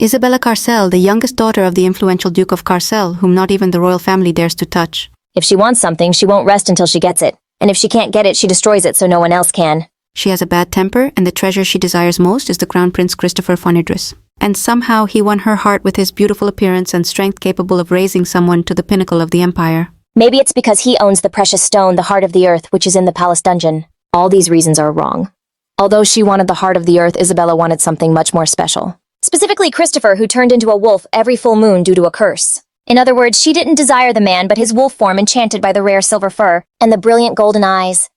Isabella Carcel, the youngest daughter of the influential Duke of Carcel, whom not even the royal family dares to touch. If she wants something, she won't rest until she gets it. And if she can't get it, she destroys it so no one else can. She has a bad temper, and the treasure she desires most is the Crown Prince Christopher von Idris. And somehow he won her heart with his beautiful appearance and strength capable of raising someone to the pinnacle of the empire. Maybe it's because he owns the precious stone, the heart of the earth, which is in the palace dungeon. All these reasons are wrong. Although she wanted the heart of the earth, Isabella wanted something much more special. Specifically Christopher, who turned into a wolf every full moon due to a curse. In other words, she didn't desire the man but his wolf form enchanted by the rare silver fur and the brilliant golden eyes.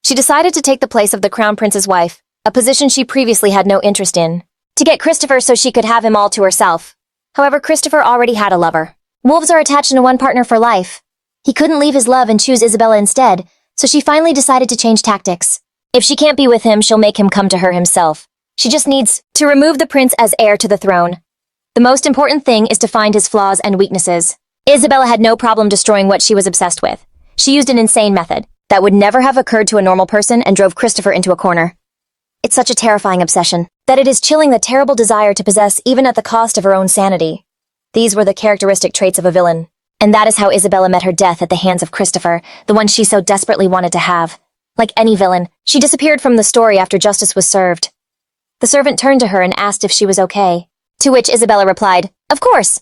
She decided to take the place of the crown prince's wife, a position she previously had no interest in, to get Christopher so she could have him all to herself. However, Christopher already had a lover. Wolves are attached to one partner for life. He couldn't leave his love and choose Isabella instead, so she finally decided to change tactics. If she can't be with him, she'll make him come to her himself. She just needs to remove the prince as heir to the throne. The most important thing is to find his flaws and weaknesses. Isabella had no problem destroying what she was obsessed with. She used an insane method that would never have occurred to a normal person and drove Christopher into a corner. It's such a terrifying obsession that it is chilling the terrible desire to possess even at the cost of her own sanity. These were the characteristic traits of a villain. And that is how Isabella met her death at the hands of Christopher, the one she so desperately wanted to have. Like any villain, she disappeared from the story after justice was served. The servant turned to her and asked if she was okay. To which Isabella replied, "Of course."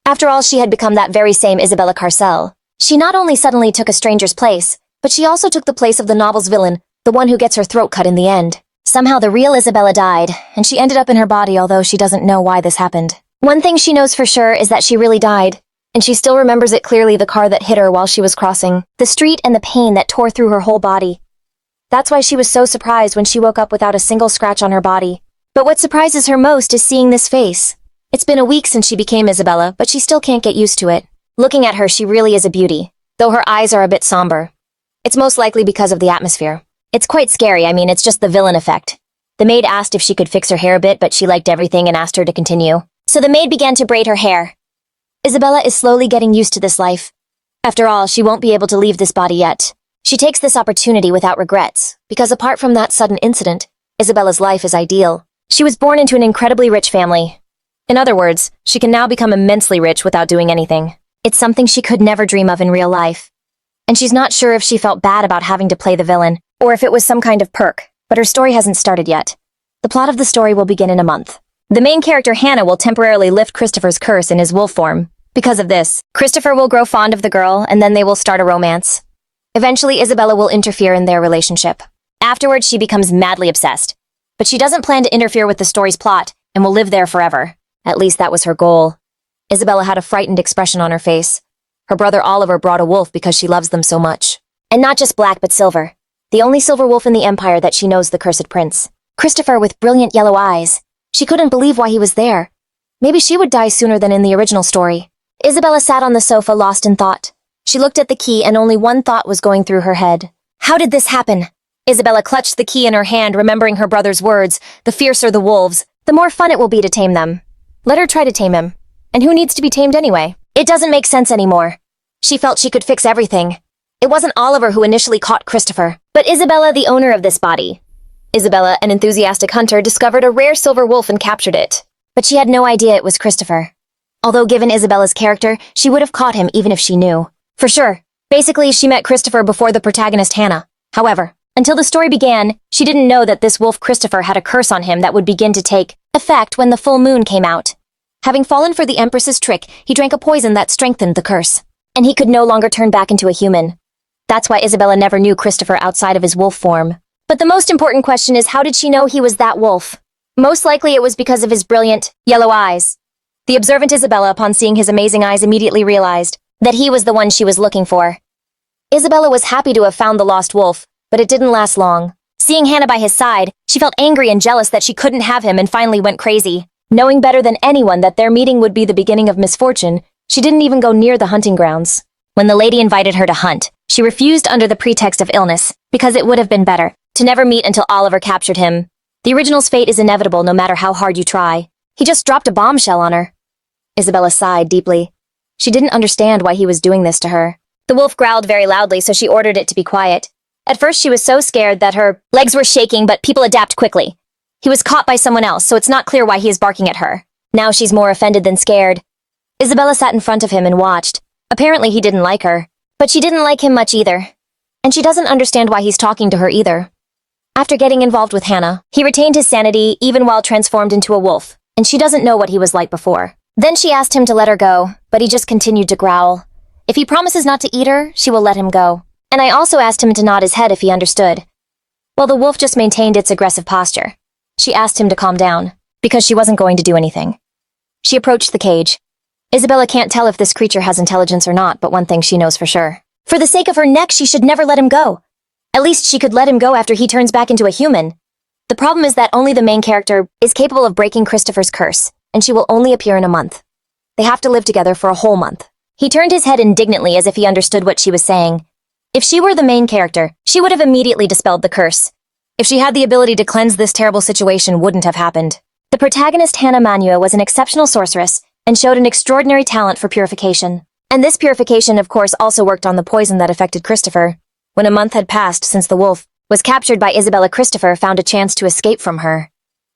After all, she had become that very same Isabella Carcel. She not only suddenly took a stranger's place, but she also took the place of the novel's villain, the one who gets her throat cut in the end. Somehow the real Isabella died, and she ended up in her body, although she doesn't know why this happened. One thing she knows for sure is that she really died, and she still remembers it clearly, the car that hit her while she was crossing the street and the pain that tore through her whole body. That's why she was so surprised when she woke up without a single scratch on her body. But what surprises her most is seeing this face. It's been a week since she became Isabella, but she still can't get used to it. Looking at her, she really is a beauty, though her eyes are a bit somber. It's most likely because of the atmosphere. It's quite scary, it's just the villain effect. The maid asked if she could fix her hair a bit, but she liked everything and asked her to continue. So the maid began to braid her hair. Isabella is slowly getting used to this life. After all, she won't be able to leave this body yet. She takes this opportunity without regrets, because apart from that sudden incident, Isabella's life is ideal. She was born into an incredibly rich family. In other words, she can now become immensely rich without doing anything. It's something she could never dream of in real life. And she's not sure if she felt bad about having to play the villain, or if it was some kind of perk, but her story hasn't started yet. The plot of the story will begin in a month. The main character Hannah will temporarily lift Christopher's curse in his wolf form. Because of this, Christopher will grow fond of the girl, and then they will start a romance. Eventually, Isabella will interfere in their relationship. Afterwards, she becomes madly obsessed. But she doesn't plan to interfere with the story's plot, and will live there forever. At least that was her goal. Isabella had a frightened expression on her face. Her brother Oliver brought a wolf because she loves them so much. And not just black but silver. The only silver wolf in the empire that she knows, the cursed prince. Christopher with brilliant yellow eyes. She couldn't believe why he was there. Maybe she would die sooner than in the original story. Isabella sat on the sofa lost in thought. She looked at the key and only one thought was going through her head. How did this happen? Isabella clutched the key in her hand, remembering her brother's words, "The fiercer the wolves, the more fun it will be to tame them." Let her try to tame him. And who needs to be tamed anyway? It doesn't make sense anymore. She felt she could fix everything. It wasn't Oliver who initially caught Christopher, but Isabella, the owner of this body. Isabella, an enthusiastic hunter, discovered a rare silver wolf and captured it. But she had no idea it was Christopher. Although given Isabella's character, she would have caught him even if she knew. For sure. Basically, she met Christopher before the protagonist Hannah. However, until the story began, she didn't know that this wolf Christopher had a curse on him that would begin to take effect when the full moon came out. Having fallen for the Empress's trick, he drank a poison that strengthened the curse. And he could no longer turn back into a human. That's why Isabella never knew Christopher outside of his wolf form. But the most important question is, how did she know he was that wolf? Most likely it was because of his brilliant, yellow eyes. The observant Isabella, upon seeing his amazing eyes, immediately realized that he was the one she was looking for. Isabella was happy to have found the lost wolf, but it didn't last long. Seeing Hannah by his side, she felt angry and jealous that she couldn't have him and finally went crazy. Knowing better than anyone that their meeting would be the beginning of misfortune, she didn't even go near the hunting grounds. When the lady invited her to hunt, she refused under the pretext of illness, because it would have been better to never meet until Oliver captured him. The original's fate is inevitable no matter how hard you try. He just dropped a bombshell on her. Isabella sighed deeply. She didn't understand why he was doing this to her. The wolf growled very loudly, so she ordered it to be quiet. At first she was so scared that her legs were shaking, but people adapt quickly. He was caught by someone else, so it's not clear why he is barking at her. Now she's more offended than scared. Isabella sat in front of him and watched. Apparently he didn't like her, but she didn't like him much either. And she doesn't understand why he's talking to her either. After getting involved with Hannah, he retained his sanity even while transformed into a wolf, and she doesn't know what he was like before. Then she asked him to let her go, but he just continued to growl. If he promises not to eat her, she will let him go. And I also asked him to nod his head if he understood. Well, the wolf just maintained its aggressive posture. She asked him to calm down, because she wasn't going to do anything. She approached the cage. Isabella can't tell if this creature has intelligence or not, but one thing she knows for sure. For the sake of her neck, she should never let him go. At least she could let him go after he turns back into a human. The problem is that only the main character is capable of breaking Christopher's curse, and she will only appear in a month. They have to live together for a whole month. He turned his head indignantly as if he understood what she was saying. If she were the main character, she would have immediately dispelled the curse. If she had the ability to cleanse this terrible situation, wouldn't have happened. The protagonist Hannah Manhwa was an exceptional sorceress and showed an extraordinary talent for purification. And this purification, of course, also worked on the poison that affected Christopher. When a month had passed since the wolf was captured by Isabella, Christopher found a chance to escape from her.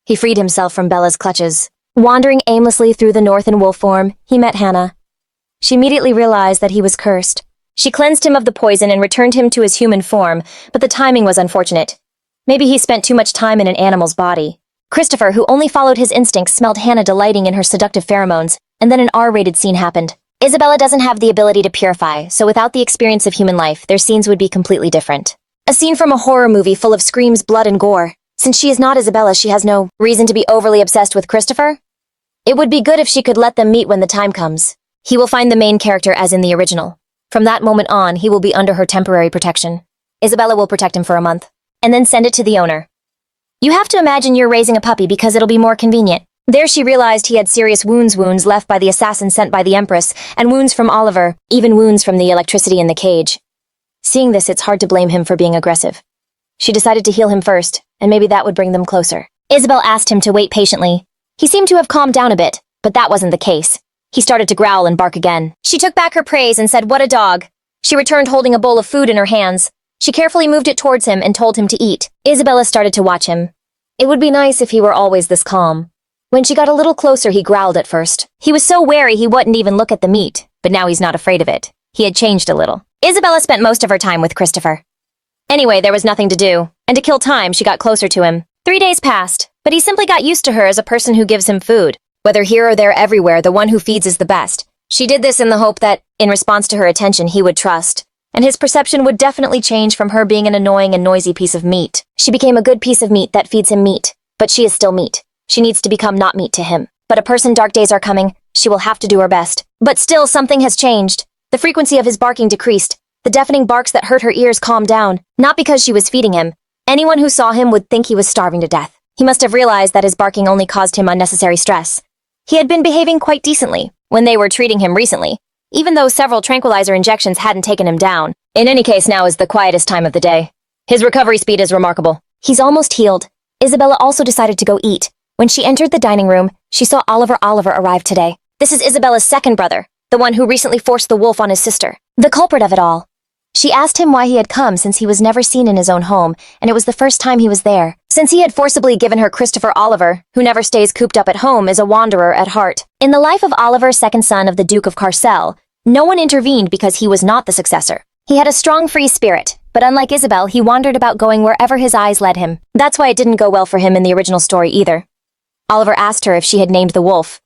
He freed himself from Bella's clutches. Wandering aimlessly through the north in wolf form, he met Hannah. She immediately realized that he was cursed. She cleansed him of the poison and returned him to his human form, but the timing was unfortunate. Maybe he spent too much time in an animal's body. Christopher, who only followed his instincts, smelled Hannah delighting in her seductive pheromones, and then an R-rated scene happened. Isabella doesn't have the ability to purify, so without the experience of human life, their scenes would be completely different. A scene from a horror movie full of screams, blood, and gore. Since she is not Isabella, she has no reason to be overly obsessed with Christopher. It would be good if she could let them meet when the time comes. He will find the main character as in the original. From that moment on, he will be under her temporary protection. Isabella will protect him for a month, and then send it to the owner. You have to imagine you're raising a puppy because it'll be more convenient. There she realized he had serious wounds left by the assassin sent by the Empress, and wounds from Oliver, even wounds from the electricity in the cage. Seeing this, it's hard to blame him for being aggressive. She decided to heal him first, and maybe that would bring them closer. Isabel asked him to wait patiently. He seemed to have calmed down a bit, but that wasn't the case. He started to growl and bark again. She took back her praise and said, "What a dog." She returned holding a bowl of food in her hands. She carefully moved it towards him and told him to eat. Isabella started to watch him. It would be nice if he were always this calm. When she got a little closer, he growled at first. He was so wary he wouldn't even look at the meat, but now he's not afraid of it. He had changed a little. Isabella spent most of her time with Christopher. Anyway, there was nothing to do, and to kill time, she got closer to him. 3 days passed, but he simply got used to her as a person who gives him food. Whether here or there, everywhere, the one who feeds is the best. She did this in the hope that, in response to her attention, he would trust. And his perception would definitely change from her being an annoying and noisy piece of meat. She became a good piece of meat that feeds him meat, but she is still meat. She needs to become not meat to him. But a person, dark days are coming. She will have to do her best. But still, something has changed. The frequency of his barking decreased. The deafening barks that hurt her ears calmed down, not because she was feeding him. Anyone who saw him would think he was starving to death. He must have realized that his barking only caused him unnecessary stress. He had been behaving quite decently when they were treating him recently, even though several tranquilizer injections hadn't taken him down. In any case, now is the quietest time of the day. His recovery speed is remarkable. He's almost healed. Isabella also decided to go eat. When she entered the dining room, she saw Oliver arrive today. This is Isabella's second brother, the one who recently forced the wolf on his sister, the culprit of it all. She asked him why he had come since he was never seen in his own home, and it was the first time he was there. Since he had forcibly given her Christopher, Oliver, who never stays cooped up at home, is a wanderer at heart. In the life of Oliver, second son of the Duke of Carcel, no one intervened because he was not the successor. He had a strong free spirit, but unlike Isabel, he wandered about going wherever his eyes led him. That's why it didn't go well for him in the original story either. Oliver asked her if she had named the wolf.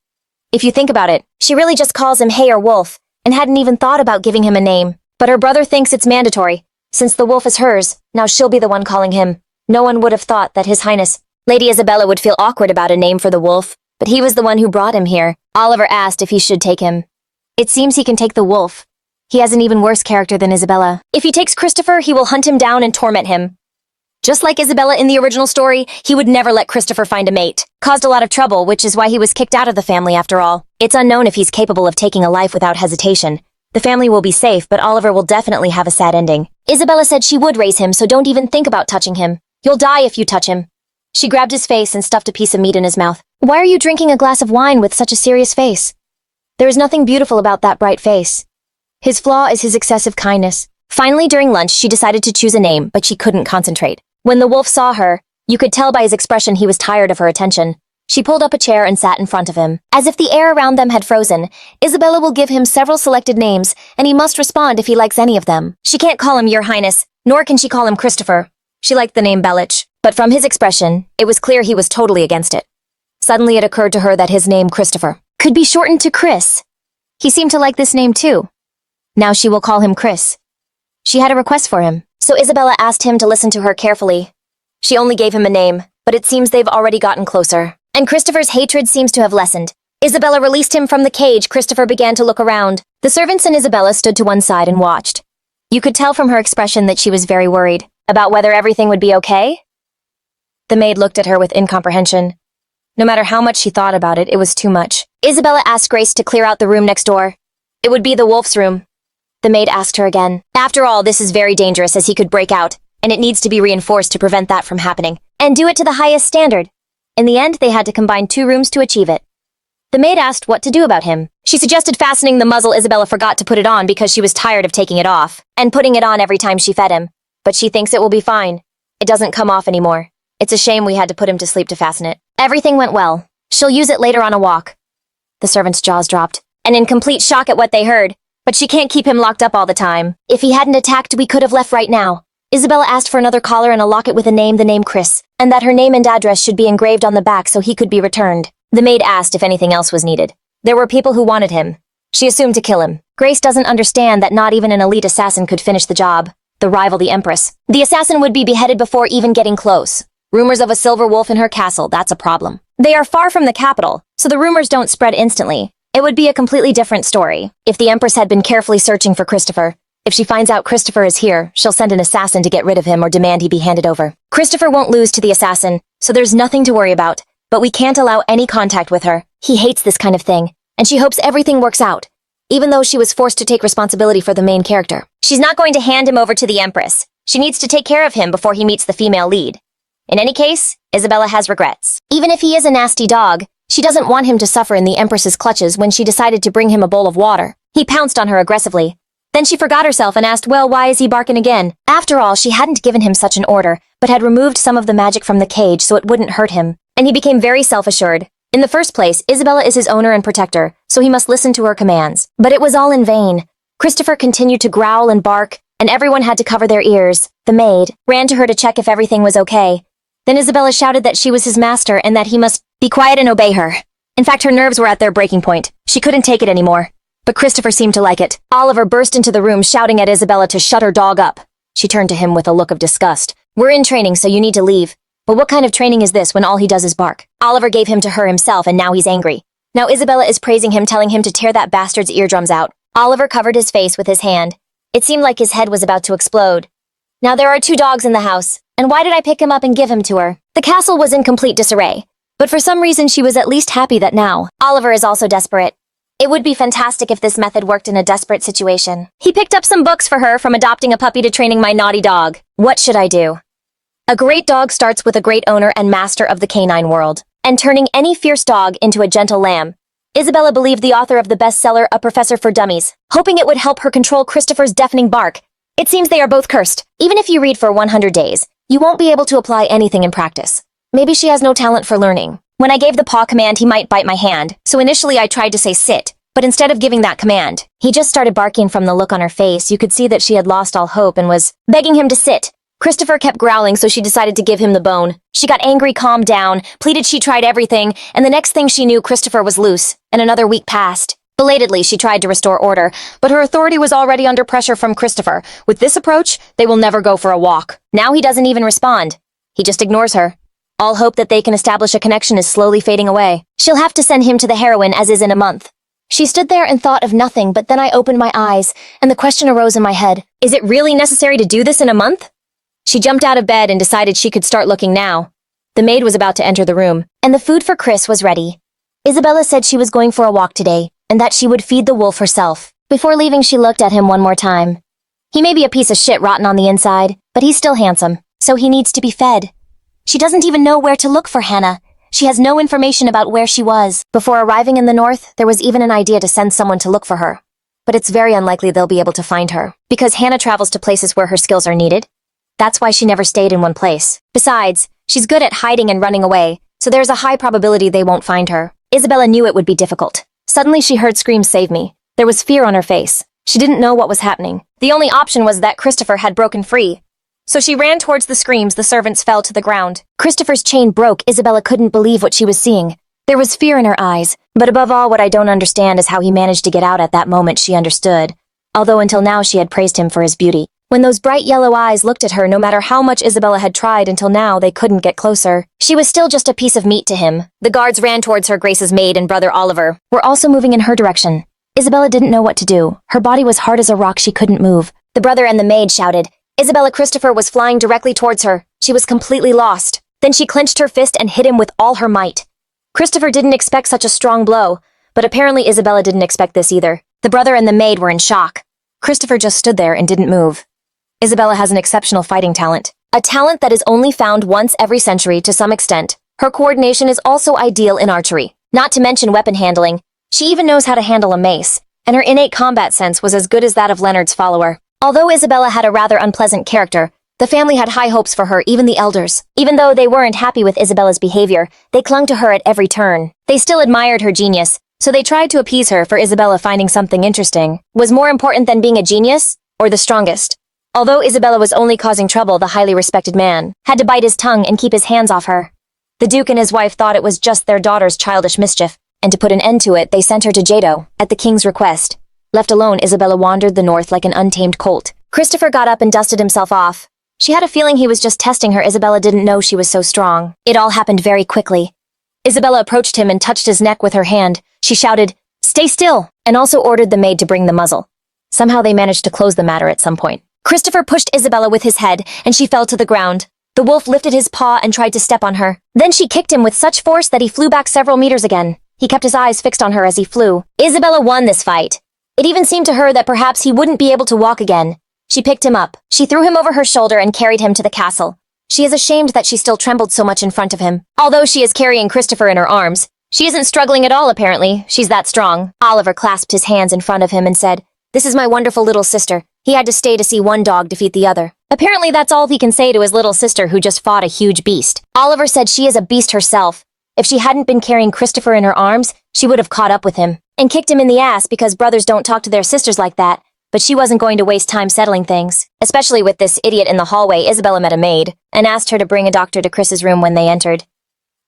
If you think about it, she really just calls him Hey or Wolf, and hadn't even thought about giving him a name. But her brother thinks it's mandatory. Since the wolf is hers, now she'll be the one calling him. No one would have thought that His Highness, Lady Isabella, would feel awkward about a name for the wolf, but he was the one who brought him here. Oliver asked if he should take him. It seems he can take the wolf. He has an even worse character than Isabella. If he takes Christopher, he will hunt him down and torment him. Just like Isabella in the original story, he would never let Christopher find a mate. Caused a lot of trouble, which is why he was kicked out of the family after all. It's unknown if he's capable of taking a life without hesitation. The family will be safe, but Oliver will definitely have a sad ending. Isabella said she would raise him, so don't even think about touching him. You'll die if you touch him. She grabbed his face and stuffed a piece of meat in his mouth. Why are you drinking a glass of wine with such a serious face? There is nothing beautiful about that bright face. His flaw is his excessive kindness. Finally, during lunch, she decided to choose a name, but she couldn't concentrate. When the wolf saw her, you could tell by his expression he was tired of her attention. She pulled up a chair and sat in front of him. As if the air around them had frozen, Isabella will give him several selected names, and he must respond if he likes any of them. She can't call him Your Highness, nor can she call him Christopher. She liked the name Belich, but from his expression, it was clear he was totally against it. Suddenly it occurred to her that his name, Christopher, could be shortened to Chris. He seemed to like this name too. Now she will call him Chris. She had a request for him, so Isabella asked him to listen to her carefully. She only gave him a name, but it seems they've already gotten closer. And Christopher's hatred seems to have lessened. Isabella released him from the cage. Christopher began to look around. The servants and Isabella stood to one side and watched. You could tell from her expression that she was very worried about whether everything would be okay. The maid looked at her with incomprehension. No matter how much she thought about it, it was too much. Isabella asked Grace to clear out the room next door. It would be the wolf's room. The maid asked her again. After all, this is very dangerous as he could break out, and it needs to be reinforced to prevent that from happening, and do it to the highest standard. In the end, they had to combine 2 rooms to achieve it. The maid asked what to do about him. She suggested fastening the muzzle. Isabella forgot to put it on because she was tired of taking it off, and putting it on every time she fed him. But she thinks it will be fine. It doesn't come off anymore. It's a shame we had to put him to sleep to fasten it. Everything went well. She'll use it later on a walk. The servants' jaws dropped, and in complete shock at what they heard. But she can't keep him locked up all the time. If he hadn't attacked, we could have left right now. Isabella asked for another collar and a locket with the name Chris, and that her name and address should be engraved on the back so he could be returned. The maid asked if anything else was needed. There were people who wanted him. She assumed to kill him. Grace doesn't understand that not even an elite assassin could finish the job. The rival, the Empress. The assassin would be beheaded before even getting close. Rumors of a silver wolf in her castle, that's a problem. They are far from the capital, so the rumors don't spread instantly. It would be a completely different story if the Empress had been carefully searching for Christopher. If she finds out Christopher is here, she'll send an assassin to get rid of him or demand he be handed over. Christopher won't lose to the assassin, so there's nothing to worry about. But we can't allow any contact with her. He hates this kind of thing, and she hopes everything works out, even though she was forced to take responsibility for the main character. She's not going to hand him over to the Empress. She needs to take care of him before he meets the female lead. In any case, Isabella has regrets. Even if he is a nasty dog, she doesn't want him to suffer in the Empress's clutches when she decided to bring him a bowl of water. He pounced on her aggressively. Then she forgot herself and asked, well, why is he barking again? After all, she hadn't given him such an order, but had removed some of the magic from the cage so it wouldn't hurt him. And he became very self-assured. In the first place, Isabella is his owner and protector, so he must listen to her commands. But it was all in vain. Christopher continued to growl and bark, and everyone had to cover their ears. The maid ran to her to check if everything was okay. Then Isabella shouted that she was his master and that he must be quiet and obey her. In fact, her nerves were at their breaking point. She couldn't take it anymore. But Christopher seemed to like it. Oliver burst into the room shouting at Isabella to shut her dog up. She turned to him with a look of disgust. We're in training, so you need to leave. But what kind of training is this when all he does is bark? Oliver gave him to her himself, and now he's angry. Now Isabella is praising him, telling him to tear that bastard's eardrums out. Oliver covered his face with his hand. It seemed like his head was about to explode. Now there are 2 dogs in the house, and why did I pick him up and give him to her? The castle was in complete disarray. But for some reason she was at least happy that now Oliver is also desperate. It would be fantastic if this method worked in a desperate situation. He picked up some books for her, from adopting a puppy to training my naughty dog. What should I do? A great dog starts with a great owner and master of the canine world, and turning any fierce dog into a gentle lamb. Isabella believed the author of the bestseller, A Professor for Dummies, hoping it would help her control Christopher's deafening bark. It seems they are both cursed. Even if you read for 100 days, you won't be able to apply anything in practice. Maybe she has no talent for learning. When I gave the paw command, he might bite my hand, so initially I tried to say sit, but instead of giving that command, he just started barking. From the look on her face, you could see that she had lost all hope and was begging him to sit. Christopher kept growling, so she decided to give him the bone. She got angry, calmed down, pleaded she tried everything, and the next thing she knew, Christopher was loose, and another week passed. Belatedly, she tried to restore order, but her authority was already under pressure from Christopher. With this approach, they will never go for a walk. Now he doesn't even respond. He just ignores her. All hope that they can establish a connection is slowly fading away. She'll have to send him to the heroine, as is in a month. She stood there and thought of nothing, but then I opened my eyes, and the question arose in my head. Is it really necessary to do this in a month? She jumped out of bed and decided she could start looking now. The maid was about to enter the room, and the food for Chris was ready. Isabella said she was going for a walk today, and that she would feed the wolf herself. Before leaving, she looked at him one more time. He may be a piece of shit rotten on the inside, but he's still handsome, so he needs to be fed. She doesn't even know where to look for Hannah. She has no information about where she was. Before arriving in the north, there was even an idea to send someone to look for her. But it's very unlikely they'll be able to find her, because Hannah travels to places where her skills are needed. That's why she never stayed in one place. Besides, she's good at hiding and running away, so there's a high probability they won't find her. Isabella knew it would be difficult. Suddenly she heard screams, "Save me." There was fear on her face. She didn't know what was happening. The only option was that Christopher had broken free. So she ran towards the screams. The servants fell to the ground. Christopher's chain broke. Isabella couldn't believe what she was seeing. There was fear in her eyes, but above all, what I don't understand is how he managed to get out at that moment. She understood, although until now she had praised him for his beauty. When those bright yellow eyes looked at her, no matter how much Isabella had tried until now, they couldn't get closer. She was still just a piece of meat to him. The guards ran towards her. Grace's maid and brother Oliver were also moving in her direction. Isabella didn't know what to do. Her body was hard as a rock. She couldn't move. The brother and the maid shouted. Isabella. Christopher was flying directly towards her. She was completely lost. Then she clenched her fist and hit him with all her might. Christopher didn't expect such a strong blow, but apparently Isabella didn't expect this either. The brother and the maid were in shock. Christopher just stood there and didn't move. Isabella has an exceptional fighting talent. A talent that is only found once every century to some extent. Her coordination is also ideal in archery, not to mention weapon handling. She even knows how to handle a mace, and her innate combat sense was as good as that of Leonard's follower. Although Isabella had a rather unpleasant character, the family had high hopes for her, even the elders. Even though they weren't happy with Isabella's behavior, they clung to her at every turn. They still admired her genius, so they tried to appease her, for Isabella finding something interesting was more important than being a genius or the strongest. Although Isabella was only causing trouble, the highly respected man had to bite his tongue and keep his hands off her. The Duke and his wife thought it was just their daughter's childish mischief, and to put an end to it, they sent her to Jado, at the king's request. Left alone, Isabella wandered the north like an untamed colt. Christopher got up and dusted himself off. She had a feeling he was just testing her. Isabella didn't know she was so strong. It all happened very quickly. Isabella approached him and touched his neck with her hand. She shouted, "Stay still," and also ordered the maid to bring the muzzle. Somehow they managed to close the matter at some point. Christopher pushed Isabella with his head, and she fell to the ground. The wolf lifted his paw and tried to step on her. Then she kicked him with such force that he flew back several meters again. He kept his eyes fixed on her as he flew. Isabella won this fight. It even seemed to her that perhaps he wouldn't be able to walk again. She picked him up. She threw him over her shoulder and carried him to the castle. She is ashamed that she still trembled so much in front of him. Although she is carrying Christopher in her arms, she isn't struggling at all apparently. She's that strong. Oliver clasped his hands in front of him and said, "This is my wonderful little sister." He had to stay to see one dog defeat the other. Apparently that's all he can say to his little sister who just fought a huge beast. Oliver said she is a beast herself. If she hadn't been carrying Christopher in her arms, she would have caught up with him and kicked him in the ass, because brothers don't talk to their sisters like that. But she wasn't going to waste time settling things, especially with this idiot in the hallway. Isabella met a maid and asked her to bring a doctor to Chris's room when they entered.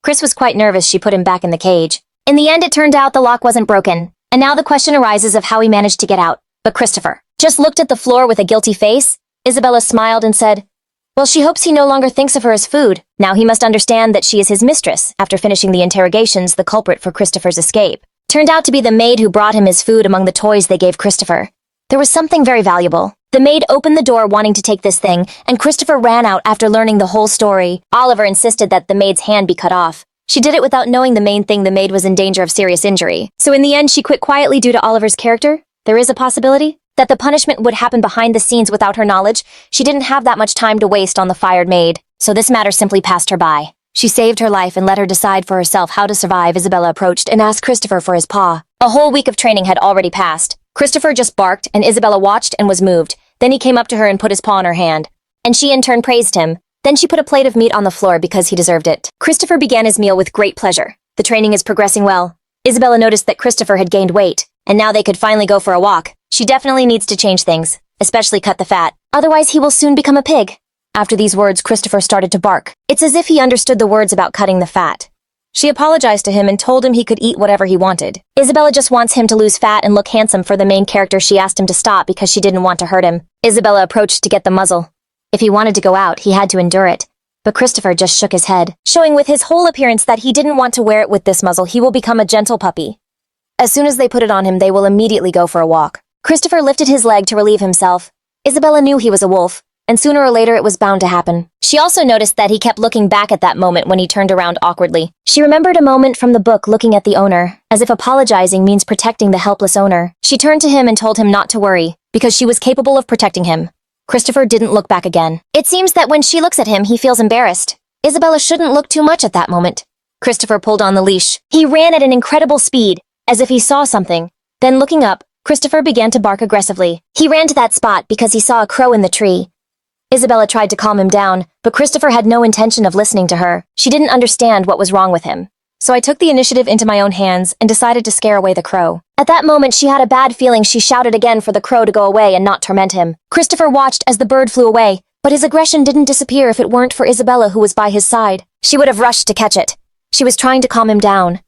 Chris was quite nervous. She put him back in the cage. In the end, it turned out the lock wasn't broken, and now the question arises of how he managed to get out. But Christopher just looked at the floor with a guilty face. Isabella smiled and said, "Well, she hopes he no longer thinks of her as food. Now he must understand that she is his mistress." After finishing the interrogations, the culprit for Christopher's escape turned out to be the maid who brought him his food. Among the toys they gave Christopher, there was something very valuable. The maid opened the door wanting to take this thing, and Christopher ran out after learning the whole story. Oliver insisted that the maid's hand be cut off. She did it without knowing the main thing: the maid was in danger of serious injury. So in the end, she quit quietly due to Oliver's character. There is a possibility that the punishment would happen behind the scenes without her knowledge. She didn't have that much time to waste on the fired maid, so this matter simply passed her by. She saved her life and let her decide for herself how to survive. Isabella approached and asked Christopher for his paw. A whole week of training had already passed. Christopher just barked, and Isabella watched and was moved. Then he came up to her and put his paw on her hand, and she in turn praised him. Then she put a plate of meat on the floor because he deserved it. Christopher began his meal with great pleasure. The training is progressing well. Isabella noticed that Christopher had gained weight, and now they could finally go for a walk. She definitely needs to change things, especially cut the fat. Otherwise he will soon become a pig. After these words, Christopher started to bark. It's as if he understood the words about cutting the fat. She apologized to him and told him he could eat whatever he wanted. Isabella just wants him to lose fat and look handsome. For the main character, she asked him to stop because she didn't want to hurt him. Isabella approached to get the muzzle. If he wanted to go out, he had to endure it. But Christopher just shook his head, showing with his whole appearance that he didn't want to wear it. With this muzzle, he will become a gentle puppy. As soon as they put it on him, they will immediately go for a walk. Christopher lifted his leg to relieve himself. Isabella knew he was a wolf, and sooner or later it was bound to happen. She also noticed that he kept looking back at that moment when he turned around awkwardly. She remembered a moment from the book, looking at the owner, as if apologizing means protecting the helpless owner. She turned to him and told him not to worry, because she was capable of protecting him. Christopher didn't look back again. It seems that when she looks at him, he feels embarrassed. Isabella shouldn't look too much at that moment. Christopher pulled on the leash. He ran at an incredible speed, as if he saw something. Then looking up, Christopher began to bark aggressively. He ran to that spot because he saw a crow in the tree. Isabella tried to calm him down, but Christopher had no intention of listening to her. She didn't understand what was wrong with him. So I took the initiative into my own hands and decided to scare away the crow. At that moment, she had a bad feeling. She shouted again for the crow to go away and not torment him. Christopher watched as the bird flew away, but his aggression didn't disappear if it weren't for Isabella, who was by his side. She would have rushed to catch it. She was trying to calm him down.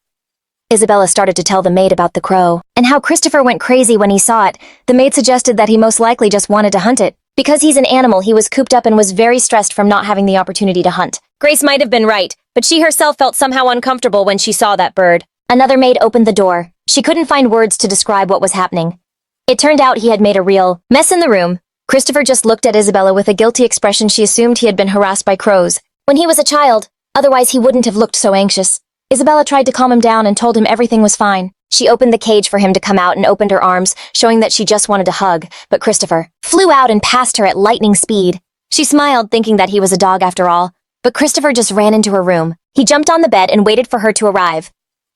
Isabella started to tell the maid about the crow, and how Christopher went crazy when he saw it. The maid suggested that he most likely just wanted to hunt it. Because he's an animal, he was cooped up and was very stressed from not having the opportunity to hunt. Grace might have been right, but she herself felt somehow uncomfortable when she saw that bird. Another maid opened the door. She couldn't find words to describe what was happening. It turned out he had made a real mess in the room. Christopher just looked at Isabella with a guilty expression. She assumed he had been harassed by crows when he was a child. Otherwise, he wouldn't have looked so anxious. Isabella tried to calm him down and told him everything was fine. She opened the cage for him to come out and opened her arms, showing that she just wanted to hug, but Christopher flew out and passed her at lightning speed. She smiled, thinking that he was a dog after all, but Christopher just ran into her room. He jumped on the bed and waited for her to arrive.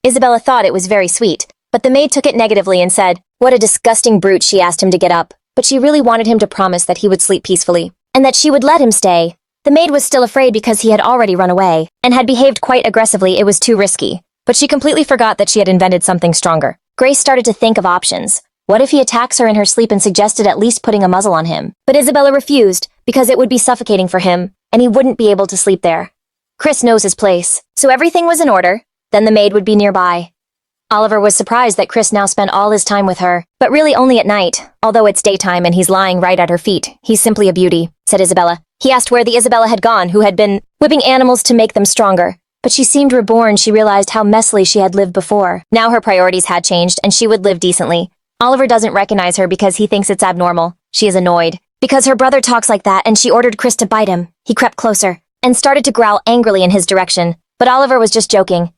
Isabella thought it was very sweet, but the maid took it negatively and said, "What a disgusting brute." She asked him to get up, but she really wanted him to promise that he would sleep peacefully, and that she would let him stay. The maid was still afraid because he had already run away, and had behaved quite aggressively. It was too risky. But she completely forgot that she had invented something stronger. Grace started to think of options. What if he attacks her in her sleep and suggested at least putting a muzzle on him? But Isabella refused, because it would be suffocating for him, and he wouldn't be able to sleep there. Chris knows his place, so everything was in order. Then the maid would be nearby. Oliver was surprised that Chris now spent all his time with her, but really only at night. Although it's daytime and he's lying right at her feet, he's simply a beauty, said Isabella. He asked where the Isabella had gone, who had been whipping animals to make them stronger. But she seemed reborn. She realized how messily she had lived before. Now her priorities had changed, and she would live decently. Oliver doesn't recognize her because he thinks it's abnormal. She is annoyed because her brother talks like that, and she ordered Chris to bite him. He crept closer and started to growl angrily in his direction, but Oliver was just joking.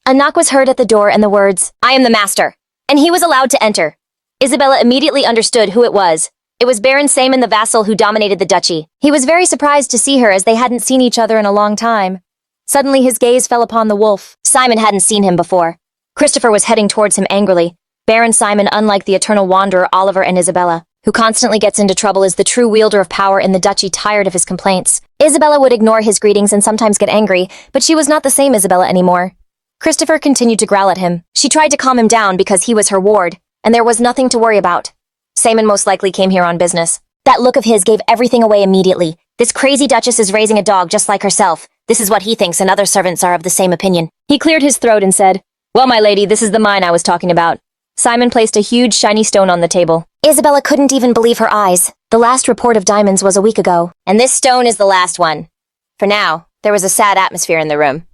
A knock was heard at the door and the words, "I am the master," and he was allowed to enter. Isabella immediately understood who it was. It was Baron Simon, the vassal who dominated the duchy. He was very surprised to see her, as they hadn't seen each other in a long time. Suddenly his gaze fell upon the wolf. Simon hadn't seen him before. Christopher was heading towards him angrily. Baron Simon, unlike the eternal wanderer Oliver and Isabella, who constantly gets into trouble, is the true wielder of power in the duchy, tired of his complaints. Isabella would ignore his greetings and sometimes get angry, but she was not the same Isabella anymore. Christopher continued to growl at him. She tried to calm him down because he was her ward, and there was nothing to worry about. Simon most likely came here on business. That look of his gave everything away immediately. This crazy duchess is raising a dog just like herself. This is what he thinks, and other servants are of the same opinion. He cleared his throat and said, "Well, my lady, this is the mine I was talking about." Simon placed a huge shiny stone on the table. Isabella couldn't even believe her eyes. The last report of diamonds was a week ago. "And this stone is the last one." For now, there was a sad atmosphere in the room.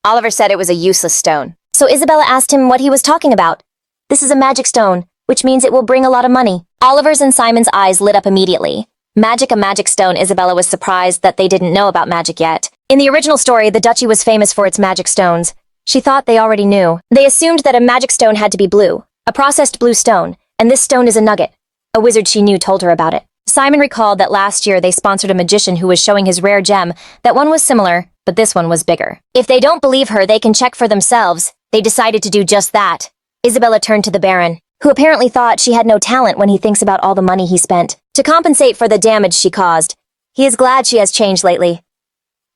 Oliver said it was a useless stone. So Isabella asked him what he was talking about. "This is a magic stone, which means it will bring a lot of money." Oliver's and Simon's eyes lit up immediately. Magic, a magic stone. Isabella was surprised that they didn't know about magic yet. In the original story, the duchy was famous for its magic stones. She thought they already knew. They assumed that a magic stone had to be blue, a processed blue stone, and this stone is a nugget. A wizard she knew told her about it. Simon recalled that last year they sponsored a magician who was showing his rare gem. That one was similar, but this one was bigger. If they don't believe her, they can check for themselves. They decided to do just that. Isabella turned to the Baron, who apparently thought she had no talent when he thinks about all the money he spent to compensate for the damage she caused. He is glad she has changed lately.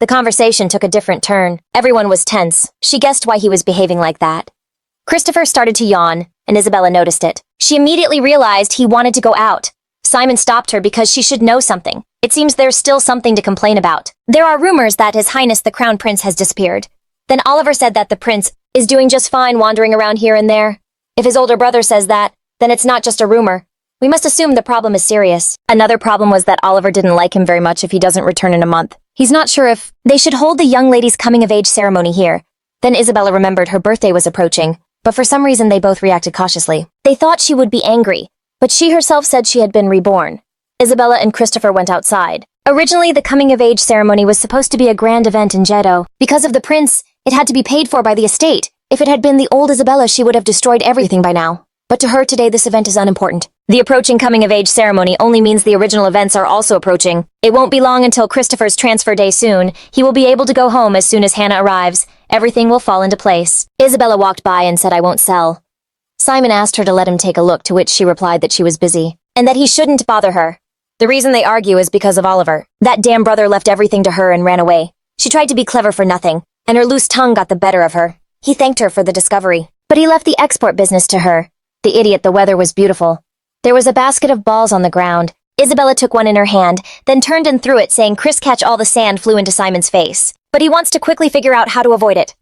The conversation took a different turn. Everyone was tense. She guessed why he was behaving like that. Christopher started to yawn, and Isabella noticed it. She immediately realized he wanted to go out. Simon stopped her because she should know something. It seems there's still something to complain about. There are rumors that His Highness the Crown Prince has disappeared. Then Oliver said that the prince is doing just fine wandering around here and there. If his older brother says that, then it's not just a rumor. We must assume the problem is serious. Another problem was that Oliver didn't like him very much if he doesn't return in a month. He's not sure if they should hold the young lady's coming-of-age ceremony here. Then Isabella remembered her birthday was approaching, but for some reason they both reacted cautiously. They thought she would be angry, but she herself said she had been reborn. Isabella and Christopher went outside. Originally, the coming-of-age ceremony was supposed to be a grand event in Jeddo. Because of the prince, it had to be paid for by the estate. If it had been the old Isabella, she would have destroyed everything by now. But to her today, this event is unimportant. The approaching coming-of-age ceremony only means the original events are also approaching. It won't be long until Christopher's transfer day soon. He will be able to go home as soon as Hannah arrives. Everything will fall into place. Isabella walked by and said, "I won't sell." Simon asked her to let him take a look, to which she replied that she was busy, and that he shouldn't bother her. The reason they argue is because of Oliver. That damn brother left everything to her and ran away. She tried to be clever for nothing, and her loose tongue got the better of her. He thanked her for the discovery, but he left the export business to her. The idiot, the weather was beautiful. There was a basket of balls on the ground. Isabella took one in her hand, then turned and threw it, saying, "Chris, catch!" All the sand flew into Simon's face. But he wants to quickly figure out how to avoid it.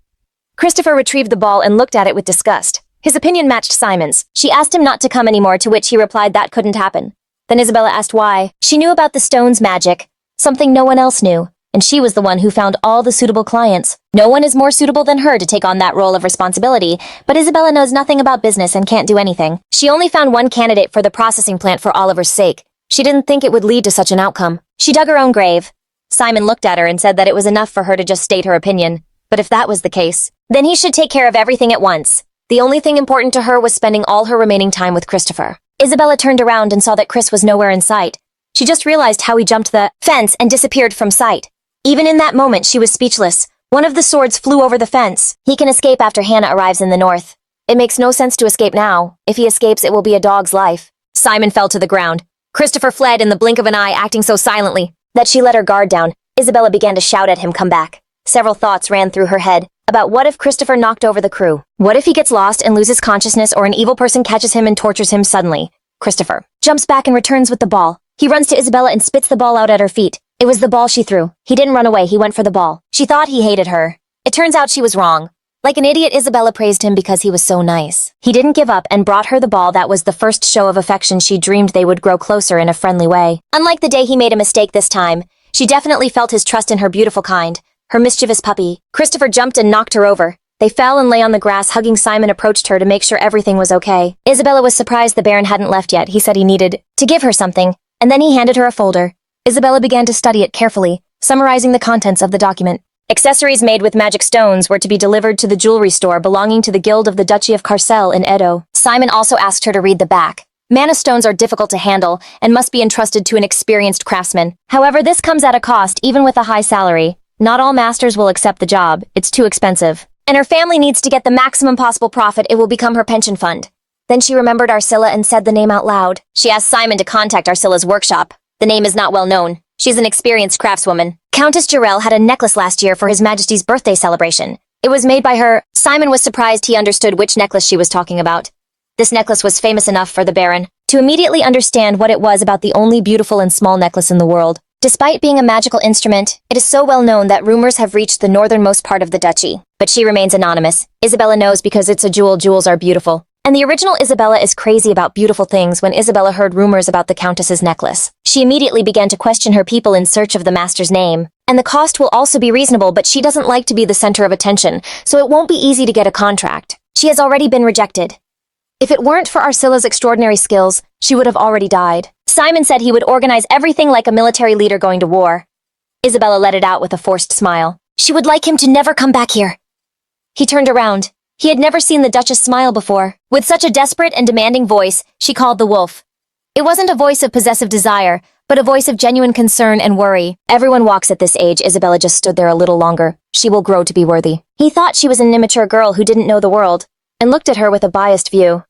Christopher retrieved the ball and looked at it with disgust. His opinion matched Simon's. She asked him not to come anymore, to which he replied that couldn't happen. Then Isabella asked why. She knew about the stone's magic, something no one else knew, and she was the one who found all the suitable clients. No one is more suitable than her to take on that role of responsibility, but Isabella knows nothing about business and can't do anything. She only found one candidate for the processing plant for Oliver's sake. She didn't think it would lead to such an outcome. She dug her own grave. Simon looked at her and said that it was enough for her to just state her opinion. But if that was the case, then he should take care of everything at once. The only thing important to her was spending all her remaining time with Christopher. Isabella turned around and saw that Chris was nowhere in sight. She just realized how he jumped the fence and disappeared from sight. Even in that moment, she was speechless. One of the swords flew over the fence. He can escape after Hannah arrives in the north. It makes no sense to escape now. If he escapes, it will be a dog's life. Simon fell to the ground. Christopher fled in the blink of an eye, acting so silently that she let her guard down. Isabella began to shout at him, "Come back." Several thoughts ran through her head about what if Christopher knocked over the crew? What if he gets lost and loses consciousness, or an evil person catches him and tortures him suddenly? Christopher jumps back and returns with the ball. He runs to Isabella and spits the ball out at her feet. It was the ball she threw. He didn't run away, he went for the ball. She thought he hated her. It turns out she was wrong. Like an idiot, Isabella praised him because he was so nice. He didn't give up and brought her the ball. That was the first show of affection. She dreamed they would grow closer in a friendly way. Unlike the day he made a mistake this time, she definitely felt his trust in her beautiful kind, her mischievous puppy. Christopher jumped and knocked her over. They fell and lay on the grass, hugging. Simon approached her to make sure everything was okay. Isabella was surprised the Baron hadn't left yet. He said he needed to give her something, and then he handed her a folder. Isabella began to study it carefully, summarizing the contents of the document. Accessories made with magic stones were to be delivered to the jewelry store belonging to the Guild of the Duchy of Carcel in Edo. Simon also asked her to read the back. Mana stones are difficult to handle and must be entrusted to an experienced craftsman. However, this comes at a cost, even with a high salary. Not all masters will accept the job. It's too expensive. And her family needs to get the maximum possible profit. It will become her pension fund. Then she remembered Arcilla and said the name out loud. She asked Simon to contact Arcilla's workshop. The name is not well known. She's an experienced craftswoman. Countess Jarell had a necklace last year for His Majesty's birthday celebration. It was made by her. Simon was surprised he understood which necklace she was talking about. This necklace was famous enough for the Baron to immediately understand what it was about, the only beautiful and small necklace in the world. Despite being a magical instrument, it is so well known that rumors have reached the northernmost part of the duchy. But she remains anonymous. Isabella knows because it's a jewel. Jewels are beautiful. And the original Isabella is crazy about beautiful things. When Isabella heard rumors about the Countess's necklace, she immediately began to question her people in search of the master's name. And the cost will also be reasonable, but she doesn't like to be the center of attention, so it won't be easy to get a contract. She has already been rejected. If it weren't for Arcilla's extraordinary skills, she would have already died. Simon said he would organize everything like a military leader going to war. Isabella let it out with a forced smile. She would like him to never come back here. He turned around. He had never seen the Duchess smile before. With such a desperate and demanding voice, she called the wolf. It wasn't a voice of possessive desire, but a voice of genuine concern and worry. Everyone walks at this age. Isabella just stood there a little longer. She will grow to be worthy. He thought she was an immature girl who didn't know the world, and looked at her with a biased view.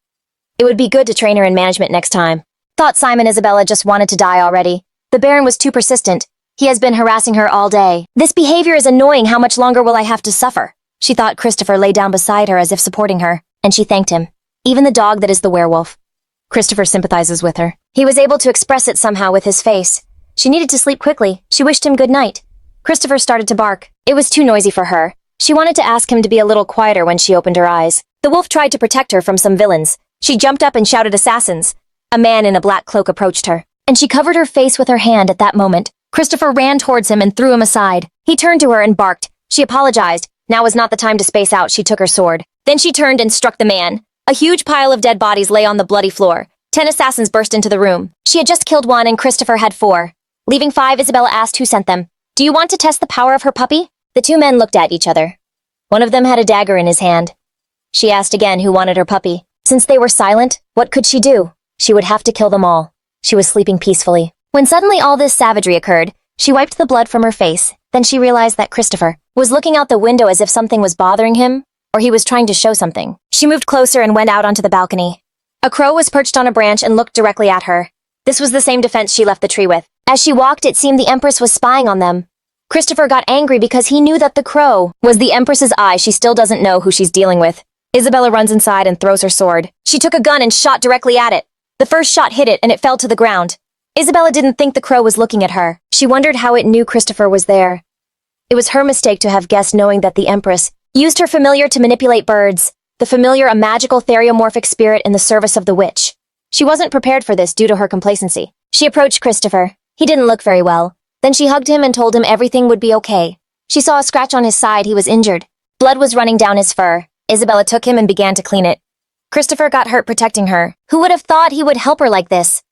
It would be good to train her in management next time. Thought Simon. Isabella just wanted to die already. The Baron was too persistent. He has been harassing her all day. This behavior is annoying. How much longer will I have to suffer? She thought. Christopher lay down beside her as if supporting her, and she thanked him. Even the dog that is the werewolf. Christopher sympathizes with her. He was able to express it somehow with his face. She needed to sleep quickly. She wished him good night. Christopher started to bark. It was too noisy for her. She wanted to ask him to be a little quieter when she opened her eyes. The wolf tried to protect her from some villains. She jumped up and shouted, "Assassins!" A man in a black cloak approached her, and she covered her face with her hand. At that moment, Christopher ran towards him and threw him aside. He turned to her and barked. She apologized. Now was not the time to space out. She took her sword. Then she turned and struck the man. A huge pile of dead bodies lay on the bloody floor. 10 assassins burst into the room. She had just killed one and Christopher had 4. Leaving 5, Isabella asked who sent them. "Do you want to test the power of her puppy?" The 2 men looked at each other. One of them had a dagger in his hand. She asked again who wanted her puppy. Since they were silent, what could she do? She would have to kill them all. She was sleeping peacefully. When suddenly all this savagery occurred, she wiped the blood from her face. Then she realized that Christopher was looking out the window as if something was bothering him, or he was trying to show something. She moved closer and went out onto the balcony. A crow was perched on a branch and looked directly at her. This was the same defense she left the tree with. As she walked, it seemed the Empress was spying on them. Christopher got angry because he knew that the crow was the Empress's eye. She still doesn't know who she's dealing with. Isabella runs inside and throws her sword. She took a gun and shot directly at it. The first shot hit it and it fell to the ground. Isabella didn't think the crow was looking at her. She wondered how it knew Christopher was there. It was her mistake to have guessed, knowing that the Empress used her familiar to manipulate birds. The familiar, a magical theriomorphic spirit in the service of the witch. She wasn't prepared for this due to her complacency. She approached Christopher. He didn't look very well. Then she hugged him and told him everything would be okay. She saw a scratch on his side. He was injured. Blood was running down his fur. Isabella took him and began to clean it. Christopher got hurt protecting her. Who would have thought he would help her like this?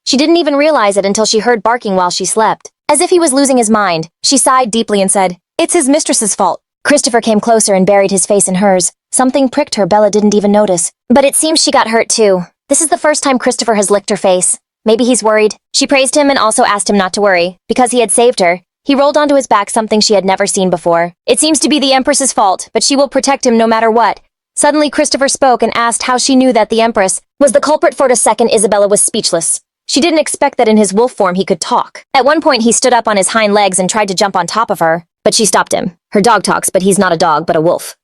She didn't even realize it until she heard barking while she slept. As if he was losing his mind, she sighed deeply and said, "It's his mistress's fault." Christopher came closer and buried his face in hers. Something pricked her. Bella didn't even notice. But it seems she got hurt too. This is the first time Christopher has licked her face. Maybe he's worried. She praised him and also asked him not to worry, because he had saved her. He rolled onto his back, something she had never seen before. It seems to be the Empress's fault, but she will protect him no matter what. Suddenly Christopher spoke and asked how she knew that the Empress was the culprit. For a second, Isabella was speechless. She didn't expect that in his wolf form he could talk. At one point he stood up on his hind legs and tried to jump on top of her, but she stopped him. Her dog talks, but he's not a dog, but a wolf.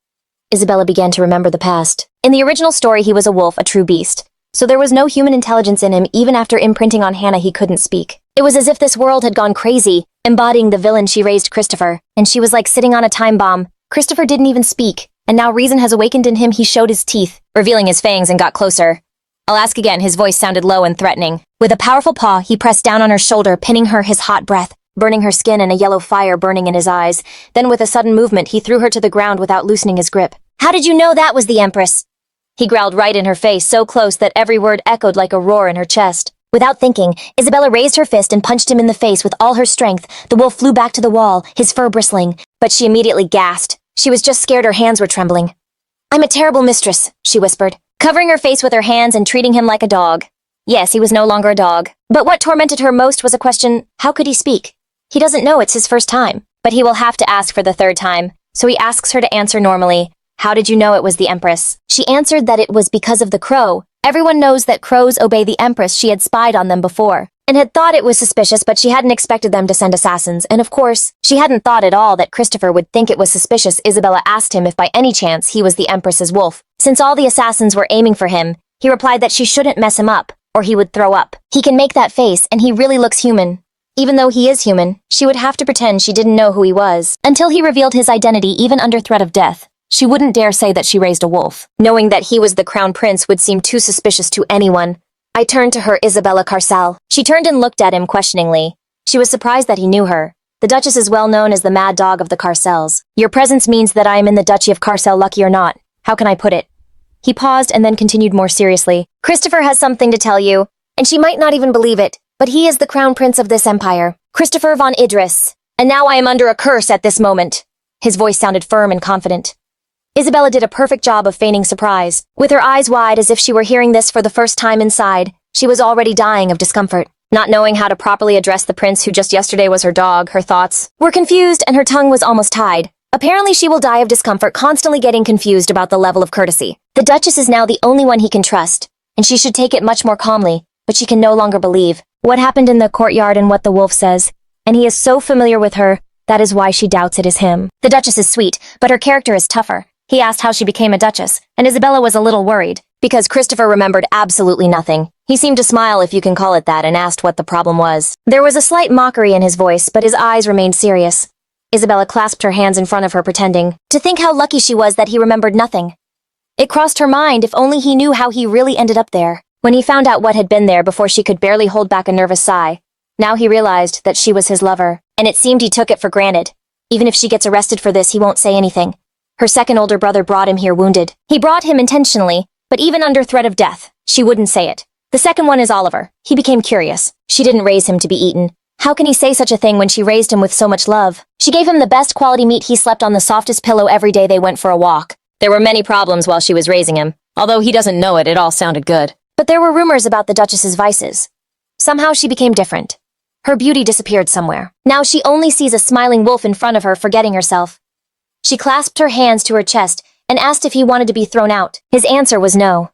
Isabella began to remember the past. In the original story, he was a wolf, a true beast. So there was no human intelligence in him. Even after imprinting on Hannah, he couldn't speak. It was as if this world had gone crazy, embodying the villain she raised Christopher, and she was like sitting on a time bomb. Christopher didn't even speak, and now reason has awakened in him. He showed his teeth, revealing his fangs, and got closer. "I'll ask again." His voice sounded low and threatening. With a powerful paw, he pressed down on her shoulder, pinning her, his hot breath burning her skin and a yellow fire burning in his eyes. Then with a sudden movement, he threw her to the ground without loosening his grip. "How did you know that was the Empress?" He growled right in her face, so close that every word echoed like a roar in her chest. Without thinking, Isabella raised her fist and punched him in the face with all her strength. The wolf flew back to the wall, his fur bristling, but she immediately gasped. She was just scared. Her hands were trembling. "I'm a terrible mistress," she whispered, covering her face with her hands and treating him like a dog. Yes, he was no longer a dog. But what tormented her most was a question: how could he speak? He doesn't know, it's his first time. But he will have to ask for the third time, so he asks her to answer normally. "How did you know it was the Empress?" She answered that it was because of the crow. Everyone knows that crows obey the Empress. She had spied on them before, and had thought it was suspicious, but she hadn't expected them to send assassins. And of course, she hadn't thought at all that Christopher would think it was suspicious. Isabella asked him if by any chance he was the Empress's wolf. Since all the assassins were aiming for him, he replied that she shouldn't mess him up, or he would throw up. He can make that face, and he really looks human. Even though he is human, she would have to pretend she didn't know who he was, until he revealed his identity even under threat of death. She wouldn't dare say that she raised a wolf. Knowing that he was the crown prince would seem too suspicious to anyone. I turned to her. "Isabella Carcel." She turned and looked at him questioningly. She was surprised that he knew her. The Duchess is well known as the mad dog of the Carcels. "Your presence means that I am in the Duchy of Carcel, lucky or not. How can I put it?" He paused and then continued more seriously. "Christopher has something to tell you, and she might not even believe it, but he is the crown prince of this empire, Christopher von Idris. And now I am under a curse at this moment." His voice sounded firm and confident. Isabella did a perfect job of feigning surprise. With her eyes wide as if she were hearing this for the first time inside, she was already dying of discomfort. Not knowing how to properly address the prince who just yesterday was her dog, her thoughts were confused and her tongue was almost tied. Apparently she will die of discomfort, constantly getting confused about the level of courtesy. The Duchess is now the only one he can trust, and she should take it much more calmly, but she can no longer believe what happened in the courtyard and what the wolf says, and he is so familiar with her, that is why she doubts it is him. The Duchess is sweet, but her character is tougher. He asked how she became a duchess, and Isabella was a little worried, because Christopher remembered absolutely nothing. He seemed to smile, if you can call it that, and asked what the problem was. There was a slight mockery in his voice, but his eyes remained serious. Isabella clasped her hands in front of her, pretending to think how lucky she was that he remembered nothing. It crossed her mind if only he knew how he really ended up there. When he found out what had been there before, she could barely hold back a nervous sigh. Now he realized that she was his lover, and it seemed he took it for granted. Even if she gets arrested for this, he won't say anything. Her second older brother brought him here wounded. He brought him intentionally, but even under threat of death, she wouldn't say it. The second one is Oliver. He became curious. She didn't raise him to be eaten. How can he say such a thing when she raised him with so much love? She gave him the best quality meat. He slept on the softest pillow every day they went for a walk. There were many problems while she was raising him. Although he doesn't know it, it all sounded good. But there were rumors about the Duchess's vices. Somehow she became different. Her beauty disappeared somewhere. Now she only sees a smiling wolf in front of her, forgetting herself. She clasped her hands to her chest and asked if he wanted to be thrown out. His answer was no.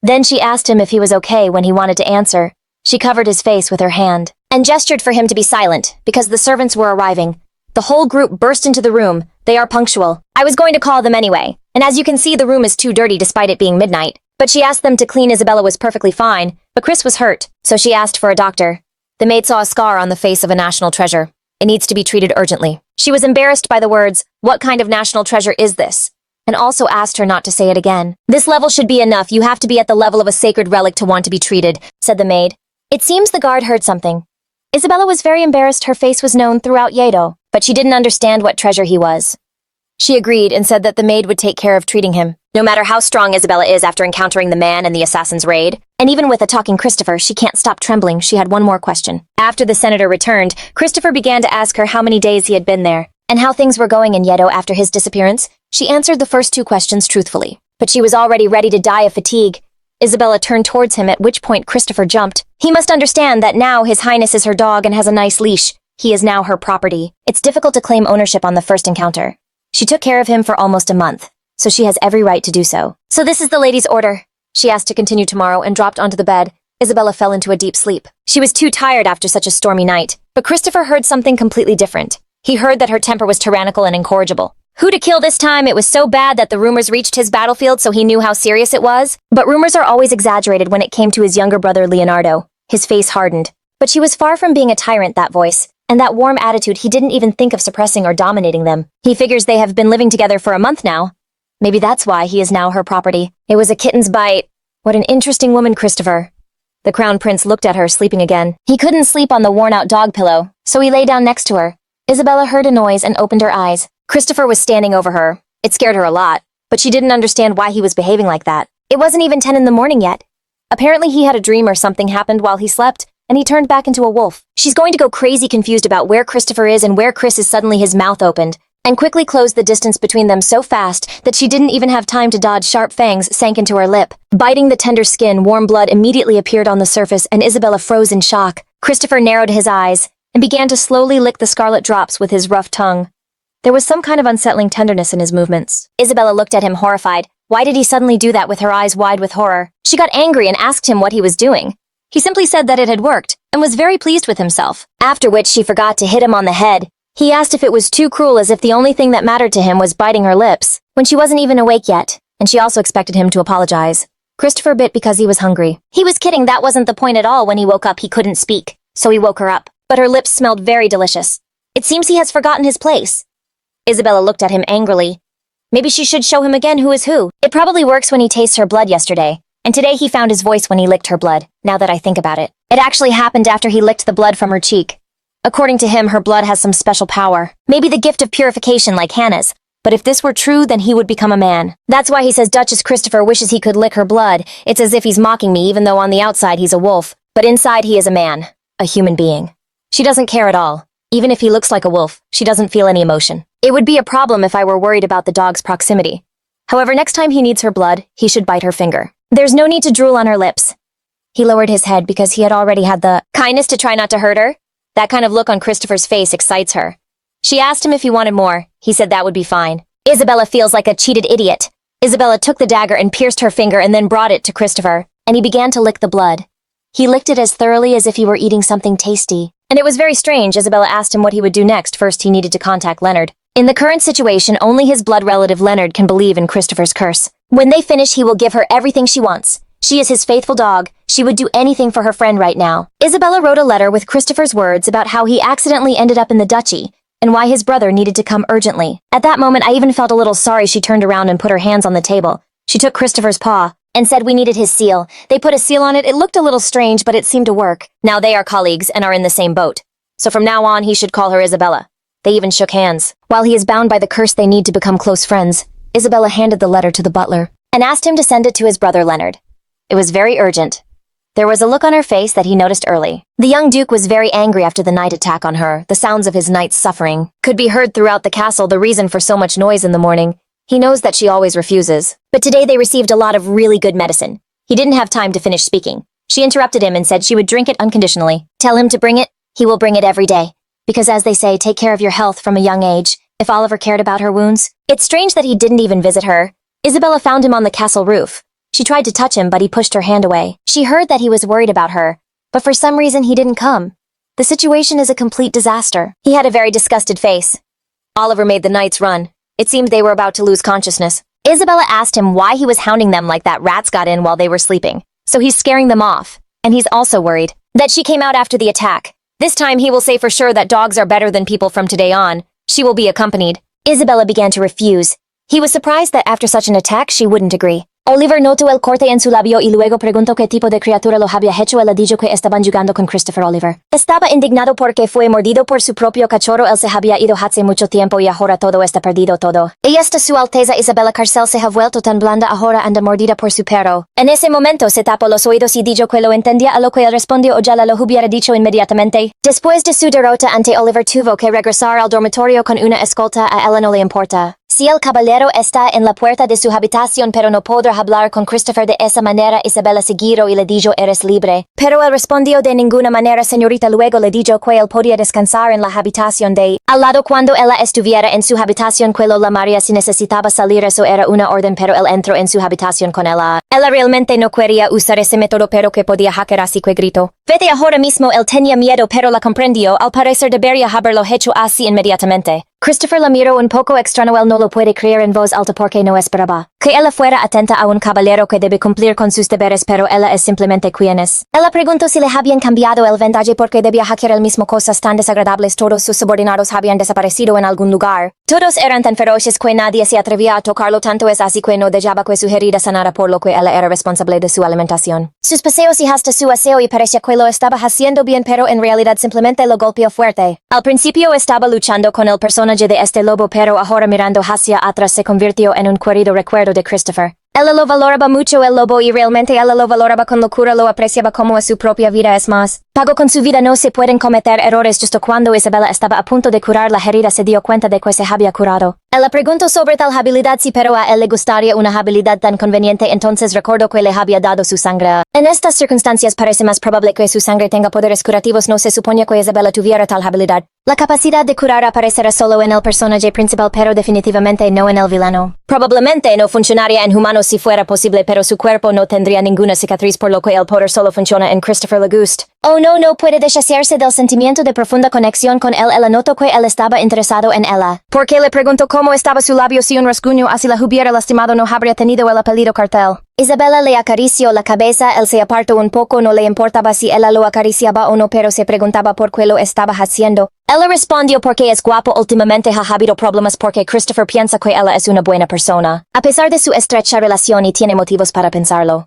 Then she asked him if he was okay when he wanted to answer. She covered his face with her hand and gestured for him to be silent because the servants were arriving. The whole group burst into the room. They are punctual. I was going to call them anyway, and as you can see, the room is too dirty despite it being midnight. But she asked them to clean. Isabella was perfectly fine, but Chris was hurt, so she asked for a doctor. The maid saw a scar on the face of a national treasure. It needs to be treated urgently. She was embarrassed by the words, "What kind of national treasure is this?" and also asked her not to say it again. "This level should be enough. You have to be at the level of a sacred relic to want to be treated," said the maid. It seems the guard heard something. Isabella was very embarrassed. Her face was known throughout Yedo, but she didn't understand what treasure he was. She agreed and said that the maid would take care of treating him. No matter how strong Isabella is after encountering the man and the assassin's raid, and even with a talking Christopher, she can't stop trembling. She had one more question. After the senator returned, Christopher began to ask her how many days he had been there, and how things were going in Yedo after his disappearance. She answered the first two questions truthfully, but she was already ready to die of fatigue. Isabella turned towards him, at which point Christopher jumped. He must understand that now His Highness is her dog and has a nice leash. He is now her property. It's difficult to claim ownership on the first encounter. She took care of him for almost a month, so she has every right to do so. "So this is the lady's order," she asked to continue tomorrow and dropped onto the bed. Isabella fell into a deep sleep. She was too tired after such a stormy night, but Christopher heard something completely different. He heard that her temper was tyrannical and incorrigible. Who to kill this time? It was so bad that the rumors reached his battlefield, so he knew how serious it was. But rumors are always exaggerated when it came to his younger brother Leonardo. His face hardened. But she was far from being a tyrant, that voice. And that warm attitude, he didn't even think of suppressing or dominating them. He figures they have been living together for a month now. Maybe that's why he is now her property. It was a kitten's bite. What an interesting woman, Christopher. The crown prince looked at her, sleeping again. He couldn't sleep on the worn-out dog pillow, so he lay down next to her. Isabella heard a noise and opened her eyes. Christopher was standing over her. It scared her a lot, but she didn't understand why he was behaving like that. It wasn't even 10 in the morning yet. Apparently he had a dream or something happened while he slept, and he turned back into a wolf. She's going to go crazy confused about where Christopher is and where Chris is. Suddenly his mouth opened, and quickly closed the distance between them so fast that she didn't even have time to dodge. Sharp fangs sank into her lip. Biting the tender skin, warm blood immediately appeared on the surface, and Isabella froze in shock. Christopher narrowed his eyes, and began to slowly lick the scarlet drops with his rough tongue. There was some kind of unsettling tenderness in his movements. Isabella looked at him horrified. Why did he suddenly do that with her eyes wide with horror? She got angry and asked him what he was doing. He simply said that it had worked, and was very pleased with himself. After which she forgot to hit him on the head. He asked if it was too cruel, as if the only thing that mattered to him was biting her lips, when she wasn't even awake yet, and she also expected him to apologize. Christopher bit because he was hungry. He was kidding, that wasn't the point at all. When he woke up he couldn't speak, so he woke her up. But her lips smelled very delicious. It seems he has forgotten his place. Isabella looked at him angrily. Maybe she should show him again who is who. It probably works when he tastes her blood yesterday, and today he found his voice when he licked her blood, now that I think about it. It actually happened after he licked the blood from her cheek. According to him, her blood has some special power. Maybe the gift of purification like Hannah's. But if this were true, then he would become a man. That's why he says Duchess Christopher wishes he could lick her blood. It's as if he's mocking me, even though on the outside he's a wolf. But inside he is a man. A human being. She doesn't care at all. Even if he looks like a wolf, she doesn't feel any emotion. It would be a problem if I were worried about the dog's proximity. However, next time he needs her blood, he should bite her finger. There's no need to drool on her lips. He lowered his head because he had already had the kindness to try not to hurt her. That kind of look on Christopher's face excites her. She asked him if he wanted more. He said that would be fine. Isabella feels like a cheated idiot. Isabella took the dagger and pierced her finger and then brought it to Christopher, and he began to lick the blood. He licked it as thoroughly as if he were eating something tasty. And it was very strange. Isabella asked him what he would do next. First, he needed to contact Leonard. In the current situation, only his blood relative Leonard can believe in Christopher's curse. When they finish, he will give her everything she wants. She is his faithful dog. She would do anything for her friend right now. Isabella wrote a letter with Christopher's words about how he accidentally ended up in the duchy, and why his brother needed to come urgently. At that moment, I even felt a little sorry. She turned around and put her hands on the table. She took Christopher's paw and said we needed his seal. They put a seal on it. It looked a little strange, but it seemed to work. Now they are colleagues and are in the same boat. So from now on, he should call her Isabella. They even shook hands. While he is bound by the curse, they need to become close friends. Isabella handed the letter to the butler and asked him to send it to his brother Leonard. It was very urgent. There was a look on her face that he noticed early. The young duke was very angry after the night attack on her. The sounds of his night's suffering could be heard throughout the castle, the reason for so much noise in the morning. He knows that she always refuses. But today they received a lot of really good medicine. He didn't have time to finish speaking. She interrupted him and said she would drink it unconditionally. Tell him to bring it. He will bring it every day. Because as they say, take care of your health from a young age. If Oliver cared about her wounds. It's strange that he didn't even visit her. Isabella found him on the castle roof. She tried to touch him, but he pushed her hand away. She heard that he was worried about her, but for some reason he didn't come. The situation is a complete disaster. He had a very disgusted face. Oliver made the knights run. It seemed they were about to lose consciousness. Isabella asked him why he was hounding them like that rats got in while they were sleeping. So he's scaring them off. And he's also worried that she came out after the attack. This time he will say for sure that dogs are better than people from today on. She will be accompanied. Isabella began to refuse. He was surprised that after such an attack she wouldn't agree. Oliver notó el corte en su labio y luego preguntó qué tipo de criatura lo había hecho el ladillo que estaban jugando con Christopher Oliver. Estaba indignado porque fue mordido por su propio cachorro. Él se había ido hace mucho tiempo y ahora todo está perdido todo. Y esta su alteza Isabella Carcel se ha vuelto tan blanda ahora anda mordida por su perro. En ese momento se tapó los oídos y dijo que lo entendía, a lo que él respondió o ya lo hubiera dicho inmediatamente. Después de su derrota ante Oliver tuvo que regresar al dormitorio con una escolta. A ella no le importa. Si el caballero está en la puerta de su habitación pero no podrá hablar con Christopher de esa manera, Isabella seguiró y le dijo eres libre. Pero él respondió de ninguna manera señorita. Luego le dijo que él podía descansar en la habitación de al lado cuando ella estuviera en su habitación que lo llamaría si necesitaba salir. Eso era una orden pero él entró en su habitación con ella. Ella realmente no quería usar ese método pero que podía hackear así que gritó. Vete ahora mismo. Él tenía miedo pero la comprendió. Al parecer debería haberlo hecho así inmediatamente. Christopher la miró un poco extraño. Él no lo puede creer en voz alta porque no esperaba que ella fuera atenta a un caballero que debe cumplir con sus deberes, pero ella es simplemente quien es. Ella preguntó si le habían cambiado el vendaje porque debía hackear el mismo. Cosas tan desagradables. Todos sus subordinados habían desaparecido en algún lugar. Todos eran tan feroces que nadie se atrevía a tocarlo. Tanto es así que no dejaba que su herida sanara, por lo que ella era responsable de su alimentación, sus paseos y hasta su aseo, y parecía que lo estaba haciendo bien, pero en realidad simplemente lo golpeó fuerte. Al principio estaba luchando con el personaje de este lobo, pero ahora mirando hacia atrás se convirtió en un querido recuerdo de Christopher. Ella lo valoraba mucho el lobo y realmente ella lo valoraba con locura, lo apreciaba como a su propia vida. Es más, pagó con su vida. No se pueden cometer errores. Justo cuando Isabella estaba a punto de curar la herida se dio cuenta de que se había curado. Ella preguntó sobre tal habilidad, sí, pero a él le gustaría una habilidad tan conveniente. Entonces recordó que le había dado su sangre. En estas circunstancias parece más probable que su sangre tenga poderes curativos. No se suponía que Isabella tuviera tal habilidad. La capacidad de curar aparecerá solo en el personaje principal, pero definitivamente no en el villano. Probablemente no funcionaría en humanos si fuera posible, pero su cuerpo no tendría ninguna cicatriz, por lo que el poder solo funciona en Christopher Legust. Oh no puede deshacerse del sentimiento de profunda conexión con él. Ella notó que él estaba interesado en ella. Porque le preguntó cómo estaba su labio. Si un rasguño así la hubiera lastimado no habría tenido el apellido Cartel. Isabella le acarició la cabeza. Él se apartó un poco. No le importaba si ella lo acariciaba o no, pero se preguntaba por qué lo estaba haciendo. Ella respondió porque es guapo. Últimamente ha habido problemas porque Christopher piensa que ella es una buena persona, a pesar de su estrecha relación, y tiene motivos para pensarlo.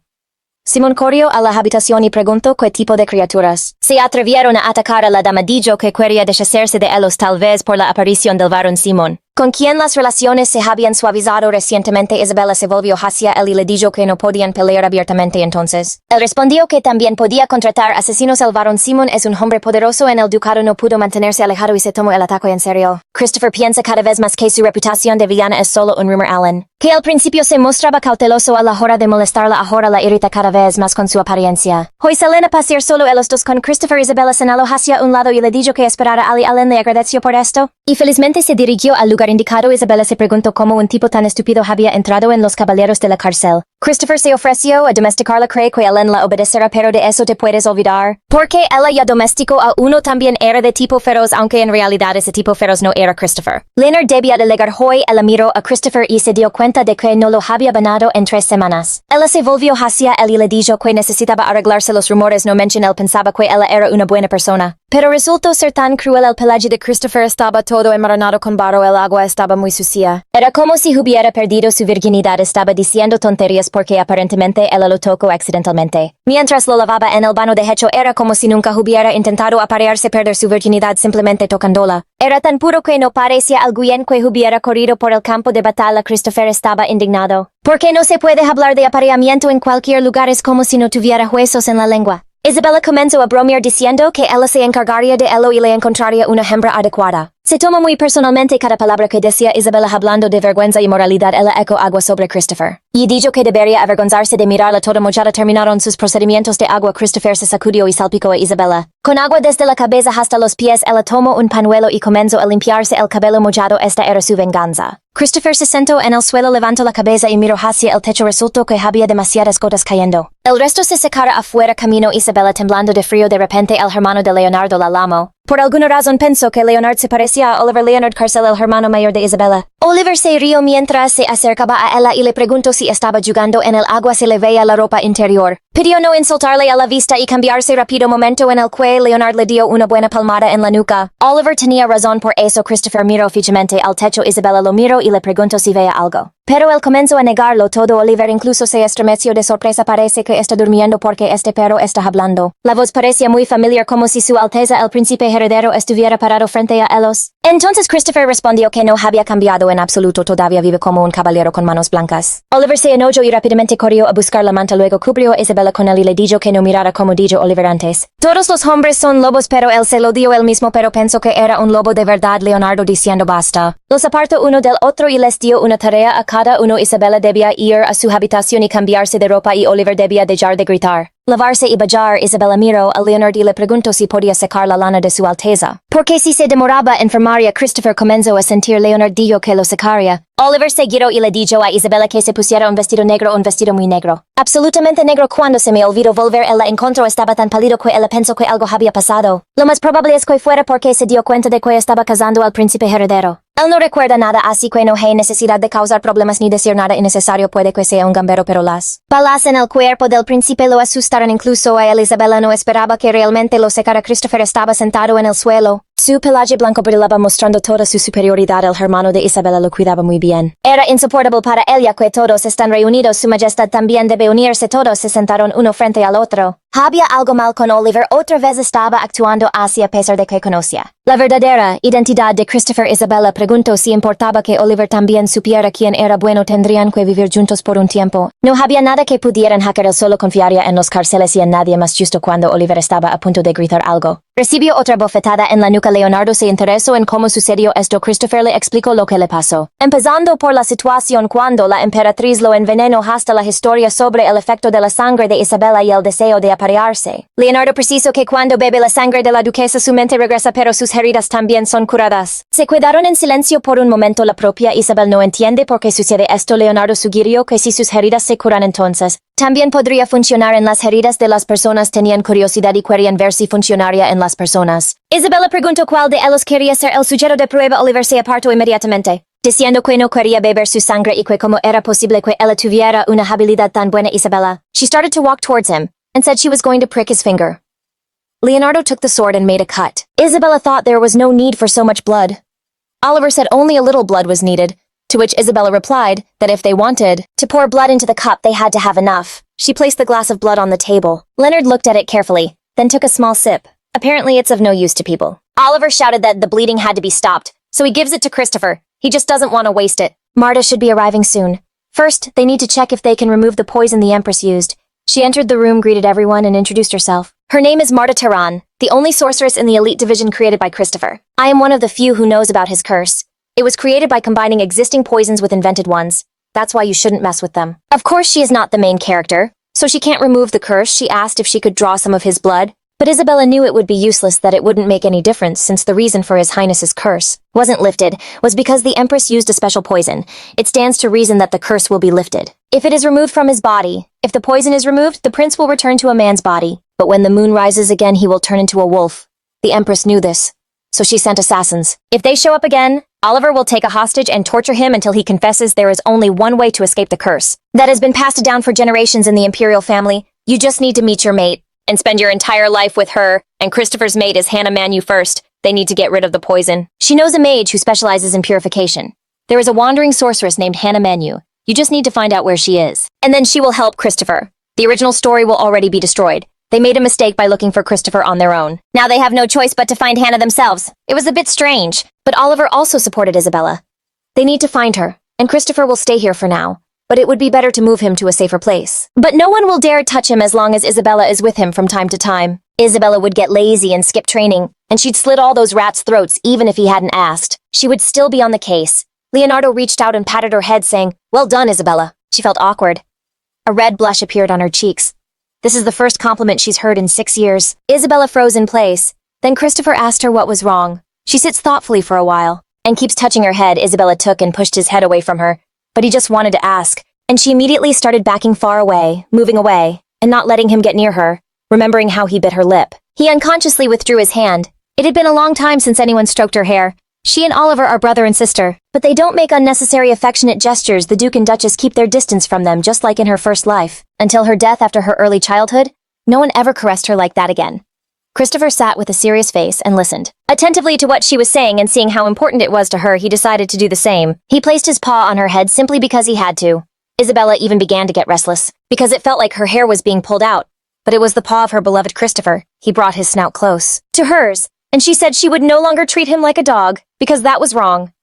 Simón corrió a la habitación y preguntó qué tipo de criaturas se atrevieron a atacar a la dama. Dijo que quería deshacerse de ellos, tal vez por la aparición del varón Simón, con quien las relaciones se habían suavizado recientemente. Isabella se volvió hacia él y le dijo que no podían pelear abiertamente. Entonces él respondió que también podía contratar asesinos. El varón Simón es un hombre poderoso en el ducado. No pudo mantenerse alejado y se tomó el ataque en serio. Christopher piensa cada vez más que su reputación de villana es solo un rumor. Allen, que al principio se mostraba cauteloso a la hora de molestarla, ahora la irrita cada vez más con su apariencia. Hoy salen a pasear solo ellos dos con Christopher. Isabella señaló hacia un lado y le dijo que esperara. Allen le agradeció por esto y felizmente se dirigió al lugar indicado. Isabella se preguntó cómo un tipo tan estúpido había entrado en los caballeros de la cárcel. Christopher se ofreció a domesticarla. Cree que Ellen la obedecerá, pero de eso te puedes olvidar, porque ella ya domesticó a uno. También era de tipo feroz, aunque en realidad ese tipo feroz no era Christopher. Leonard debía delegar. Hoy ella miró a Christopher y se dio cuenta de que no lo había banado en 3 semanas. Ella se volvió hacia él y le dijo que necesitaba arreglarse los rumores. No mencionó. Él pensaba que ella era una buena persona, pero resultó ser tan cruel. El pelaje de Christopher estaba todo enmaranado con barro. El agua estaba muy sucia. Era como si hubiera perdido su virginidad. Estaba diciendo tonterías porque aparentemente ella lo tocó accidentalmente mientras lo lavaba en el baño. De hecho, era como si nunca hubiera intentado aparearse perder su virginidad simplemente tocándola. Era tan puro que no parecía alguien que hubiera corrido por el campo de batalla. Christopher estaba indignado porque no se puede hablar de apareamiento en cualquier lugar. Es como si no tuviera huesos en la lengua. Isabella comenzó a bromear diciendo que ella se encargaría de él y le encontraría una hembra adecuada. Se tomo muy personalmente cada palabra que decía Isabella hablando de vergüenza y moralidad, ella eco agua sobre Christopher. Y dijo que debería avergonzarse de mirarla toda mojada. Terminaron sus procedimientos de agua. Christopher se sacudió y salpicó a Isabella. Con agua desde la cabeza hasta los pies, ella tomó un pañuelo y comenzó a limpiarse el cabello mojado. Esta era su venganza. Christopher se sentó en el suelo, levantó la cabeza y miró hacia el techo. Resultó que había demasiadas gotas cayendo. El resto se secara afuera. Caminó Isabella temblando de frío. De repente el hermano de Leonardo la llamó. Por alguna razón pensó que Leonard se parecía a Oliver. Leonard Carcel, el hermano mayor de Isabella. Oliver se rió mientras se acercaba a ella y le preguntó si estaba jugando en el agua. Se le veía la ropa interior. Pidió no insultarle a la vista y cambiarse rápido. Momento en el que Leonard le dio una buena palmada en la nuca. Oliver tenía razón por eso. Christopher miró fijamente al techo. Isabella lo miró y le preguntó si veía algo. Pero él comenzó a negarlo todo. Oliver incluso se estremeció de sorpresa. Parece que está durmiendo porque este perro está hablando. La voz parecía muy familiar, como si su Alteza el Príncipe Heredero estuviera parado frente a ellos. Entonces Christopher respondió que no había cambiado en absoluto. Todavía vive como un caballero con manos blancas. Oliver se enojó y rápidamente corrió a buscar la manta. Luego cubrió a Isabella con él y le dijo que no mirara como dijo Oliver antes. Todos los hombres son lobos, pero él se lo dio él mismo, pero pensó que era un lobo de verdad. Leonardo diciendo basta. Los apartó uno del otro y les dio una tarea a cada uno. Isabella debía ir a su habitación y cambiarse de ropa y Oliver debía dejar de gritar. Lavarse y bañar. Isabella miró a Leonard y le preguntó si podía secar la lana de su Alteza. Porque si se demoraba enfermaría. Christopher comenzó a sentir. Leonard dijo que lo secaría. Oliver se giró y le dijo a Isabella que se pusiera un vestido muy negro. Absolutamente negro. Cuando se me olvidó volver, él la encontró. Estaba tan pálido que ella pensó que algo había pasado. Lo más probable es que fuera porque se dio cuenta de que estaba casando al príncipe heredero. Él no recuerda nada, así que no hay necesidad de causar problemas ni decir nada innecesario. Puede que sea un gambero, pero las balas en el cuerpo del príncipe lo asustaron. Incluso a él. Isabella no esperaba que realmente lo secara. Christopher estaba sentado en el suelo. Su pelaje blanco brillaba mostrando toda su superioridad. El hermano de Isabella lo cuidaba muy bien. Era insoportable para él, ya que todos están reunidos. Su majestad también debe unirse. Todos se sentaron uno frente al otro. Había algo mal con Oliver. Otra vez estaba actuando así a pesar de que conocía la verdadera identidad de Christopher. Isabella preguntó si importaba que Oliver también supiera quién era bueno. Tendrían que vivir juntos por un tiempo. No había nada que pudieran hacer. Él solo confiaría en los Carceles y en nadie más. Justo cuando Oliver estaba a punto de gritar algo, recibió otra bofetada en la nuca. Leonardo se interesó en cómo sucedió esto. Christopher le explicó lo que le pasó, empezando por la situación cuando la emperatriz lo envenenó hasta la historia sobre el efecto de la sangre de Isabella y el deseo de aparearse. Leonardo precisó que cuando bebe la sangre de la duquesa su mente regresa, pero sus heridas también son curadas. Se quedaron en silencio por un momento. La propia Isabel no entiende por qué sucede esto. Leonardo sugirió que si sus heridas se curan entonces también podría funcionar en las heridas de las personas. Tenían curiosidad y querían ver si funcionaría en las personas. Isabella preguntó cuál de ellos quería ser el sujeto de prueba. Oliver se apartó inmediatamente, diciendo que no quería beber su sangre y que cómo era posible que ella tuviera una habilidad tan buena. Isabella, she started to walk towards him and said she was going to prick his finger. Leonardo took the sword and made a cut. Isabella thought there was no need for so much blood. Oliver said only a little blood was needed, to which Isabella replied that if they wanted to pour blood into the cup, they had to have enough. She placed the glass of blood on the table. Leonard looked at it carefully, then took a small sip. Apparently it's of no use to people. Oliver shouted that the bleeding had to be stopped, so he gives it to Christopher. He just doesn't want to waste it. Marta should be arriving soon. First, they need to check if they can remove the poison the Empress used. She entered the room, greeted everyone, and introduced herself. Her name is Marta Tehran, the only sorceress in the elite division created by Christopher. I am one of the few who knows about his curse. It was created by combining existing poisons with invented ones. That's why you shouldn't mess with them. Of course she is not the main character, so she can't remove the curse. She asked if she could draw some of his blood, but Isabella knew it would be useless, that it wouldn't make any difference since the reason for His Highness's curse wasn't lifted was because the Empress used a special poison. It stands to reason that the curse will be lifted if it is removed from his body. If the poison is removed, the prince will return to a man's body, but when the moon rises again he will turn into a wolf. The Empress knew this, so she sent assassins. If they show up again, Oliver will take a hostage and torture him until he confesses. There is only one way to escape the curse that has been passed down for generations in the imperial family. You just need to meet your mate and spend your entire life with her, and Christopher's mate is Hannah Manu first. They need to get rid of the poison. She knows a mage who specializes in purification. There is a wandering sorceress named Hannah Manu. You just need to find out where she is, and then she will help Christopher. The original story will already be destroyed. They made a mistake by looking for Christopher on their own. Now they have no choice but to find Hannah themselves. It was a bit strange, but Oliver also supported Isabella. They need to find her, and Christopher will stay here for now. But it would be better to move him to a safer place. But no one will dare touch him as long as Isabella is with him from time to time. Isabella would get lazy and skip training, and she'd slit all those rats' throats even if he hadn't asked. She would still be on the case. Leonardo reached out and patted her head, saying, "Well done, Isabella." She felt awkward. A red blush appeared on her cheeks. This is the first compliment she's heard in 6 years. Isabella froze in place. Then Christopher asked her what was wrong. She sits thoughtfully for a while and keeps touching her head. Isabella took and pushed his head away from her, but he just wanted to ask, and she immediately started backing far away, moving away, and not letting him get near her, remembering how he bit her lip. He unconsciously withdrew his hand. It had been a long time since anyone stroked her hair. She and Oliver are brother and sister, but they don't make unnecessary affectionate gestures. The Duke and Duchess keep their distance from them, just like in her first life. Until her death after her early childhood, no one ever caressed her like that again. Christopher sat with a serious face and listened. Attentively to what she was saying, and seeing how important it was to her, he decided to do the same. He placed his paw on her head simply because he had to. Isabella even began to get restless, because it felt like her hair was being pulled out. But it was the paw of her beloved Christopher. He brought his snout close to hers, and she said she would no longer treat him like a dog, because that was wrong.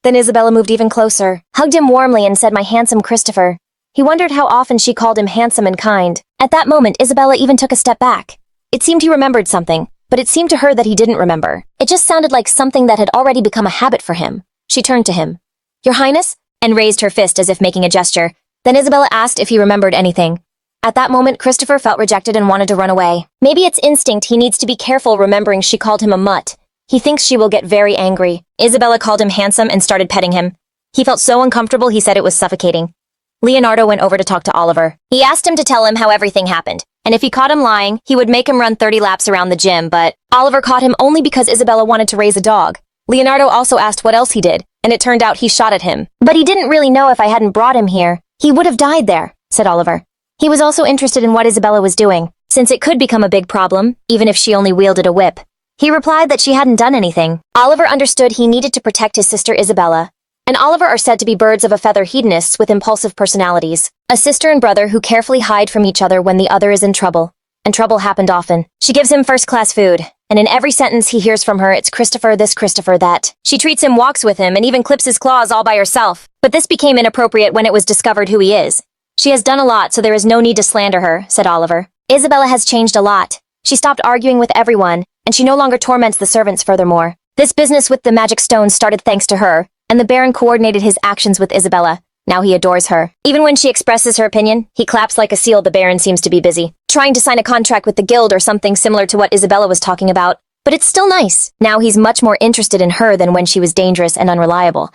Then Isabella moved even closer, hugged him warmly, and said, "My handsome Christopher." He wondered how often she called him handsome and kind. At that moment, Isabella even took a step back. It seemed he remembered something, but it seemed to her that he didn't remember. It just sounded like something that had already become a habit for him. She turned to him. "Your Highness?" and raised her fist as if making a gesture. Then Isabella asked if he remembered anything. At that moment, Christopher felt rejected and wanted to run away. Maybe it's instinct. He needs to be careful, remembering she called him a mutt. He thinks she will get very angry. Isabella called him handsome and started petting him. He felt so uncomfortable he said it was suffocating. Leonardo went over to talk to Oliver. He asked him to tell him how everything happened, and if he caught him lying, he would make him run 30 laps around the gym, but Oliver caught him only because Isabella wanted to raise a dog. Leonardo also asked what else he did, and it turned out he shot at him. "But he didn't really know if I hadn't brought him here. He would have died there," said Oliver. He was also interested in what Isabella was doing, since it could become a big problem, even if she only wielded a whip. He replied that she hadn't done anything. Oliver understood he needed to protect his sister Isabella. And Oliver are said to be birds of a feather, hedonists with impulsive personalities. A sister and brother who carefully hide from each other when the other is in trouble. And trouble happened often. She gives him first-class food, and in every sentence he hears from her, it's Christopher this, Christopher that. She treats him, walks with him, and even clips his claws all by herself. But this became inappropriate when it was discovered who he is. "She has done a lot, so there is no need to slander her," said Oliver. "Isabella has changed a lot. She stopped arguing with everyone, and she no longer torments the servants furthermore. This business with the magic stones started thanks to her, and the Baron coordinated his actions with Isabella. Now he adores her. Even when she expresses her opinion, he claps like a seal. The Baron seems to be busy, trying to sign a contract with the guild or something similar to what Isabella was talking about. But it's still nice. Now he's much more interested in her than when she was dangerous and unreliable.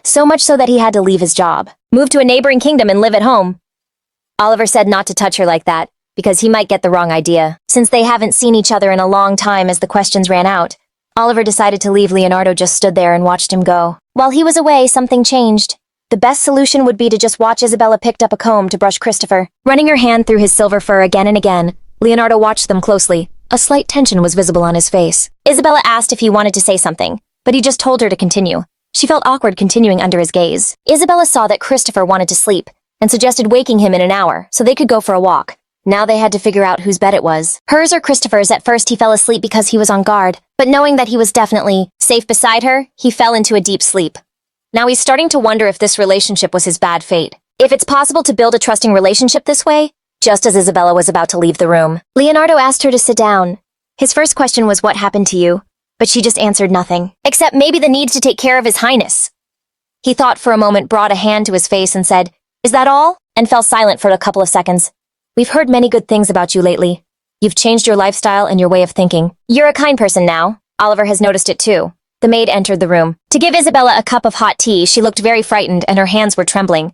So much so that he had to leave his job, move to a neighboring kingdom and live at home." Oliver said not to touch her like that, because he might get the wrong idea. Since they haven't seen each other in a long time, as the questions ran out, Oliver decided to leave. Leonardo just stood there and watched him go. While he was away, something changed. The best solution would be to just watch. Isabella picked up a comb to brush Christopher, running her hand through his silver fur again and again. Leonardo watched them closely. A slight tension was visible on his face. Isabella asked if he wanted to say something, but he just told her to continue. She felt awkward continuing under his gaze. Isabella saw that Christopher wanted to sleep, and suggested waking him in an hour so they could go for a walk. Now they had to figure out whose bed it was. Hers or Christopher's. At first he fell asleep because he was on guard, but knowing that he was definitely safe beside her, he fell into a deep sleep. Now he's starting to wonder if this relationship was his bad fate. If it's possible to build a trusting relationship this way. Just as Isabella was about to leave the room, Leonardo asked her to sit down. His first question was, "What happened to you?" But she just answered nothing, except maybe the need to take care of His Highness. He thought for a moment, brought a hand to his face and said, "Is that all?" and fell silent for a couple of seconds. "We've heard many good things about you lately. You've changed your lifestyle and your way of thinking. You're a kind person now." Oliver has noticed it too. The maid entered the room to give Isabella a cup of hot tea. She looked very frightened and her hands were trembling.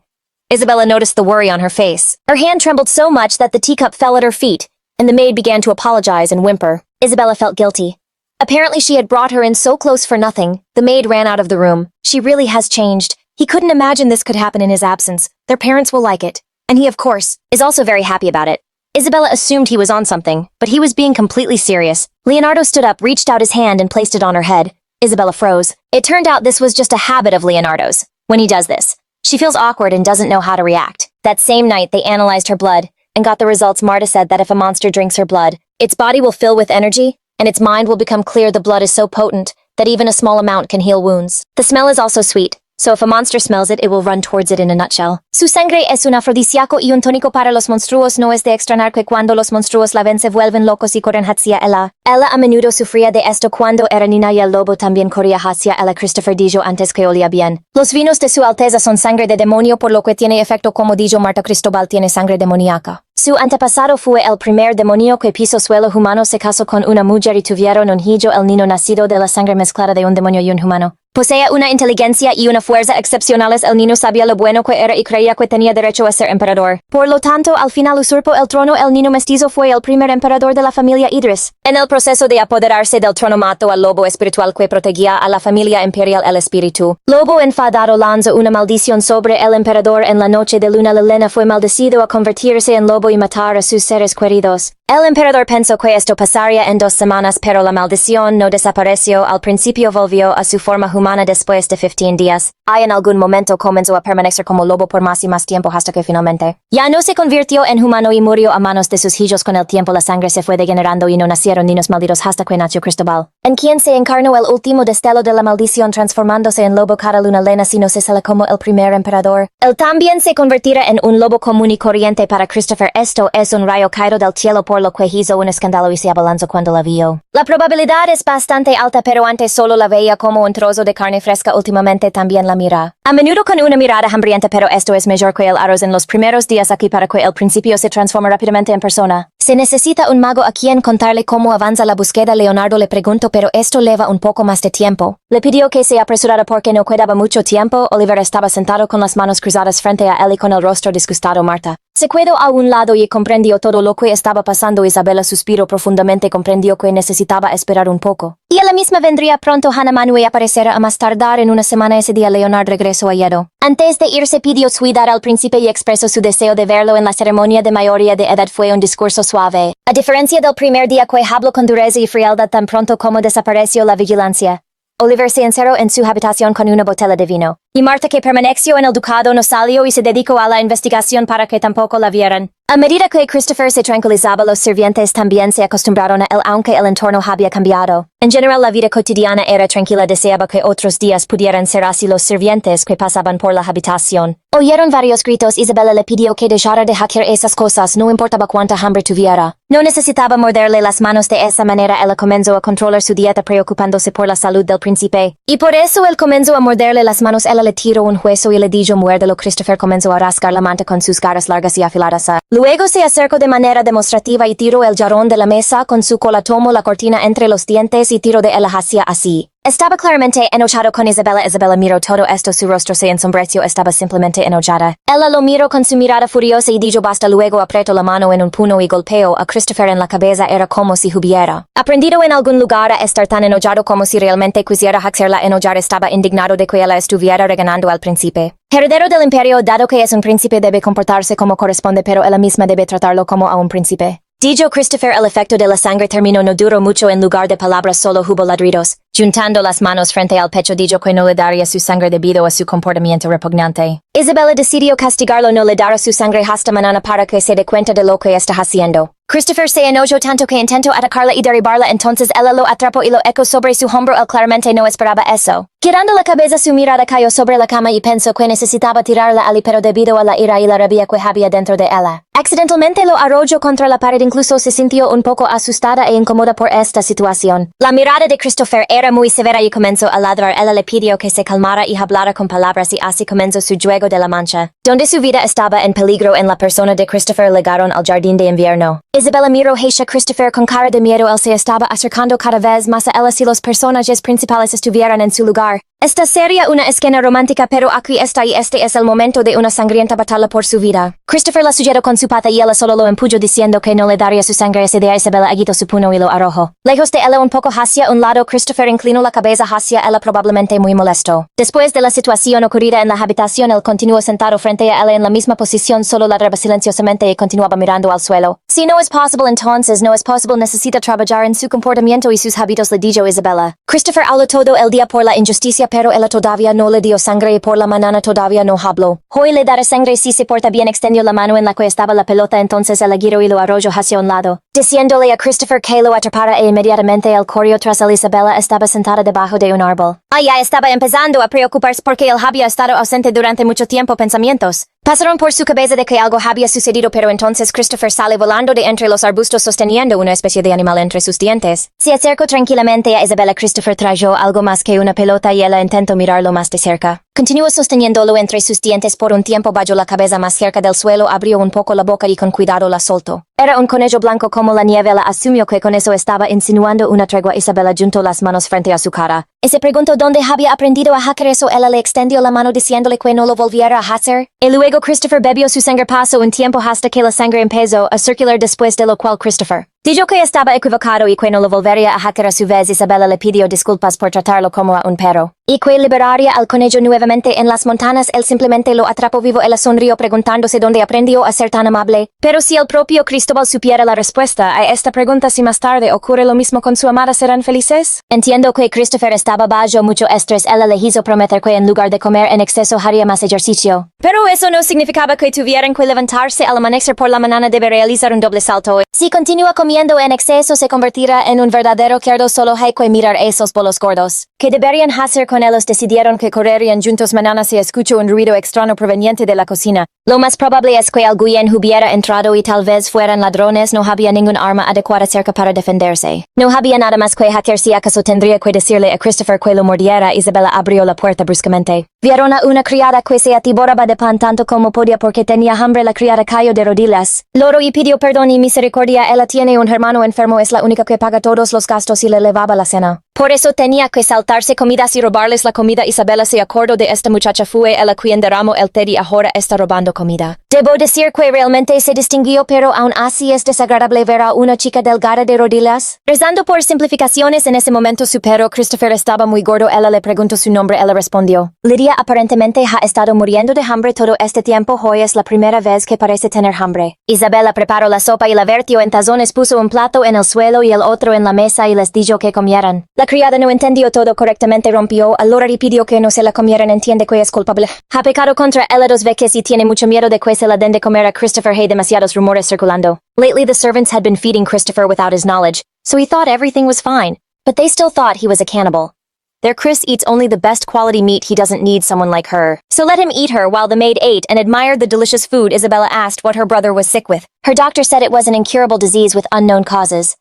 Isabella noticed the worry on her face. Her hand trembled so much that the teacup fell at her feet, and the maid began to apologize and whimper. Isabella felt guilty. Apparently she had brought her in so close for nothing. The maid ran out of the room. She really has changed. He couldn't imagine this could happen in his absence. Their parents will like it. And he, of course, is also very happy about it. Isabella assumed he was on something, but he was being completely serious. Leonardo stood up, reached out his hand, and placed it on her head. Isabella froze. It turned out this was just a habit of Leonardo's. When he does this, she feels awkward and doesn't know how to react. That same night, they analyzed her blood and got the results. Marta said that if a monster drinks her blood, its body will fill with energy, and its mind will become clear. The blood is so potent that even a small amount can heal wounds. The smell is also sweet, so if a monster smells it, it will run towards it in a nutshell. Su sangre es un afrodisíaco y un tónico para los monstruos. No es de extrañar que cuando los monstruos la ven se vuelven locos y corren hacia ella. Ella a menudo sufría de esto cuando era niña y el lobo también corría hacia ella. Christopher dijo antes que olía bien. Los vinos de su alteza son sangre de demonio, por lo que tiene efecto como dijo Marta Cristobal tiene sangre demoníaca. Su antepasado fue el primer demonio que pisó suelo humano, se casó con una mujer y tuvieron un hijo, el niño nacido de la sangre mezclada de un demonio y un humano. Posee una inteligencia y una fuerza excepcionales. El niño sabía lo bueno que era y creía que tenía derecho a ser emperador. Por lo tanto, al final usurpó el trono. El niño mestizo fue el primer emperador de la familia Idris. En el proceso de apoderarse del trono mató al lobo espiritual que protegía a la familia imperial. El espíritu lobo enfadado lanzó una maldición sobre el emperador. En la noche de luna llena fue maldecido a convertirse en lobo y matar a sus seres queridos. El emperador pensó que esto pasaría en 2 semanas, pero la maldición no desapareció. Al principio volvió a su forma humana después de 15 días. En algún momento comenzó a permanecer como lobo por más y más tiempo hasta que finalmente ya no se convirtió en humano y murió a manos de sus hijos. Con el tiempo la sangre se fue degenerando y no nacieron niños malditos hasta que nació Cristobal, en quien se encarnó el último destello de la maldición, transformándose en lobo cada luna llena si no se sale como el primer emperador. Él también se convertirá en un lobo común y corriente para Christopher. Esto es un rayo caído del cielo, por lo que hizo un escándalo y se abalanzó cuando la vio. La probabilidad es bastante alta, pero antes solo la veía como un trozo de carne fresca. Últimamente también la mira a menudo con una mirada hambrienta, pero esto es mejor que el arroz en los primeros días aquí para que el principio se transforme rápidamente en persona. Se necesita un mago a quien contarle cómo avanza la búsqueda. Leonardo le preguntó, pero esto lleva un poco más de tiempo. Le pidió que se apresurara porque no quedaba mucho tiempo. Oliver estaba sentado con las manos cruzadas frente a él y con el rostro disgustado. Marta se quedó a un lado y comprendió todo lo que estaba pasando. Isabella suspiró profundamente, comprendió que necesitaba esperar un poco. Y ella misma vendría pronto. Hannah Manhwa aparecerá a más tardar en una semana. Ese día Leonard regresó a Yedo. Antes de irse pidió suidad al príncipe y expresó su deseo de verlo en la ceremonia de mayoría de edad. Fue un discurso suave. A diferencia del primer día que habló con dureza y frialdad, tan pronto como desapareció la vigilancia, Oliver se encerró en su habitación con una botella de vino. Y Marta, que permaneció en el ducado, no salió y se dedicó a la investigación para que tampoco la vieran. A medida que Christopher se tranquilizaba, los sirvientes también se acostumbraron a él, aunque el entorno había cambiado. En general, la vida cotidiana era tranquila. Deseaba que otros días pudieran ser así. Los sirvientes que pasaban por la habitación oyeron varios gritos. Isabella le pidió que dejara de hackear esas cosas, no importaba cuánta hambre tuviera. No necesitaba morderle las manos de esa manera. Ella comenzó a controlar su dieta, preocupándose por la salud del príncipe. Y por eso él comenzó a morderle las manos. Ella le tiró un hueso y le dijo muérdelo. Christopher comenzó a rascar la manta con sus garras largas y afiladas. Luego se acercó de manera demostrativa y tiró el jarrón de la mesa con su cola. Tomó la cortina entre los dientes y tiró de ella hacia así. Estaba claramente enojado con Isabella. Isabella miró todo esto, su rostro se ensombreció. Estaba simplemente enojada. Ella lo miró con su mirada furiosa y dijo basta. Luego apretó la mano en un puño y golpeó a Christopher en la cabeza. Era como si hubiera aprendido en algún lugar a estar tan enojado como si realmente quisiera hacerla enojar. Estaba indignado de que ella estuviera regañando al príncipe. Heredero del imperio, dado que es un príncipe, debe comportarse como corresponde, pero ella misma debe tratarlo como a un príncipe. Dijo Christopher. El efecto de la sangre terminó. No duró mucho. En lugar de palabras solo hubo ladridos. Juntando las manos frente al pecho, dijo que no le daría su sangre debido a su comportamiento repugnante. Isabella decidió castigarlo. No le dará su sangre hasta mañana para que se dé cuenta de lo que está haciendo. Christopher se enojó tanto que intentó atacarla y derribarla. Entonces ella lo atrapó y lo echó sobre su hombro. Él claramente no esperaba eso. Girando la cabeza, su mirada cayó sobre la cama y pensó que necesitaba tirarla allí, pero debido a la ira y la rabia que había dentro de ella, accidentalmente lo arrolló contra la pared. Incluso se sintió un poco asustada e incómoda por esta situación. La mirada de Christopher era muy severa y comenzó a ladrar. Ella le pidió que se calmara y hablara con palabras, y así comenzó su juego de la mancha, donde su vida estaba en peligro. En la persona de Christopher llegaron al jardín de invierno. Isabella miró hacia Christopher con cara de miedo. Él se estaba acercando cada vez más a ella. Si los personajes principales estuvieran en su lugar, esta sería una escena romántica, pero aquí está, y este es el momento de una sangrienta batalla por su vida. Christopher la sujetó con su pata y ella solo lo empujó diciendo que no le daría su sangre. Ese día Isabella agitó su puño y lo arrojó lejos de ella un poco hacia un lado. Christopher inclinó la cabeza hacia ella, probablemente muy molesto. Después de la situación ocurrida en la habitación, él continuó sentado frente a ella en la misma posición, solo ladraba silenciosamente y continuaba mirando al suelo. Si no es posible, entonces no es posible. Necesita trabajar en su comportamiento y sus hábitos, le dijo Isabella. Christopher habló todo el día por la injusticia, pero ella todavía no le dio sangre y por la mañana todavía no habló. Hoy le dará sangre si se porta bien. Extendió la mano en la que estaba la pelota, entonces ella giró y lo arrolló hacia un lado, diciéndole a Christopher que lo atrapara e inmediatamente él corrió tras él. Isabella estaba sentada debajo de un árbol. Ya estaba empezando a preocuparse porque él había estado ausente durante mucho tiempo. Pensamientos pasaron por su cabeza de que algo había sucedido, pero entonces Christopher sale volando de entre los arbustos sosteniendo una especie de animal entre sus dientes. Se acercó tranquilamente a Isabella. Christopher trayó algo más que una pelota y ella intentó mirarlo más de cerca. Continuó sosteniéndolo entre sus dientes por un tiempo. Bajó la cabeza más cerca del suelo, abrió un poco la boca y con cuidado la soltó. Era un conejo blanco como la nieve. Ella asumió que con eso estaba insinuando una tregua. Isabella juntó las manos frente a su cara y se preguntó dónde había aprendido a hacer eso. Ella le extendió la mano diciéndole que no lo volviera a hacer. Y luego Christopher bebió su sangre. Pasó un tiempo hasta que la sangre empezó a circular, después de lo cual Christopher dijo que estaba equivocado y que no lo volvería a hacer a su vez. Isabella le pidió disculpas por tratarlo como a un perro y que liberaría al conejo nuevamente en las montañas. Él simplemente lo atrapó vivo. Ella sonrió preguntándose dónde aprendió a ser tan amable. Pero si el propio Cristóbal supiera la respuesta a esta pregunta, si más tarde ocurre lo mismo con su amada, ¿serán felices? Entiendo que Christopher estaba bajo mucho estrés. Ella le hizo prometer que en lugar de comer en exceso haría más ejercicio. Pero eso no significaba que tuvieran que levantarse al amanecer por la mañana. Debe realizar un doble salto. Si continúa comiendo en exceso, se convertirá en un verdadero cerdo. Solo hay que mirar esos bolos gordos que deberían hacer con ellos. Decidieron que correrían juntos. Mañana se escuchó un ruido extraño proveniente de la cocina. Lo más probable es que alguien hubiera entrado y tal vez fueran ladrones. No había ningún arma adecuada cerca para defenderse. No había nada más que hacer. Si acaso tendría que decirle a Christopher que lo mordiera. Isabella abrió la puerta bruscamente. Vieron a una criada que se atiborraba de pan tanto como podía porque tenía hambre. La criada cayó de rodillas, lloró y pidió perdón y misericordia. Ella tiene un hermano enfermo, es la única que paga todos los gastos y le llevaba la cena. Por eso tenía que saltarse comidas y robarles la comida. Isabella se acordó de esta muchacha. Fue ella quien derramó el té y ahora está robando comida. Debo decir que realmente se distinguió, pero aún así es desagradable ver a una chica delgada de rodillas rezando. Por simplificaciones, en ese momento superó. Christopher estaba muy gordo. Ella le preguntó su nombre. Ella respondió: Lydia. Aparentemente ha estado muriendo de hambre todo este tiempo. Hoy es la primera vez que parece tener hambre. Isabella preparó la sopa y la vertió en tazones. Puso un plato en el suelo y el otro en la mesa y les dijo que comieran. La criada no entendió todo correctamente. Rompió a llorar y pidió que no se la comieran. Entiende que es culpable. Ha pecado contra ella 2 veces y tiene mucho miedo de que se la den de comer a Christopher. Hay demasiados rumores circulando. Lately the servants had been feeding Christopher without his knowledge, so he thought everything was fine. But they still thought he was a cannibal. Their Chris eats only the best quality meat. He doesn't need someone like her. So let him eat her. While the maid ate and admired the delicious food, Isabella asked what her brother was sick with. Her doctor said it was an incurable disease with unknown causes.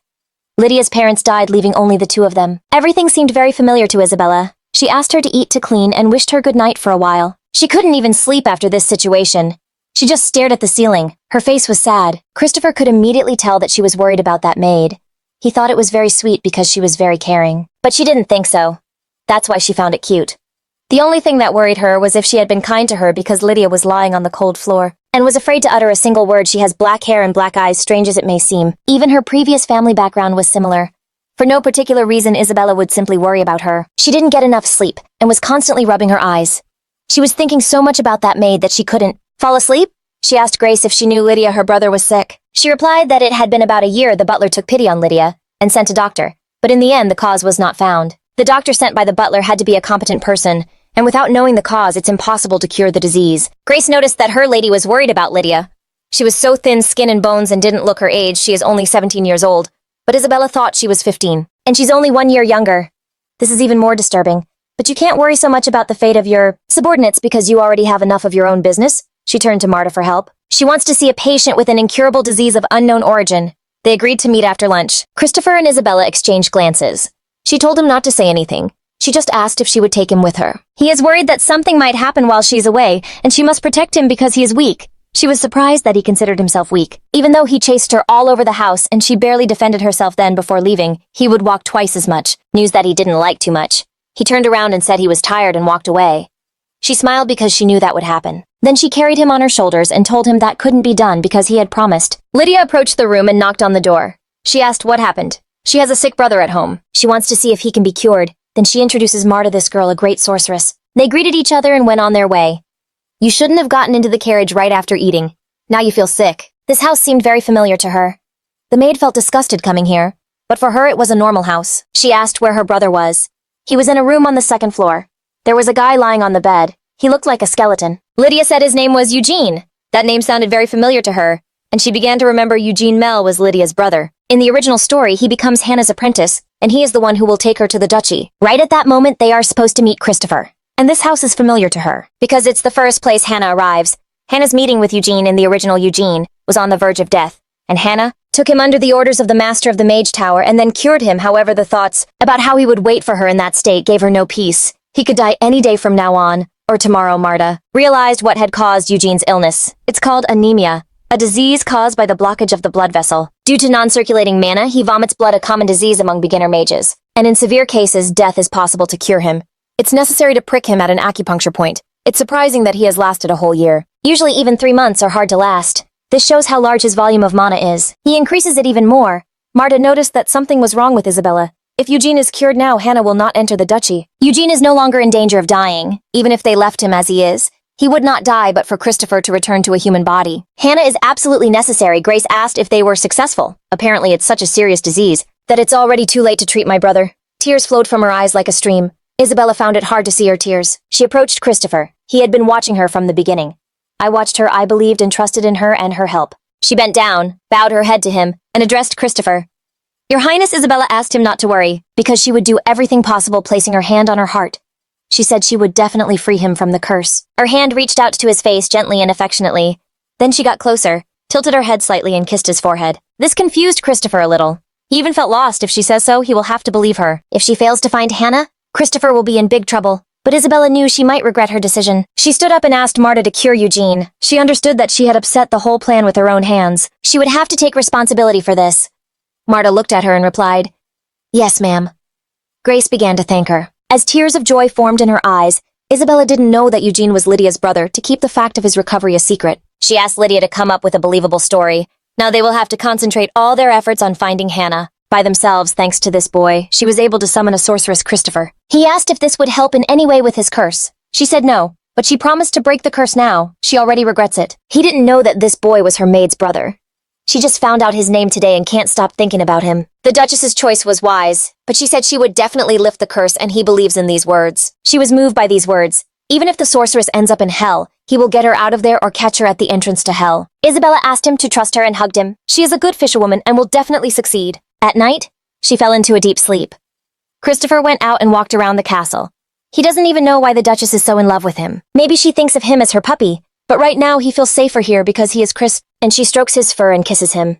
Lydia's parents died, leaving only the 2 of them. Everything seemed very familiar to Isabella. She asked her to eat, to clean, and wished her good night for a while. She couldn't even sleep after this situation. She just stared at the ceiling. Her face was sad. Christopher could immediately tell that she was worried about that maid. He thought it was very sweet because she was very caring. But she didn't think so. That's why she found it cute. The only thing that worried her was if she had been kind to her, because Lydia was lying on the cold floor and was afraid to utter a single word. She has black hair and black eyes, strange as it may seem. Even her previous family background was similar. For no particular reason, Isabella would simply worry about her. She didn't get enough sleep and was constantly rubbing her eyes. She was thinking so much about that maid that she couldn't fall asleep. She asked Grace if she knew Lydia, her brother, was sick. She replied that it had been about a year. The butler took pity on Lydia and sent a doctor, but in the end the cause was not found. The doctor sent by the butler had to be a competent person, and without knowing the cause, it's impossible to cure the disease. Grace noticed that her lady was worried about Lydia. She was so thin, skin and bones, and didn't look her age. She is only 17 years old, but Isabella thought she was 15, and she's only 1 year younger. This is even more disturbing. But you can't worry so much about the fate of your subordinates because you already have enough of your own business. She turned to Marta for help. She wants to see a patient with an incurable disease of unknown origin. They agreed to meet after lunch. Christopher and Isabella exchanged glances. She told him not to say anything. She just asked if she would take him with her. He is worried that something might happen while she's away, and she must protect him because he is weak. She was surprised that he considered himself weak. Even though he chased her all over the house and she barely defended herself then before leaving, he would walk twice as much, news that he didn't like too much. He turned around and said he was tired and walked away. She smiled because she knew that would happen. Then she carried him on her shoulders and told him that couldn't be done because he had promised. Lydia approached the room and knocked on the door. She asked what happened. She has a sick brother at home. She wants to see if he can be cured. Then she introduces Marta, this girl, a great sorceress. They greeted each other and went on their way. You shouldn't have gotten into the carriage right after eating. Now you feel sick. This house seemed very familiar to her. The maid felt disgusted coming here, but for her it was a normal house. She asked where her brother was. He was in a room on the 2nd floor. There was a guy lying on the bed. He looked like a skeleton. Lydia said his name was Eugene. That name sounded very familiar to her, and she began to remember Eugene Mel was Lydia's brother. In the original story, he becomes Hannah's apprentice, and he is the one who will take her to the duchy. Right at that moment, they are supposed to meet Christopher. And this house is familiar to her, because it's the first place Hannah arrives. Hannah's meeting with Eugene in the original Eugene was on the verge of death, and Hannah took him under the orders of the master of the mage tower and then cured him. However, the thoughts about how he would wait for her in that state gave her no peace. He could die any day from now on, or tomorrow. Marta realized what had caused Eugene's illness. It's called anemia, a disease caused by the blockage of the blood vessel. Due to non-circulating mana, he vomits blood, a common disease among beginner mages. And in severe cases, death is possible to cure him. It's necessary to prick him at an acupuncture point. It's surprising that he has lasted a whole year. Usually even 3 months are hard to last. This shows how large his volume of mana is. He increases it even more. Marta noticed that something was wrong with Isabella. If Eugene is cured now, Hannah will not enter the duchy. Eugene is no longer in danger of dying. Even if they left him as he is, he would not die but for Christopher to return to a human body. Hannah is absolutely necessary. Grace asked if they were successful. Apparently it's such a serious disease that it's already too late to treat my brother. Tears flowed from her eyes like a stream. Isabella found it hard to see her tears. She approached Christopher. He had been watching her from the beginning. I watched her. I believed and trusted in her and her help. She bent down, bowed her head to him, and addressed Christopher. Your Highness. Isabella asked him not to worry, because she would do everything possible, placing her hand on her heart. She said she would definitely free him from the curse. Her hand reached out to his face gently and affectionately. Then she got closer, tilted her head slightly and kissed his forehead. This confused Christopher a little. He even felt lost. If she says so, he will have to believe her. If she fails to find Hannah, Christopher will be in big trouble. But Isabella knew she might regret her decision. She stood up and asked Marta to cure Eugene. She understood that she had upset the whole plan with her own hands. She would have to take responsibility for this. Marta looked at her and replied, Yes, ma'am. Grace began to thank her. As tears of joy formed in her eyes, Isabella didn't know that Eugene was Lydia's brother. To keep the fact of his recovery a secret, she asked Lydia to come up with a believable story. Now they will have to concentrate all their efforts on finding Hannah. By themselves, thanks to this boy, she was able to summon a sorceress, Christopher. He asked if this would help in any way with his curse. She said no, but she promised to break the curse now. She already regrets it. He didn't know that this boy was her maid's brother. She just found out his name today and can't stop thinking about him. The Duchess's choice was wise, but she said she would definitely lift the curse, and he believes in these words. She was moved by these words. Even if the sorceress ends up in hell, he will get her out of there or catch her at the entrance to hell. Isabella asked him to trust her and hugged him. She is a good fisherwoman and will definitely succeed. At night, she fell into a deep sleep. Christopher went out and walked around the castle. He doesn't even know why the Duchess is so in love with him. Maybe she thinks of him as her puppy, but right now he feels safer here because he is Chris, and she strokes his fur and kisses him.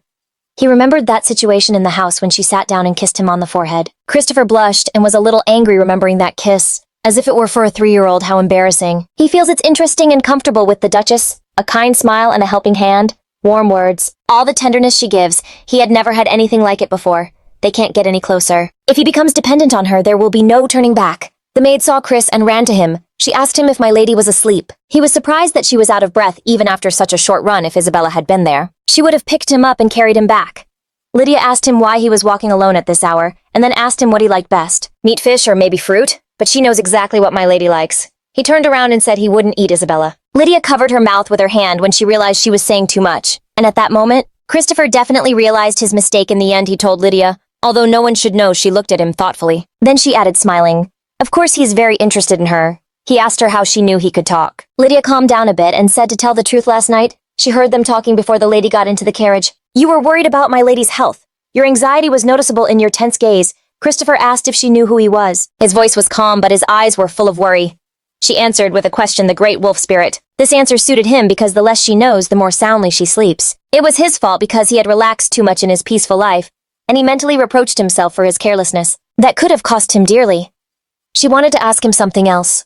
He remembered that situation in the house when she sat down and kissed him on the forehead. Christopher blushed and was a little angry remembering that kiss, as if it were for a 3-year-old. How embarrassing. He feels it's interesting and comfortable with the Duchess. A kind smile and a helping hand, warm words, all the tenderness she gives. He had never had anything like it before. They can't get any closer. If he becomes dependent on her, there will be no turning back. The maid saw Chris and ran to him. She asked him if my lady was asleep. He was surprised that she was out of breath even after such a short run. If Isabella had been there, she would have picked him up and carried him back. Lydia asked him why he was walking alone at this hour, and then asked him what he liked best. Meat, fish, or maybe fruit? But she knows exactly what my lady likes. He turned around and said he wouldn't eat Isabella. Lydia covered her mouth with her hand when she realized she was saying too much. And at that moment, Christopher definitely realized his mistake. In the end, he told Lydia, although no one should know. She looked at him thoughtfully. Then she added, smiling, of course he's very interested in her. He asked her how she knew he could talk. Lydia calmed down a bit and said to tell the truth, last night, she heard them talking before the lady got into the carriage. You were worried about my lady's health. Your anxiety was noticeable in your tense gaze. Christopher asked if she knew who he was. His voice was calm, but his eyes were full of worry. She answered with a question, the great wolf spirit. This answer suited him because the less she knows, the more soundly she sleeps. It was his fault because he had relaxed too much in his peaceful life, and he mentally reproached himself for his carelessness. That could have cost him dearly. She wanted to ask him something else.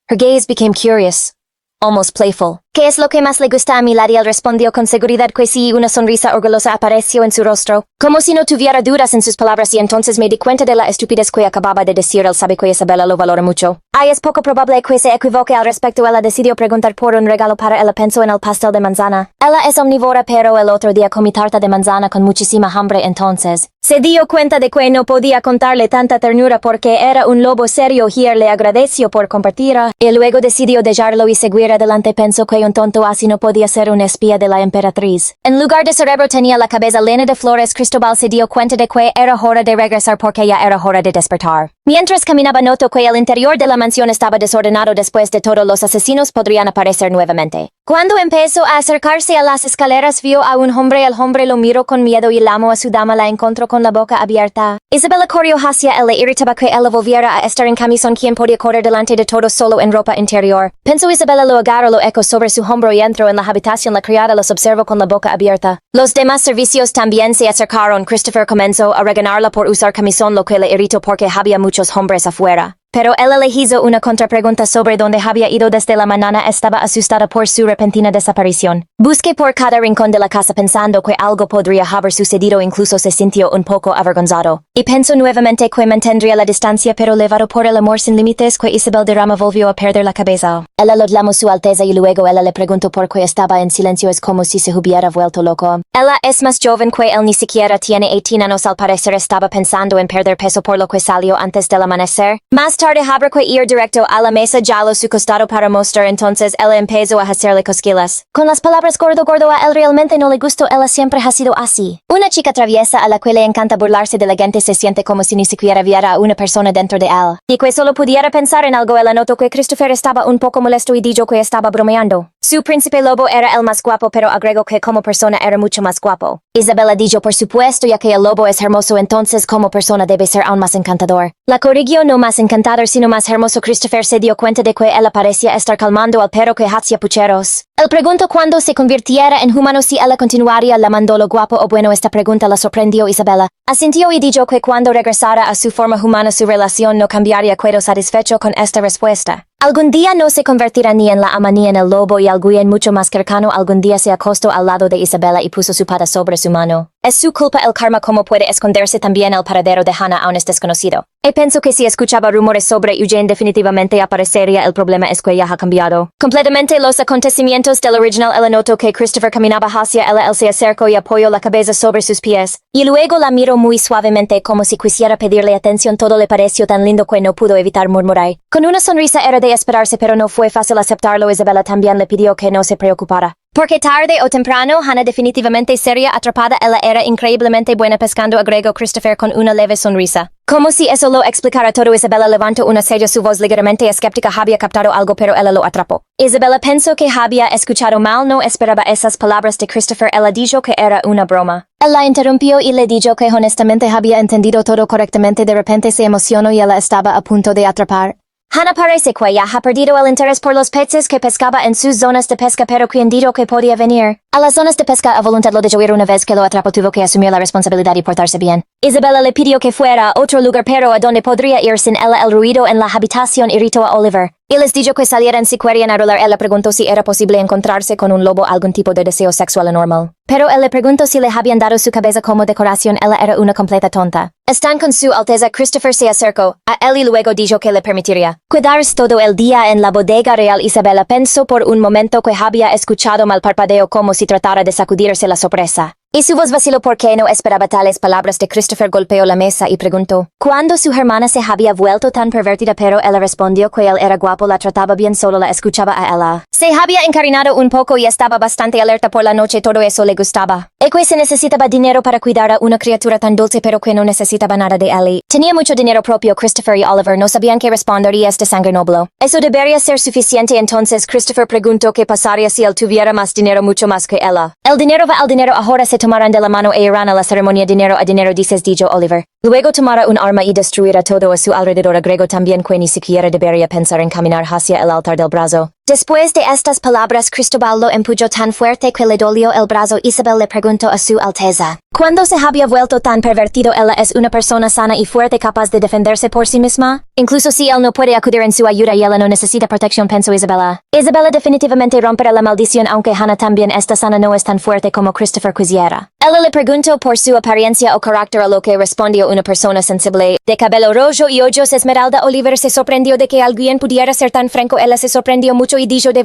Her gaze became curious, almost playful. ¿Qué es lo que más le gusta a mi lady? Él respondió con seguridad que sí, una sonrisa orgullosa apareció en su rostro, como si no tuviera dudas en sus palabras, y entonces me di cuenta de la estupidez que acababa de decir. Él sabe que Isabella lo valora mucho. Ay, es poco probable que se equivoque al respecto. Ella decidió preguntar por un regalo para ella. Pensó en el pastel de manzana. Ella es omnívora, pero el otro día comí tarta de manzana con muchísima hambre. Entonces se dio cuenta de que no podía contarle tanta ternura porque era un lobo serio. Y él le agradeció por compartirla, y luego decidió dejarlo y seguir adelante. Pensó que un tonto así no podía ser un espía de la emperatriz. En lugar de cerebro tenía la cabeza llena de flores. Cristóbal se dio cuenta de que era hora de regresar porque ya era hora de despertar. Mientras caminaba notó que el interior de la mansión estaba desordenado después de todo los asesinos podrían aparecer nuevamente. Cuando empezó a acercarse a las escaleras vio a un hombre, el hombre lo miró con miedo y llamó a su dama, la encontró con la boca abierta. Isabella corrió hacia él, le irritaba que él volviera a estar en camisón, quien podía correr delante de todos solo en ropa interior. Pensó Isabella, lo agarró, lo echó sobre su hombro y entró en la habitación. La criada los observó con la boca abierta. Los demás servicios también se acercaron. Christopher comenzó a regañarla por usar camisón, lo que le irritó porque había muchos hombres afuera. Pero él le hizo una contrapregunta sobre dónde había ido desde la mañana. Estaba asustada por su repentina desaparición. Busqué por cada rincón de la casa pensando que algo podría haber sucedido, incluso se sintió un poco avergonzado. Y pensó nuevamente que mantendría la distancia, pero levado por el amor sin límites que Isabel derrama volvió a perder la cabeza. Ella lo llamó su alteza y luego ella le preguntó por qué estaba en silencio, es como si se hubiera vuelto loco. Ella es más joven que él, ni siquiera tiene 18 años, al parecer estaba pensando en perder peso por lo que salió antes del amanecer. Más tarde habrá que ir directo a la mesa, jaló su costado para mostrar, entonces ella empezó a hacerle cosquillas. Con las palabras gordo a él realmente no le gustó, ella siempre ha sido así. Una chica traviesa a la que le encanta burlarse de la gente, se siente como si ni siquiera viera a una persona dentro de él. Y que solo pudiera pensar en algo. Ella notó que Christopher estaba un poco molesto y dijo que estaba bromeando. Su príncipe lobo era el más guapo, pero agregó que como persona era mucho más guapo. Isabella dijo por supuesto, ya que el lobo es hermoso, entonces como persona debe ser aún más encantador. La corrigió, no más encantador sino más hermoso. Christopher se dio cuenta de que ella parecía estar calmando al perro que hacía pucheros. Él preguntó cuándo se convirtiera en humano si ella continuaría llamándolo guapo o bueno. Esta pregunta la sorprendió Isabella. Asintió y dijo que cuando regresara a su forma humana su relación no cambiaría. Quedó satisfecho con esta respuesta. Algún día no se convertirá ni en la ama ni en el lobo, y alguien mucho más cercano algún día se acostó al lado de Isabella y puso su pata sobre su mano. Es su culpa el karma. ¿Cómo puede esconderse también el paradero de Hannah aún es desconocido? Y pensó que si escuchaba rumores sobre Eugene definitivamente aparecería. El problema es que ya ha cambiado completamente los acontecimientos del original. Ella notó que Christopher caminaba hacia ella, él se acercó y apoyó la cabeza sobre sus pies. Y luego la miró muy suavemente como si quisiera pedirle atención. Todo le pareció tan lindo que no pudo evitar murmurar. Con una sonrisa era de esperarse, pero no fue fácil aceptarlo. Isabella también le pidió que no se preocupara, porque tarde o temprano Hannah definitivamente sería atrapada. Ella era increíblemente buena pescando, agregó Christopher con una leve sonrisa. Como si eso lo explicara todo, Isabella levantó una ceja. Su voz ligeramente escéptica. Había captado algo, pero ella lo atrapó. Isabella pensó que había escuchado mal, no esperaba esas palabras de Christopher. Ella dijo que era una broma. Él la interrumpió y le dijo que honestamente había entendido todo correctamente. De repente se emocionó y ella estaba a punto de atrapar. Hannah parece que ya ha perdido el interés por los peces que pescaba en sus zonas de pesca, pero quien dijo que podía venir a las zonas de pesca a voluntad. Lo dejó ir una vez que lo atrapó, tuvo que asumir la responsabilidad y portarse bien. Isabella le pidió que fuera a otro lugar, pero a donde podría ir sin ella. El ruido en la habitación irritó a Oliver y les dijo que salieran si querían hablar. Él le preguntó si era posible encontrarse con un lobo, algún tipo de deseo sexual anormal. Pero él le preguntó si le habían dado su cabeza como decoración. Ella era una completa tonta. Están con su alteza. Christopher se acercó a él y luego dijo que le permitiría cuidarse todo el día en la bodega real. Isabella pensó por un momento que había escuchado mal. Parpadeó como si tratara de sacudirse la sorpresa. Y su voz vaciló porque no esperaba tales palabras de Christopher. Golpeó la mesa y preguntó cuándo su hermana se había vuelto tan pervertida, pero ella respondió que él era guapo, la trataba bien, solo la escuchaba a ella. Se había encarinado un poco y estaba bastante alerta por la noche, todo eso le gustaba. Y que se necesitaba dinero para cuidar a una criatura tan dulce, pero que no necesitaba nada de él. Tenía mucho dinero propio. Christopher y Oliver no sabían qué responder y este sangre noble. Eso debería ser suficiente. Entonces Christopher preguntó qué pasaría si él tuviera más dinero, mucho más que ella. El dinero va al dinero, ahora se tomarán de la mano e irán a la ceremonia. Dinero a dinero, dices, dijo Oliver. Luego tomará un arma y destruirá todo a su alrededor. Agregó también que ni siquiera debería pensar en caminar hacia el altar del brazo. Después de estas palabras, Cristóbal lo empujó tan fuerte que le dolió el brazo. Isabel le preguntó a su alteza ¿cuándo se había vuelto tan pervertido? Ella es una persona sana y fuerte, capaz de defenderse por sí misma. Incluso si él no puede acudir en su ayuda y ella no necesita protección, pensó Isabella. Isabella definitivamente romperá la maldición, aunque Hannah también está sana, no es tan fuerte como Christopher quisiera. Ella le preguntó por su apariencia o carácter, a lo que respondió una persona sensible, de cabello rojo y ojos esmeralda. Oliver se sorprendió de que alguien pudiera ser tan franco. Ella se sorprendió mucho y dijo de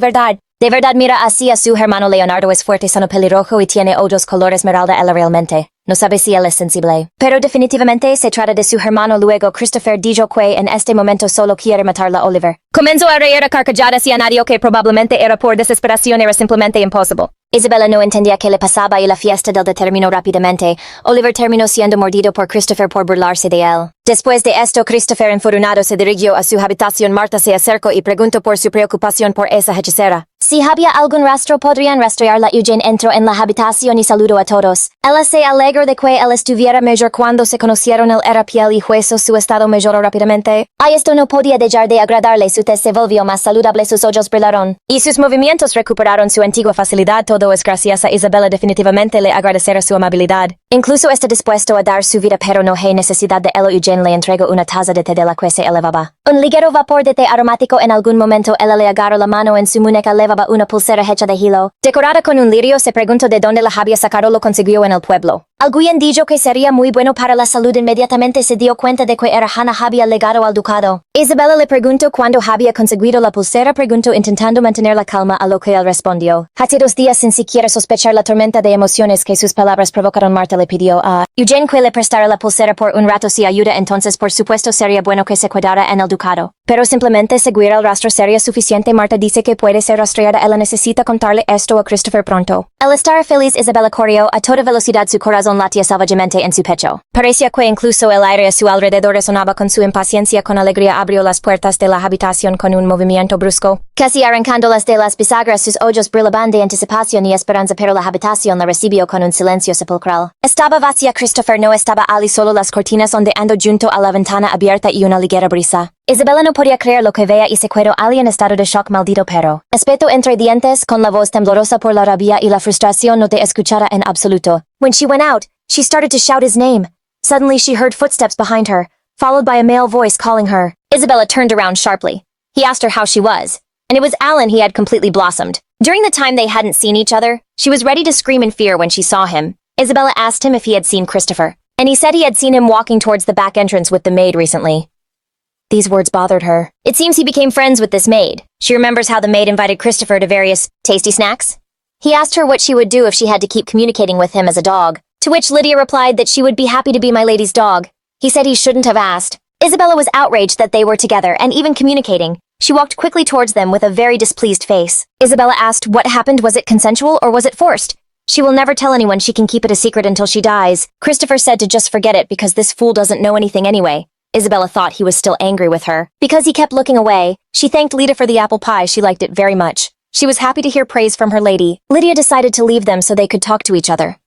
verdad, mira así a su hermano Leonardo, es fuerte, sano, pelirrojo y tiene ojos color esmeralda. Ella realmente no sabe si él es sensible, pero definitivamente se trata de su hermano. Luego Christopher dijo que en este momento solo quiere matarla. Oliver comenzó a reír a carcajadas y añadió que probablemente era por desesperación, era simplemente imposible. Isabella no entendía que le pasaba y la fiesta del terminó rápidamente. Oliver terminó siendo mordido por Christopher por burlarse de él. Después de esto, Christopher enfurunado se dirigió a su habitación. Marta se acercó y preguntó por su preocupación por esa hechicera. Si había algún rastro podrían rastrearla. Eugene entró en la habitación y saludó a todos. Ella se alegró de que él estuviera mejor cuando se conocieron. Él era piel y hueso, su estado mejoró rápidamente. A esto no podía dejar de agradarle, su tez se volvió más saludable, sus ojos brillaron. Y sus movimientos recuperaron su antigua facilidad. Todo es gracias a Isabella, definitivamente le agradecerá su amabilidad. Incluso está dispuesto a dar su vida, pero no hay necesidad de ello. Eugene le entregó una taza de té de la que se elevaba un ligero vapor de té aromático. En algún momento ella le agarró la mano. En su muñeca levaba una pulsera hecha de hilo, decorada con un lirio. Se preguntó de dónde la había sacado. Lo consiguió en el pueblo. Alguien dijo que sería muy bueno para la salud. Inmediatamente se dio cuenta de que era Hannah había legado al ducado. Isabella le preguntó cuándo había conseguido la pulsera. Preguntó intentando mantener la calma, a lo que él respondió. Hace 2 días, sin siquiera sospechar la tormenta de emociones que sus palabras provocaron. Marta le pidió a Eugene que le prestara la pulsera por un rato. Si ayuda, entonces por supuesto sería bueno que se quedara en el ducado. Pero simplemente seguir el rastro sería suficiente. Marta dice que puede ser rastreada. Ella necesita contarle esto a Christopher pronto. Al estar feliz, Isabella corrió a toda velocidad. Su corazón latía salvajemente en su pecho. Parecía que incluso el aire a su alrededor resonaba con su impaciencia. Con alegría abrió las puertas de la habitación con un movimiento brusco, casi arrancándolas de las bisagras. Sus ojos brillaban de anticipación y esperanza, pero la habitación la recibió con un silencio sepulcral. Estaba vacía. Christopher no estaba allí, solo las cortinas ondeando junto a la ventana abierta y una ligera brisa. Isabella no podía creer lo que veía y se quedó allí en estado de shock. Maldito perro, espetó entre dientes, con la voz temblorosa por la rabia y la frustración. No te escuchara en absoluto. When she went out, she started to shout his name. Suddenly she heard footsteps behind her, followed by a male voice calling her. Isabella turned around sharply. He asked her how she was, and it was Alan. He had completely blossomed. During the time they hadn't seen each other, she was ready to scream in fear when she saw him. Isabella asked him if he had seen Christopher, and he said he had seen him walking towards the back entrance with the maid recently. These words bothered her. It seems he became friends with this maid. She remembers how the maid invited Christopher to various tasty snacks. He asked her what she would do if she had to keep communicating with him as a dog, to which Lydia replied that she would be happy to be my lady's dog. He said he shouldn't have asked. Isabella was outraged that they were together and even communicating. She walked quickly towards them with a very displeased face. Isabella asked what happened. Was it consensual or was it forced? She will never tell anyone. She can keep it a secret until she dies. Christopher said to just forget it because this fool doesn't know anything anyway. Isabella thought he was still angry with her because he kept looking away. She thanked Lydia for the apple pie. She liked it very much. She was happy to hear praise from her lady. Lydia decided to leave them so they could talk to each other.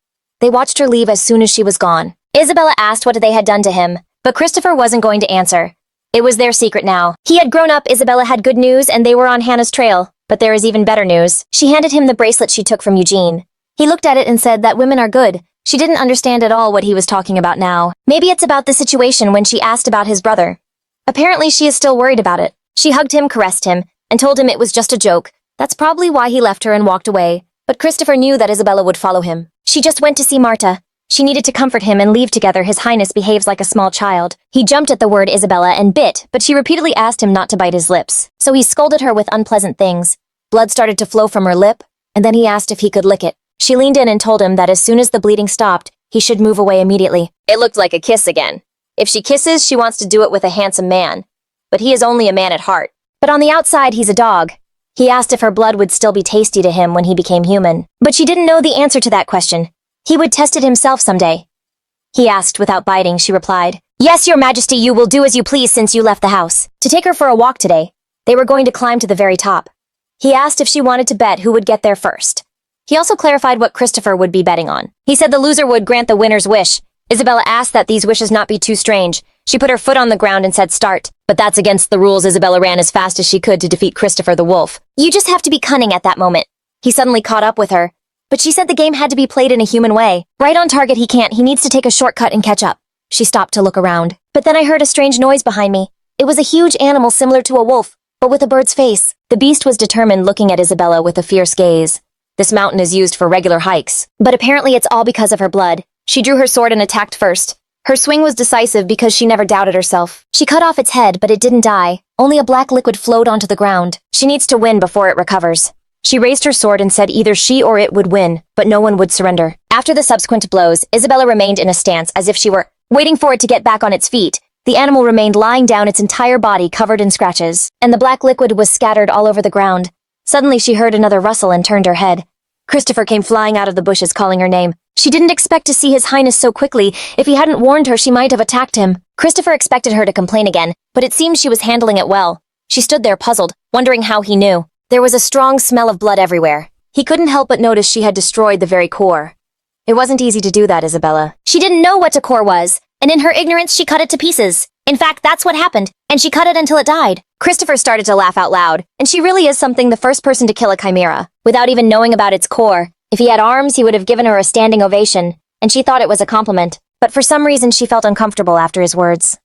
They watched her leave as soon as she was gone. Isabella asked what they had done to him, but Christopher wasn't going to answer. It was their secret now. He had grown up. Isabella had good news and they were on Hannah's trail. But there is even better news. She handed him the bracelet she took from Eugene. He looked at it and said that women are good. She didn't understand at all what he was talking about now. Maybe it's about the situation when she asked about his brother. Apparently she is still worried about it. She hugged him, caressed him, and told him it was just a joke. That's probably why he left her and walked away. But Christopher knew that Isabella would follow him. She just went to see Marta. She needed to comfort him and leave together. His Highness behaves like a small child. He jumped at the word Isabella and bit, but she repeatedly asked him not to bite his lips. So he scolded her with unpleasant things. Blood started to flow from her lip, and then he asked if he could lick it. She leaned in and told him that as soon as the bleeding stopped, he should move away immediately. It looked like a kiss again. If she kisses, she wants to do it with a handsome man. But he is only a man at heart. But on the outside, he's a dog. He asked if her blood would still be tasty to him when he became human. But she didn't know the answer to that question. He would test it himself someday. He asked without biting. She replied, "Yes, your majesty, you will do as you please since you left the house." To take her for a walk today. They were going to climb to the very top. He asked if she wanted to bet who would get there first. He also clarified what Christopher would be betting on. He said the loser would grant the winner's wish. Isabella asked that these wishes not be too strange. She put her foot on the ground and said start. But that's against the rules. Isabella ran as fast as she could to defeat Christopher the wolf. You just have to be cunning at that moment. He suddenly caught up with her. But she said the game had to be played in a human way. Right on target he can't. He needs to take a shortcut and catch up. She stopped to look around. But then I heard a strange noise behind me. It was a huge animal similar to a wolf, but with a bird's face. The beast was determined, looking at Isabella with a fierce gaze. This mountain is used for regular hikes, but apparently it's all because of her blood. She drew her sword and attacked first. Her swing was decisive because she never doubted herself. She cut off its head, but it didn't die. Only a black liquid flowed onto the ground. She needs to win before it recovers. She raised her sword and said either she or it would win, but no one would surrender. After the subsequent blows, Isabella remained in a stance as if she were waiting for it to get back on its feet. The animal remained lying down, its entire body covered in scratches, and the black liquid was scattered all over the ground. Suddenly she heard another rustle and turned her head. Christopher came flying out of the bushes calling her name. She didn't expect to see His Highness so quickly. If he hadn't warned her, she might have attacked him. Christopher expected her to complain again, but it seemed she was handling it well. She stood there puzzled, wondering how he knew. There was a strong smell of blood everywhere. He couldn't help but notice she had destroyed the very core. It wasn't easy to do that, Isabella. She didn't know what a core was, and in her ignorance she cut it to pieces. In fact, that's what happened, and she cut it until it died. Christopher started to laugh out loud, and she really is something, the first person to kill a chimera, without even knowing about its core. If he had arms, he would have given her a standing ovation, and she thought it was a compliment. But for some reason she felt uncomfortable after his words.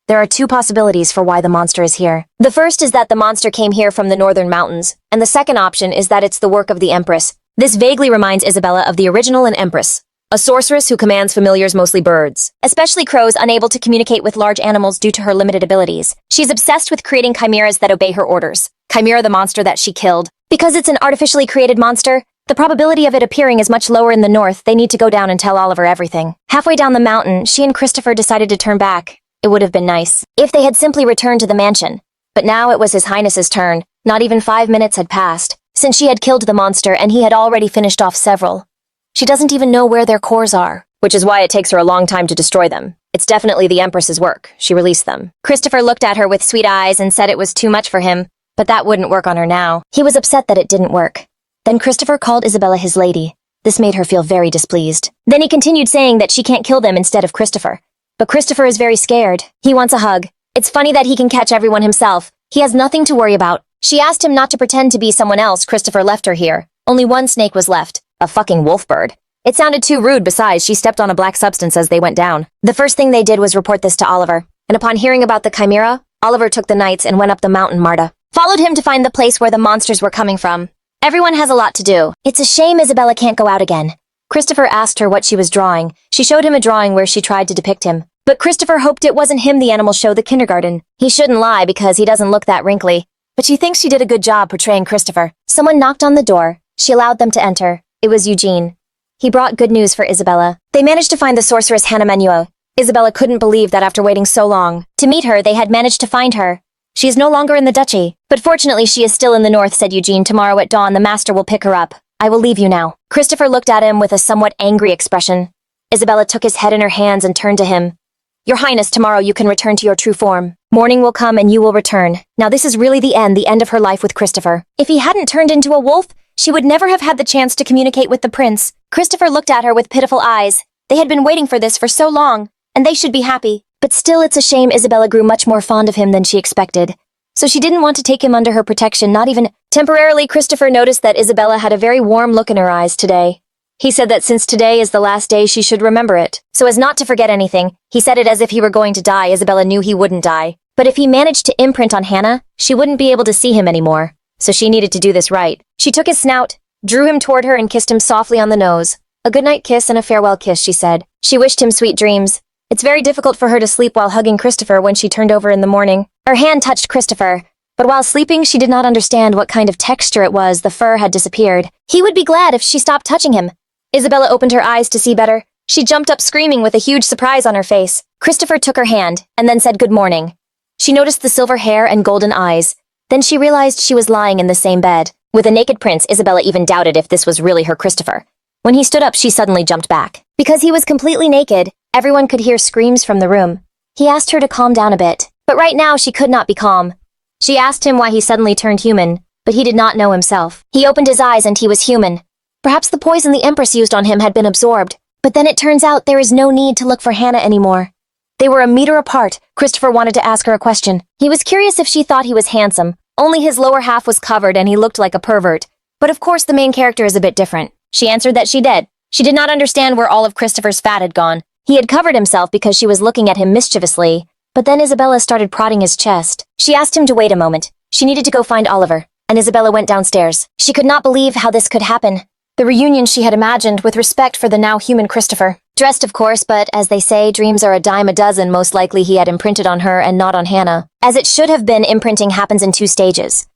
There are two possibilities for why the monster is here. The first is that the monster came here from the northern mountains, and the second option is that it's the work of the Empress. This vaguely reminds Isabella of the original and Empress, a sorceress who commands familiars, mostly birds, especially crows, unable to communicate with large animals due to her limited abilities. She's obsessed with creating chimeras that obey her orders. Chimera, the monster that she killed. Because it's an artificially created monster, the probability of it appearing is much lower in the north. They need to go down and tell Oliver everything. Halfway down the mountain, she and Christopher decided to turn back. It would have been nice if they had simply returned to the mansion. But now it was His Highness's turn. Not even 5 minutes had passed since she had killed the monster, and he had already finished off several. She doesn't even know where their cores are, which is why it takes her a long time to destroy them. It's definitely the Empress's work. She released them. Christopher looked at her with sweet eyes and said it was too much for him, but that wouldn't work on her now. He was upset that it didn't work. Then Christopher called Isabella his lady. This made her feel very displeased. Then he continued saying that she can't kill them instead of Christopher. But Christopher is very scared. He wants a hug. It's funny that he can catch everyone himself. He has nothing to worry about. She asked him not to pretend to be someone else. Christopher left her here. Only one snake was left. A fucking wolf bird. It sounded too rude. Besides, she stepped on a black substance as they went down. The first thing they did was report this to Oliver. And upon hearing about the chimera, Oliver took the knights and went up the mountain. Marta followed him to find the place where the monsters were coming from. Everyone has a lot to do. It's a shame Isabella can't go out again. Christopher asked her what she was drawing. She showed him a drawing where she tried to depict him. But Christopher hoped it wasn't him the animal show the kindergarten. He shouldn't lie because he doesn't look that wrinkly. But she thinks she did a good job portraying Christopher. Someone knocked on the door. She allowed them to enter. It was Eugene. He brought good news for Isabella. They managed to find the sorceress Hannah Manhwa. Isabella couldn't believe that after waiting so long to meet her, they had managed to find her. She is no longer in the duchy. But fortunately, she is still in the north, said Eugene. Tomorrow at dawn, the master will pick her up. I will leave you now. Christopher looked at him with a somewhat angry expression. Isabella took his head in her hands and turned to him. Your Highness, tomorrow you can return to your true form. Morning will come and you will return. Now this is really the end of her life with Christopher. If he hadn't turned into a wolf, she would never have had the chance to communicate with the prince. Christopher looked at her with pitiful eyes. They had been waiting for this for so long, and they should be happy. But still, it's a shame Isabella grew much more fond of him than she expected. So she didn't want to take him under her protection, not even temporarily. Christopher noticed that Isabella had a very warm look in her eyes today. He said that since today is the last day, she should remember it. So as not to forget anything, he said it as if he were going to die. Isabella knew he wouldn't die. But if he managed to imprint on Hannah, she wouldn't be able to see him anymore. So she needed to do this right. She took his snout, drew him toward her, and kissed him softly on the nose. A goodnight kiss and a farewell kiss, she said. She wished him sweet dreams. It's very difficult for her to sleep while hugging Christopher when she turned over in the morning. Her hand touched Christopher. But while sleeping, she did not understand what kind of texture it was. The fur had disappeared. He would be glad if she stopped touching him. Isabella opened her eyes to see better. She jumped up screaming with a huge surprise on her face. Christopher took her hand, and then said good morning. She noticed the silver hair and golden eyes. Then she realized she was lying in the same bed. With a naked prince, Isabella even doubted if this was really her Christopher. When he stood up, she suddenly jumped back. Because he was completely naked, everyone could hear screams from the room. He asked her to calm down a bit. But right now, she could not be calm. She asked him why he suddenly turned human, but he did not know himself. He opened his eyes and he was human. Perhaps the poison the Empress used on him had been absorbed, but then it turns out there is no need to look for Hannah anymore. They were a meter apart. Christopher wanted to ask her a question. He was curious if she thought he was handsome. Only his lower half was covered and he looked like a pervert. But of course the main character is a bit different. She answered that she did. She did not understand where all of Christopher's fat had gone. He had covered himself because she was looking at him mischievously. But then Isabella started prodding his chest. She asked him to wait a moment. She needed to go find Oliver. And Isabella went downstairs. She could not believe how this could happen. The reunion she had imagined with respect for the now human Christopher. Dressed, of course, but as they say, dreams are a dime a dozen. Most likely he had imprinted on her and not on Hannah. As it should have been, imprinting happens in 2 stages.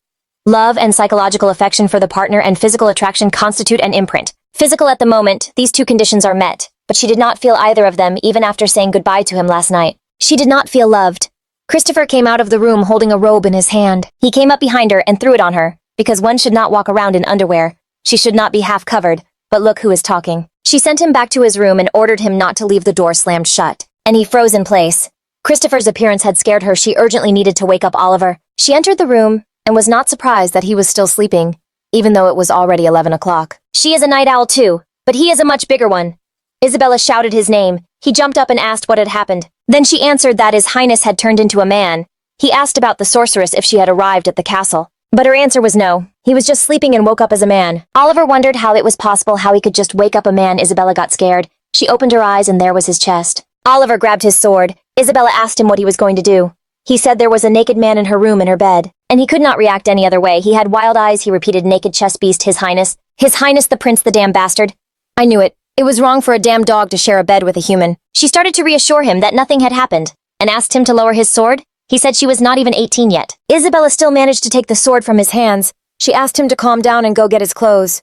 Love and psychological affection for the partner and physical attraction constitute an imprint. Physical at the moment, these 2 conditions are met, but she did not feel either of them even after saying goodbye to him last night. She did not feel loved. Christopher came out of the room holding a robe in his hand. He came up behind her and threw it on her, because one should not walk around in underwear. She should not be half covered, but look who is talking. She sent him back to his room and ordered him not to leave the door slammed shut. And he froze in place. Christopher's appearance had scared her. She urgently needed to wake up Oliver. She entered the room and was not surprised that he was still sleeping, even though it was already 11 o'clock. She is a night owl too, but he is a much bigger one. Isabella shouted his name. He jumped up and asked what had happened. Then she answered that His Highness had turned into a man. He asked about the sorceress if she had arrived at the castle. But her answer was no. He was just sleeping and woke up as a man. Oliver wondered how it was possible how he could just wake up a man. Isabella got scared. She opened her eyes and there was his chest. Oliver grabbed his sword. Isabella asked him what he was going to do. He said there was a naked man in her room in her bed, and he could not react any other way. He had wild eyes. He repeated, naked chest beast, His Highness. His Highness the Prince, the damn bastard. I knew it. It was wrong for a damn dog to share a bed with a human. She started to reassure him that nothing had happened, and asked him to lower his sword. He said she was not even 18 yet. Isabella still managed to take the sword from his hands. She asked him to calm down and go get his clothes.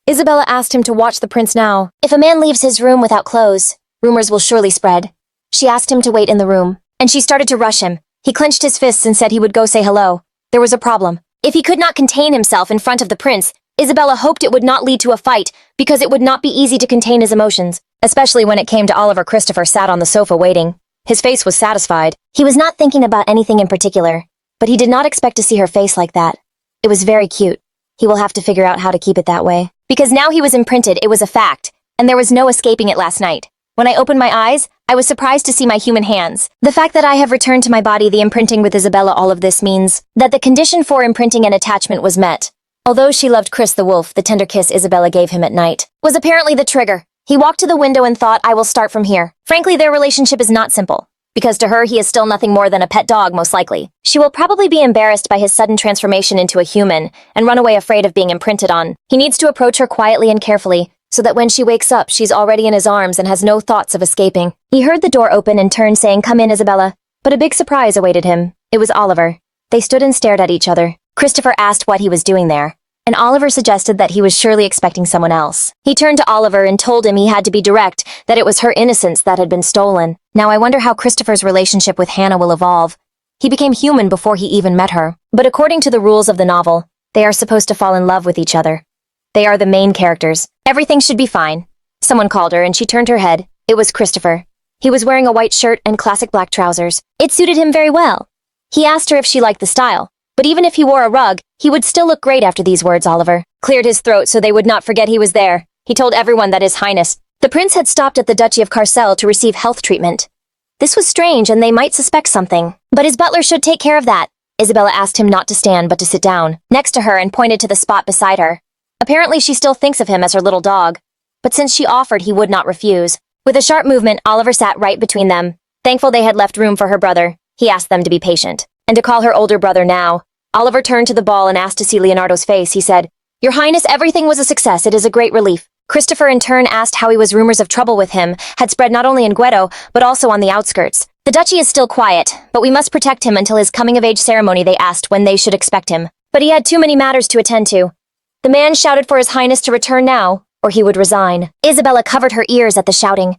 Isabella asked him to watch the prince now. If a man leaves his room without clothes, rumors will surely spread. She asked him to wait in the room, and she started to rush him. He clenched his fists and said he would go say hello. There was a problem. If he could not contain himself in front of the prince, Isabella hoped it would not lead to a fight, because it would not be easy to contain his emotions, especially when it came to Oliver. Christopher sat on the sofa waiting. His face was satisfied. He was not thinking about anything in particular, but he did not expect to see her face like that. It was very cute. He will have to figure out how to keep it that way. Because now he was imprinted, it was a fact, and there was no escaping it last night. When I opened my eyes, I was surprised to see my human hands. The fact that I have returned to my body, the imprinting with Isabella, all of this means that the condition for imprinting and attachment was met. Although she loved Chris the wolf, the tender kiss Isabella gave him at night was apparently the trigger. He walked to the window and thought, I will start from here. Frankly, their relationship is not simple, because to her he is still nothing more than a pet dog, most likely. She will probably be embarrassed by his sudden transformation into a human and run away afraid of being imprinted on. He needs to approach her quietly and carefully, so that when she wakes up, she's already in his arms and has no thoughts of escaping. He heard the door open and turned, saying, come in, Isabella. But a big surprise awaited him. It was Oliver. They stood and stared at each other. Christopher asked what he was doing there, and Oliver suggested that he was surely expecting someone else. He turned to Oliver and told him he had to be direct, that it was her innocence that had been stolen. Now I wonder how Christopher's relationship with Hannah will evolve. He became human before he even met her. But according to the rules of the novel, they are supposed to fall in love with each other. They are the main characters. Everything should be fine. Someone called her and she turned her head. It was Christopher. He was wearing a white shirt and classic black trousers. It suited him very well. He asked her if she liked the style, but even if he wore a rug, he would still look great after these words. Oliver cleared his throat so they would not forget he was there. He told everyone that His Highness, the prince, had stopped at the Duchy of Carcel to receive health treatment. This was strange and they might suspect something, but his butler should take care of that. Isabella asked him not to stand but to sit down next to her and pointed to the spot beside her. Apparently she still thinks of him as her little dog, but since she offered, he would not refuse. With a sharp movement, Oliver sat right between them. Thankful they had left room for her brother, he asked them to be patient, and to call her older brother now. Oliver turned to the ball and asked to see Leonardo's face. He said, Your Highness, everything was a success. It is a great relief. Christopher in turn asked how he was. Rumors of trouble with him had spread not only in Guedo, but also on the outskirts. The duchy is still quiet, but we must protect him until his coming-of-age ceremony. They asked when they should expect him, but he had too many matters to attend to. The man shouted for His Highness to return now, or he would resign. Isabella covered her ears at the shouting.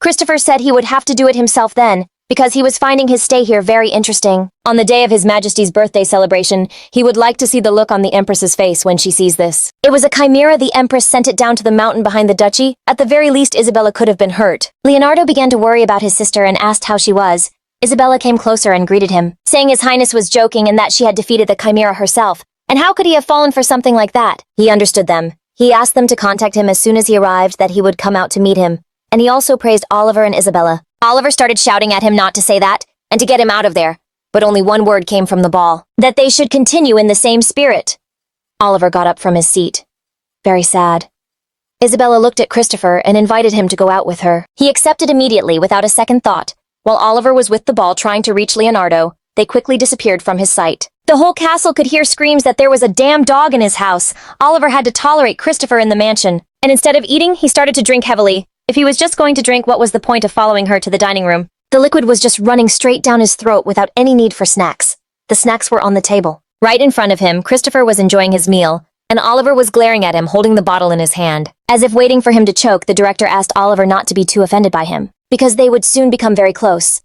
Christopher said he would have to do it himself then, because he was finding his stay here very interesting. On the day of His Majesty's birthday celebration, he would like to see the look on the Empress's face when she sees this. It was a chimera. The Empress sent it down to the mountain behind the duchy. At the very least, Isabella could have been hurt. Leonardo began to worry about his sister and asked how she was. Isabella came closer and greeted him, saying His Highness was joking and that she had defeated the chimera herself. And how could he have fallen for something like that? He understood them. He asked them to contact him as soon as he arrived, that he would come out to meet him. And he also praised Oliver and Isabella. Oliver started shouting at him not to say that, and to get him out of there. But only one word came from the ball, that they should continue in the same spirit. Oliver got up from his seat. Very sad. Isabella looked at Christopher and invited him to go out with her. He accepted immediately without a second thought. While Oliver was with the ball trying to reach Leonardo, they quickly disappeared from his sight. The whole castle could hear screams that there was a damn dog in his house. Oliver had to tolerate Christopher in the mansion, and instead of eating, he started to drink heavily. If he was just going to drink, what was the point of following her to the dining room? The liquid was just running straight down his throat without any need for snacks. The snacks were on the table. Right in front of him, Christopher was enjoying his meal, and Oliver was glaring at him, holding the bottle in his hand. As if waiting for him to choke, the director asked Oliver not to be too offended by him, because they would soon become very close.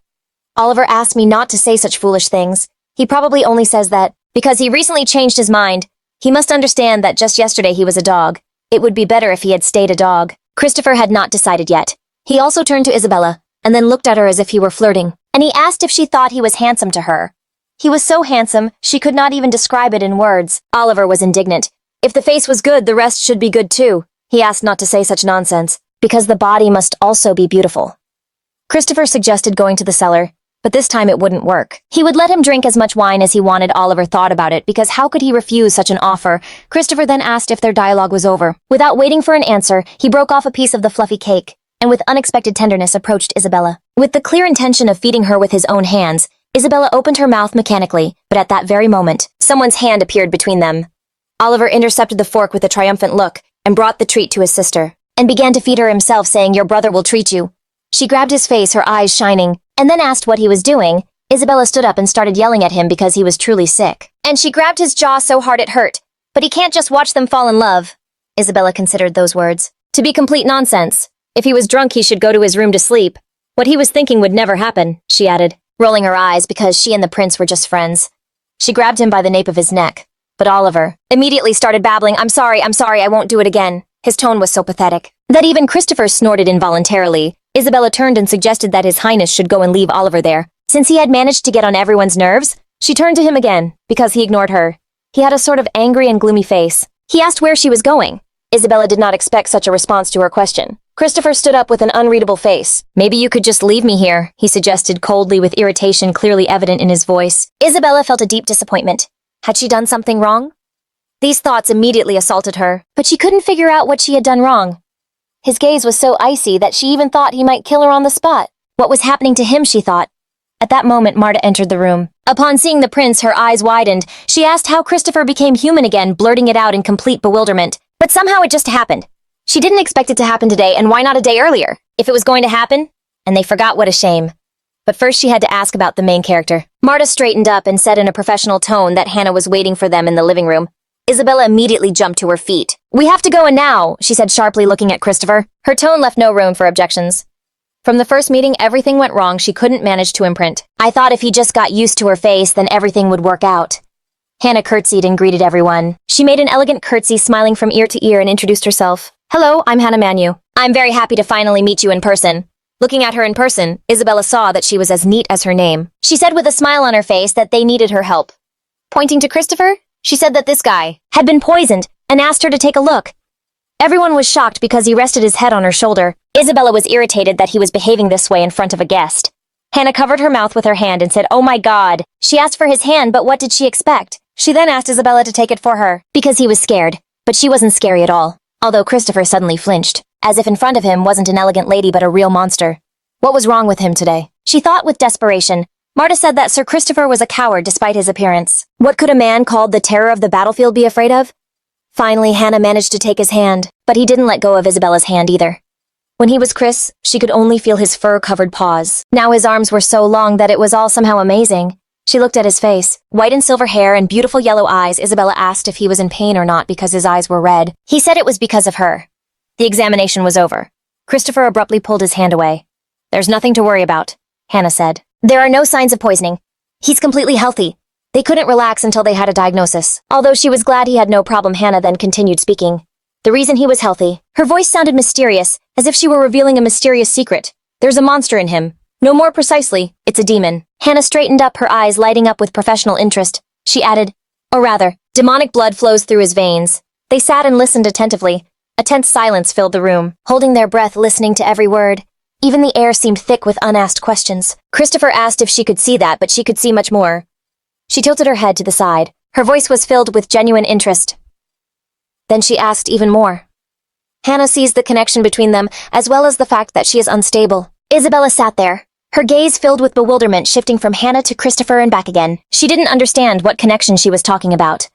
Oliver asked me not to say such foolish things. He probably only says that because he recently changed his mind. He must understand that just yesterday he was a dog. It would be better if he had stayed a dog. Christopher had not decided yet. He also turned to Isabella, and then looked at her as if he were flirting. And he asked if she thought he was handsome to her. He was so handsome, she could not even describe it in words. Oliver was indignant. If the face was good, the rest should be good too. He asked not to say such nonsense, because the body must also be beautiful. Christopher suggested going to the cellar, but this time it wouldn't work. He would let him drink as much wine as he wanted. Oliver thought about it, because how could he refuse such an offer? Christopher then asked if their dialogue was over. Without waiting for an answer, he broke off a piece of the fluffy cake, and with unexpected tenderness approached Isabella. With the clear intention of feeding her with his own hands, Isabella opened her mouth mechanically, but at that very moment, someone's hand appeared between them. Oliver intercepted the fork with a triumphant look, and brought the treat to his sister, and began to feed her himself, saying, "Your brother will treat you." She grabbed his face, her eyes shining, and then asked what he was doing. Isabella stood up and started yelling at him because he was truly sick. And she grabbed his jaw so hard it hurt. But he can't just watch them fall in love. Isabella considered those words to be complete nonsense. If he was drunk, he should go to his room to sleep. What he was thinking would never happen, she added, rolling her eyes because she and the prince were just friends. She grabbed him by the nape of his neck. But Oliver immediately started babbling, I'm sorry, I won't do it again." His tone was so pathetic that even Christopher snorted involuntarily. Isabella turned and suggested that His Highness should go and leave Oliver there. Since he had managed to get on everyone's nerves, she turned to him again, because he ignored her. He had a sort of angry and gloomy face. He asked where she was going. Isabella did not expect such a response to her question. Christopher stood up with an unreadable face. "Maybe you could just leave me here," he suggested coldly, with irritation clearly evident in his voice. Isabella felt a deep disappointment. Had she done something wrong? These thoughts immediately assaulted her, but she couldn't figure out what she had done wrong. His gaze was so icy that she even thought he might kill her on the spot. What was happening to him, she thought. At that moment, Marta entered the room. Upon seeing the prince, her eyes widened. She asked how Christopher became human again, blurting it out in complete bewilderment. But somehow it just happened. She didn't expect it to happen today, and why not a day earlier? If it was going to happen? And they forgot, what a shame. But first she had to ask about the main character. Marta straightened up and said in a professional tone that Hannah was waiting for them in the living room. Isabella immediately jumped to her feet. "We have to go in now," she said sharply, looking at Christopher. Her tone left no room for objections. From the first meeting, everything went wrong. She couldn't manage to imprint. "I thought if he just got used to her face, then everything would work out." Hannah curtsied and greeted everyone. She made an elegant curtsy, smiling from ear to ear, and introduced herself. "Hello, I'm Hannah Manu. I'm very happy to finally meet you in person." Looking at her in person, Isabella saw that she was as neat as her name. She said with a smile on her face that they needed her help. Pointing to Christopher, she said that this guy had been poisoned and asked her to take a look. Everyone was shocked because he rested his head on her shoulder. Isabella was irritated that he was behaving this way in front of a guest. Hannah covered her mouth with her hand and said, "Oh my God." She asked for his hand, but what did she expect? She then asked Isabella to take it for her, because he was scared. But she wasn't scary at all, although Christopher suddenly flinched, as if in front of him wasn't an elegant lady but a real monster. What was wrong with him today? She thought with desperation. Marta said that Sir Christopher was a coward despite his appearance. What could a man called the terror of the battlefield be afraid of? Finally, Hannah managed to take his hand, but he didn't let go of Isabella's hand either. When he was Chris, she could only feel his fur-covered paws. Now his arms were so long that it was all somehow amazing. She looked at his face. White and silver hair and beautiful yellow eyes. Isabella asked if he was in pain or not because his eyes were red. He said it was because of her. The examination was over. Christopher abruptly pulled his hand away. "There's nothing to worry about," Hannah said. "There are no signs of poisoning. He's completely healthy." They couldn't relax until they had a diagnosis. Although she was glad he had no problem, Hannah then continued speaking. The reason he was healthy. Her voice sounded mysterious, as if she were revealing a mysterious secret. "There's a monster in him. No, more precisely, it's a demon." Hannah straightened up, her eyes lighting up with professional interest. She added, "Or rather, demonic blood flows through his veins." They sat and listened attentively. A tense silence filled the room, holding their breath, listening to every word. Even the air seemed thick with unasked questions. Christopher asked if she could see that, but she could see much more. She tilted her head to the side. Her voice was filled with genuine interest. Then she asked even more. Hannah sees the connection between them, as well as the fact that she is unstable. Isabella sat there, her gaze filled with bewilderment, shifting from Hannah to Christopher and back again. She didn't understand what connection she was talking about.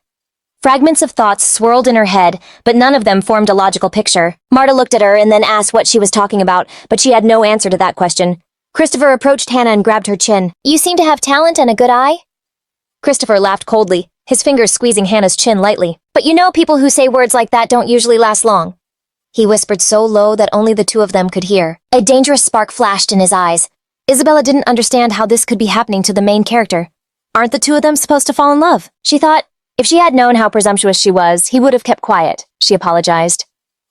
Fragments of thoughts swirled in her head, but none of them formed a logical picture. Marta looked at her and then asked what she was talking about, but she had no answer to that question. Christopher approached Hannah and grabbed her chin. "You seem to have talent and a good eye." Christopher laughed coldly, his fingers squeezing Hannah's chin lightly. "But you know, people who say words like that don't usually last long." He whispered so low that only the two of them could hear. A dangerous spark flashed in his eyes. Isabella didn't understand how this could be happening to the main character. Aren't the two of them supposed to fall in love? She thought, If she had known how presumptuous she was, he would have kept quiet. She apologized.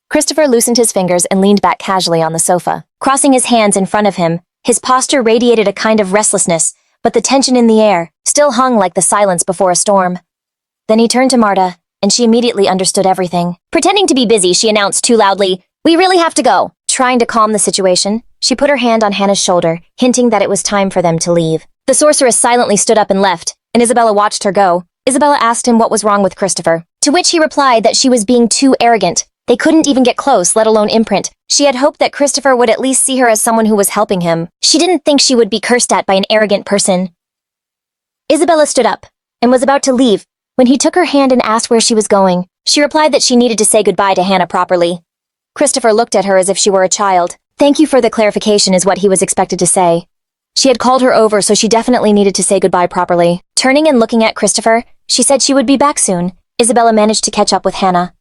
Christopher loosened his fingers and leaned back casually on the sofa. Crossing his hands in front of him, his posture radiated a kind of restlessness, but the tension in the air still hung like the silence before a storm. Then he turned to Marta, and she immediately understood everything. Pretending to be busy, she announced too loudly, "We really have to go." Trying to calm the situation, she put her hand on Hannah's shoulder, hinting that it was time for them to leave. The sorceress silently stood up and left, and Isabella watched her go. Isabella asked him what was wrong with Christopher, to which he replied that she was being too arrogant. They couldn't even get close, let alone imprint. She had hoped that Christopher would at least see her as someone who was helping him. She didn't think she would be cursed at by an arrogant person. Isabella stood up and was about to leave when he took her hand and asked where she was going. She replied that she needed to say goodbye to Hannah properly. Christopher looked at her as if she were a child. "Thank you for the clarification," is what he was expected to say. She had called her over, so she definitely needed to say goodbye properly. Turning and looking at Christopher, she said she would be back soon. Isabella managed to catch up with Hannah.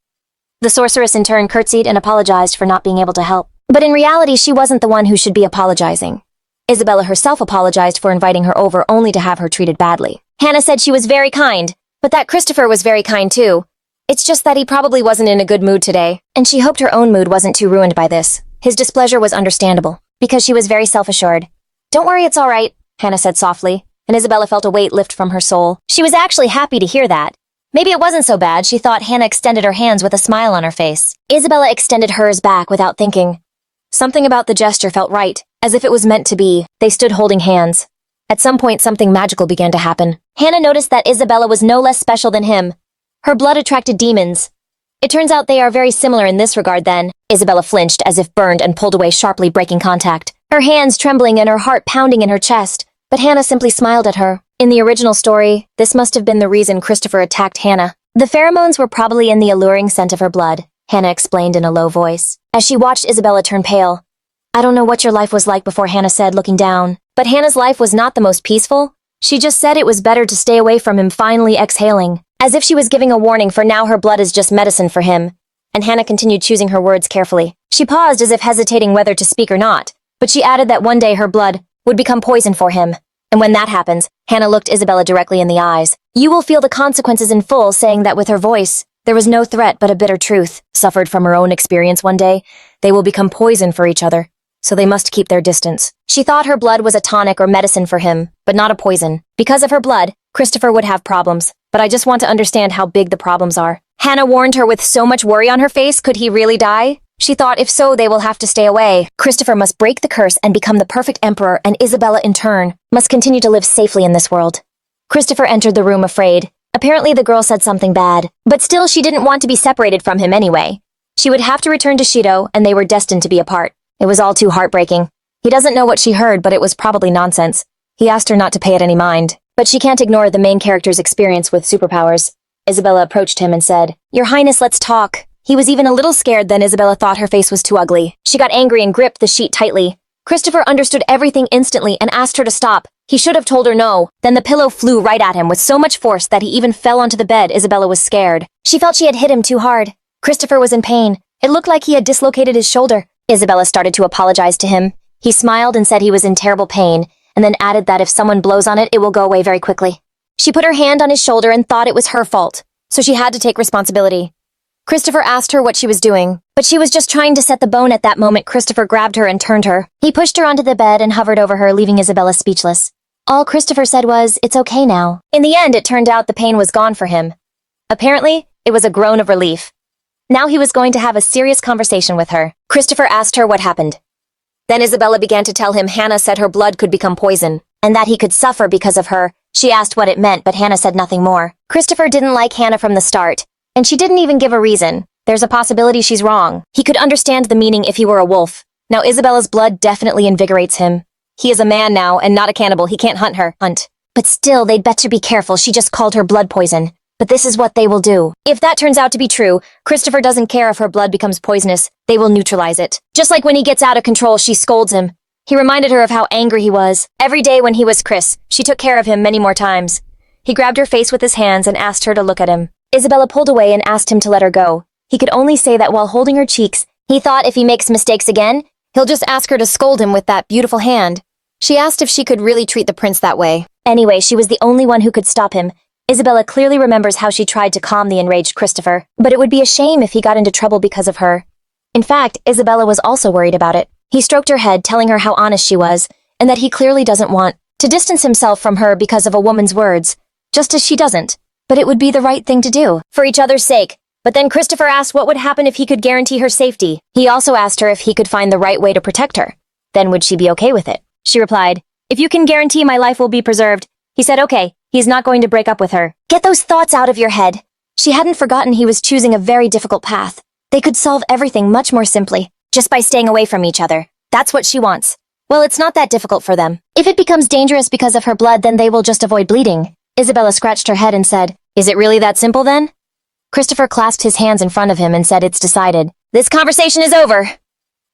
The sorceress in turn curtsied and apologized for not being able to help. But in reality, she wasn't the one who should be apologizing. Isabella herself apologized for inviting her over only to have her treated badly. Hannah said she was very kind, but that Christopher was very kind too. It's just that he probably wasn't in a good mood today, and she hoped her own mood wasn't too ruined by this. His displeasure was understandable, because she was very self-assured. "Don't worry, it's all right," Hannah said softly, and Isabella felt a weight lift from her soul. She was actually happy to hear that. Maybe it wasn't so bad. She thought Hannah extended her hands with a smile on her face. Isabella extended hers back without thinking. Something about the gesture felt right, as if it was meant to be. They stood holding hands. At some point, something magical began to happen. Hannah noticed that Isabella was no less special than him. Her blood attracted demons. It turns out they are very similar in this regard then. Isabella flinched as if burned and pulled away sharply, breaking contact. Her hands trembling and her heart pounding in her chest. But Hannah simply smiled at her. In the original story, this must have been the reason Christopher attacked Hannah. The pheromones were probably in the alluring scent of her blood, Hannah explained in a low voice, as she watched Isabella turn pale. "I don't know what your life was like before," Hannah said, looking down. But Hannah's life was not the most peaceful. She just said it was better to stay away from him, finally exhaling, as if she was giving a warning, for now her blood is just medicine for him. And Hannah continued choosing her words carefully. She paused as if hesitating whether to speak or not, but she added that one day her blood would become poison for him. And when that happens, Hannah looked Isabella directly in the eyes. "You will feel the consequences in full," saying that with her voice. There was no threat but a bitter truth. Suffered from her own experience one day, they will become poison for each other, so they must keep their distance. She thought her blood was a tonic or medicine for him, but not a poison. Because of her blood, Christopher would have problems, but I just want to understand how big the problems are. Hannah warned her with so much worry on her face. Could he really die? She thought if so, they will have to stay away. Christopher must break the curse and become the perfect emperor, and Isabella, in turn, must continue to live safely in this world. Christopher entered the room afraid. Apparently the girl said something bad, but still she didn't want to be separated from him anyway. She would have to return to Shido, and they were destined to be apart. It was all too heartbreaking. He doesn't know what she heard, but it was probably nonsense. He asked her not to pay it any mind. But she can't ignore the main character's experience with superpowers. Isabella approached him and said, "Your Highness, let's talk." He was even a little scared then. Isabella thought her face was too ugly. She got angry and gripped the sheet tightly. Christopher understood everything instantly and asked her to stop. He should have told her no. Then the pillow flew right at him with so much force that he even fell onto the bed. Isabella was scared. She felt she had hit him too hard. Christopher was in pain. It looked like he had dislocated his shoulder. Isabella started to apologize to him. He smiled and said he was in terrible pain, and then added that if someone blows on it, it will go away very quickly. She put her hand on his shoulder and thought it was her fault, so she had to take responsibility. Christopher asked her what she was doing, but she was just trying to set the bone at that moment. Christopher grabbed her and turned her. He pushed her onto the bed and hovered over her, leaving Isabella speechless. All Christopher said was, "It's okay now." In the end, it turned out the pain was gone for him. Apparently, it was a groan of relief. Now he was going to have a serious conversation with her. Christopher asked her what happened. Then Isabella began to tell him Hannah said her blood could become poison, and that he could suffer because of her. She asked what it meant, but Hannah said nothing more. Christopher didn't like Hannah from the start, and she didn't even give a reason. There's a possibility she's wrong. He could understand the meaning if he were a wolf. Now Isabella's blood definitely invigorates him. He is a man now, and not a cannibal. He can't hunt. But still, they'd better be careful. She just called her blood poison. But this is what they will do. If that turns out to be true, Christopher doesn't care if her blood becomes poisonous. They will neutralize it. Just like when he gets out of control, she scolds him. He reminded her of how angry he was. Every day when he was Chris, she took care of him many more times. He grabbed her face with his hands and asked her to look at him. Isabella pulled away and asked him to let her go. He could only say that while holding her cheeks. He thought if he makes mistakes again, he'll just ask her to scold him with that beautiful hand. She asked if she could really treat the prince that way. Anyway, she was the only one who could stop him. Isabella clearly remembers how she tried to calm the enraged Christopher, but it would be a shame if he got into trouble because of her. In fact, Isabella was also worried about it. He stroked her head, telling her how honest she was, and that he clearly doesn't want to distance himself from her because of a woman's words, just as she doesn't. But it would be the right thing to do, for each other's sake. But then Christopher asked what would happen if he could guarantee her safety. He also asked her if he could find the right way to protect her. Then would she be okay with it? She replied, "If you can guarantee my life will be preserved." He said okay, he's not going to break up with her. Get those thoughts out of your head. She hadn't forgotten he was choosing a very difficult path. They could solve everything much more simply, just by staying away from each other. That's what she wants. Well, it's not that difficult for them. If it becomes dangerous because of her blood, then they will just avoid bleeding. Isabella scratched her head and said, "Is it really that simple then?" Christopher clasped his hands in front of him and said, "It's decided. This conversation is over."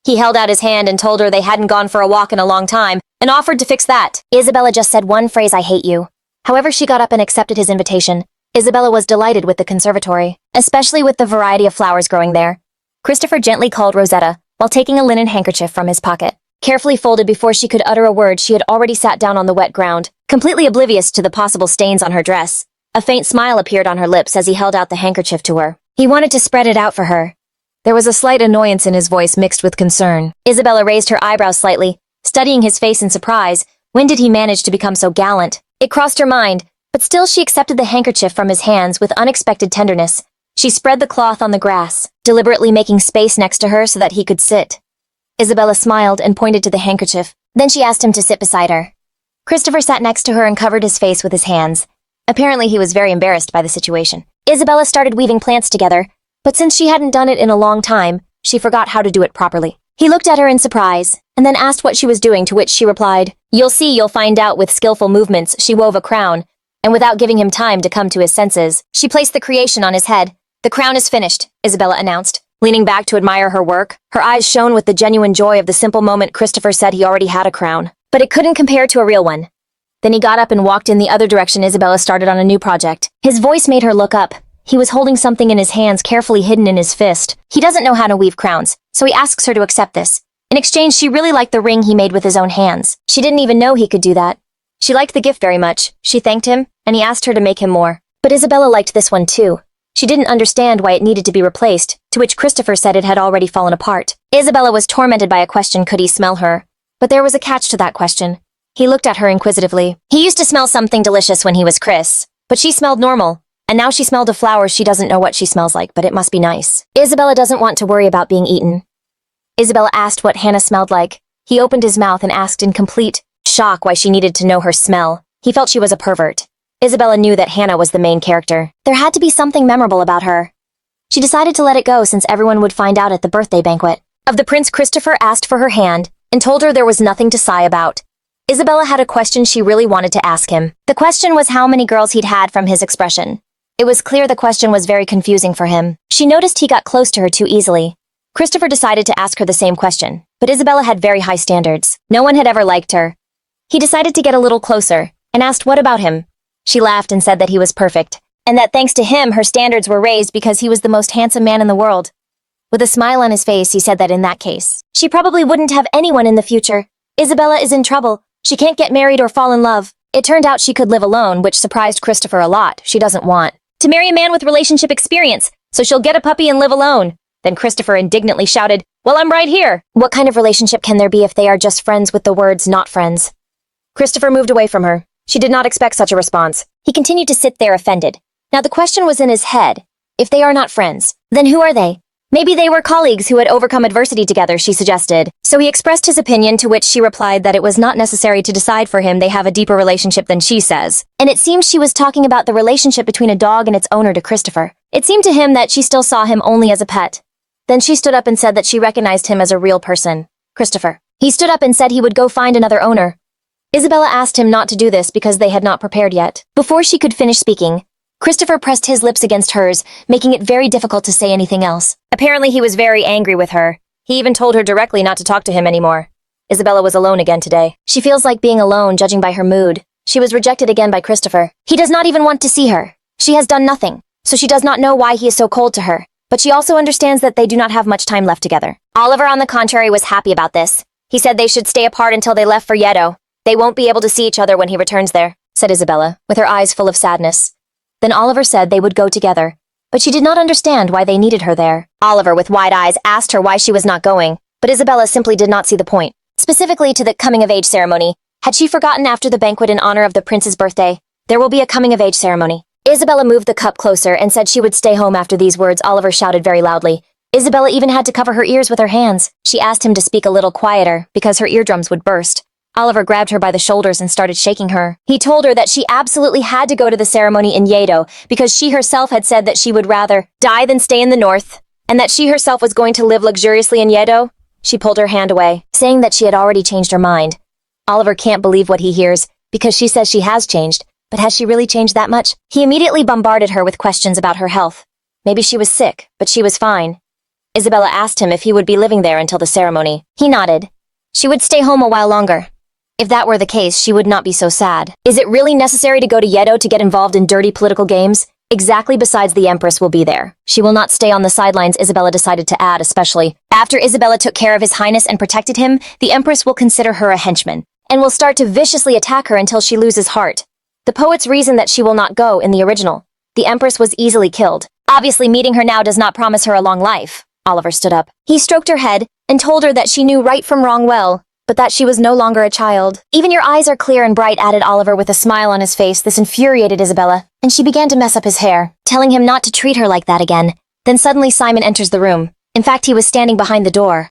He held out his hand and told her they hadn't gone for a walk in a long time, and offered to fix that. Isabella just said one phrase, "I hate you." However, she got up and accepted his invitation. Isabella was delighted with the conservatory, especially with the variety of flowers growing there. Christopher gently called Rosetta, while taking a linen handkerchief from his pocket. Carefully folded before she could utter a word, she had already sat down on the wet ground, completely oblivious to the possible stains on her dress. A faint smile appeared on her lips as he held out the handkerchief to her. He wanted to spread it out for her. There was a slight annoyance in his voice mixed with concern. Isabella raised her eyebrows slightly, studying his face in surprise. When did he manage to become so gallant? It crossed her mind, but still she accepted the handkerchief from his hands with unexpected tenderness. She spread the cloth on the grass, deliberately making space next to her so that he could sit. Isabella smiled and pointed to the handkerchief. Then she asked him to sit beside her. Christopher sat next to her and covered his face with his hands. Apparently he was very embarrassed by the situation. Isabella started weaving plants together, but since she hadn't done it in a long time, she forgot how to do it properly. He looked at her in surprise, and then asked what she was doing, to which she replied, "You'll see, you'll find out." With skillful movements, she wove a crown, and without giving him time to come to his senses, she placed the creation on his head. "The crown is finished," Isabella announced. Leaning back to admire her work, her eyes shone with the genuine joy of the simple moment. Christopher said he already had a crown, but it couldn't compare to a real one. Then he got up and walked in the other direction. Isabella started on a new project. His voice made her look up. He was holding something in his hands, carefully hidden in his fist. He doesn't know how to weave crowns, so he asks her to accept this. In exchange, she really liked the ring he made with his own hands. She didn't even know he could do that. She liked the gift very much. She thanked him, and he asked her to make him more. But Isabella liked this one too. She didn't understand why it needed to be replaced, to which Christopher said it had already fallen apart. Isabella was tormented by a question: could he smell her? But there was a catch to that question. He looked at her inquisitively. He used to smell something delicious when he was Chris, but she smelled normal, and now she smelled a flower. She doesn't know what she smells like, but it must be nice. Isabella doesn't want to worry about being eaten. Isabella asked what Hannah smelled like. He opened his mouth and asked in complete shock why she needed to know her smell. He felt she was a pervert. Isabella knew that Hannah was the main character. There had to be something memorable about her. She decided to let it go since everyone would find out at the birthday banquet. Of the prince, Christopher asked for her hand and told her there was nothing to sigh about. Isabella had a question she really wanted to ask him. The question was how many girls he'd had. From his expression, it was clear the question was very confusing for him. She noticed he got close to her too easily. Christopher decided to ask her the same question, but Isabella had very high standards. No one had ever liked her. He decided to get a little closer and asked what about him. She laughed and said that he was perfect, and that thanks to him her standards were raised because he was the most handsome man in the world. With a smile on his face, he said that in that case, she probably wouldn't have anyone in the future. Isabella is in trouble. She can't get married or fall in love. It turned out she could live alone, which surprised Christopher a lot. She doesn't want to marry a man with relationship experience, so she'll get a puppy and live alone. Then Christopher indignantly shouted, "Well, I'm right here." What kind of relationship can there be if they are just friends, with the words "not friends"? Christopher moved away from her. She did not expect such a response. He continued to sit there offended. Now the question was in his head. If they are not friends, then who are they? Maybe they were colleagues who had overcome adversity together, she suggested. So he expressed his opinion, to which she replied that it was not necessary to decide for him. They have a deeper relationship than she says. And it seemed she was talking about the relationship between a dog and its owner to Christopher. It seemed to him that she still saw him only as a pet. Then she stood up and said that she recognized him as a real person. Christopher. He stood up and said he would go find another owner. Isabella asked him not to do this because they had not prepared yet. Before she could finish speaking, Christopher pressed his lips against hers, making it very difficult to say anything else. Apparently he was very angry with her. He even told her directly not to talk to him anymore. Isabella was alone again today. She feels like being alone, judging by her mood. She was rejected again by Christopher. He does not even want to see her. She has done nothing, so she does not know why he is so cold to her. But she also understands that they do not have much time left together. Oliver, on the contrary, was happy about this. He said they should stay apart until they left for Yedo. They won't be able to see each other when he returns there, said Isabella, with her eyes full of sadness. Then Oliver said they would go together, but she did not understand why they needed her there. Oliver, with wide eyes, asked her why she was not going, but Isabella simply did not see the point. Specifically to the coming-of-age ceremony. Had she forgotten after the banquet in honor of the prince's birthday? There will be a coming-of-age ceremony. Isabella moved the cup closer and said she would stay home after these words. Oliver shouted very loudly. Isabella even had to cover her ears with her hands. She asked him to speak a little quieter, because her eardrums would burst. Oliver grabbed her by the shoulders and started shaking her. He told her that she absolutely had to go to the ceremony in Yedo, because she herself had said that she would rather die than stay in the north, and that she herself was going to live luxuriously in Yedo. She pulled her hand away, saying that she had already changed her mind. Oliver can't believe what he hears, because she says she has changed, but has she really changed that much? He immediately bombarded her with questions about her health. Maybe she was sick, but she was fine. Isabella asked him if he would be living there until the ceremony. He nodded. She would stay home a while longer. If that were the case, she would not be so sad. Is it really necessary to go to Yedo to get involved in dirty political games? Exactly, besides the Empress will be there. She will not stay on the sidelines, Isabella decided to add, especially. After Isabella took care of His Highness and protected him, the Empress will consider her a henchman, and will start to viciously attack her until she loses heart. The poets reason that she will not go in the original. The Empress was easily killed. Obviously, meeting her now does not promise her a long life. Oliver stood up. He stroked her head and told her that she knew right from wrong well, but that she was no longer a child. Even your eyes are clear and bright, added Oliver with a smile on his face. This infuriated Isabella, and she began to mess up his hair, telling him not to treat her like that again. Then suddenly Simon enters the room. In fact, he was standing behind the door.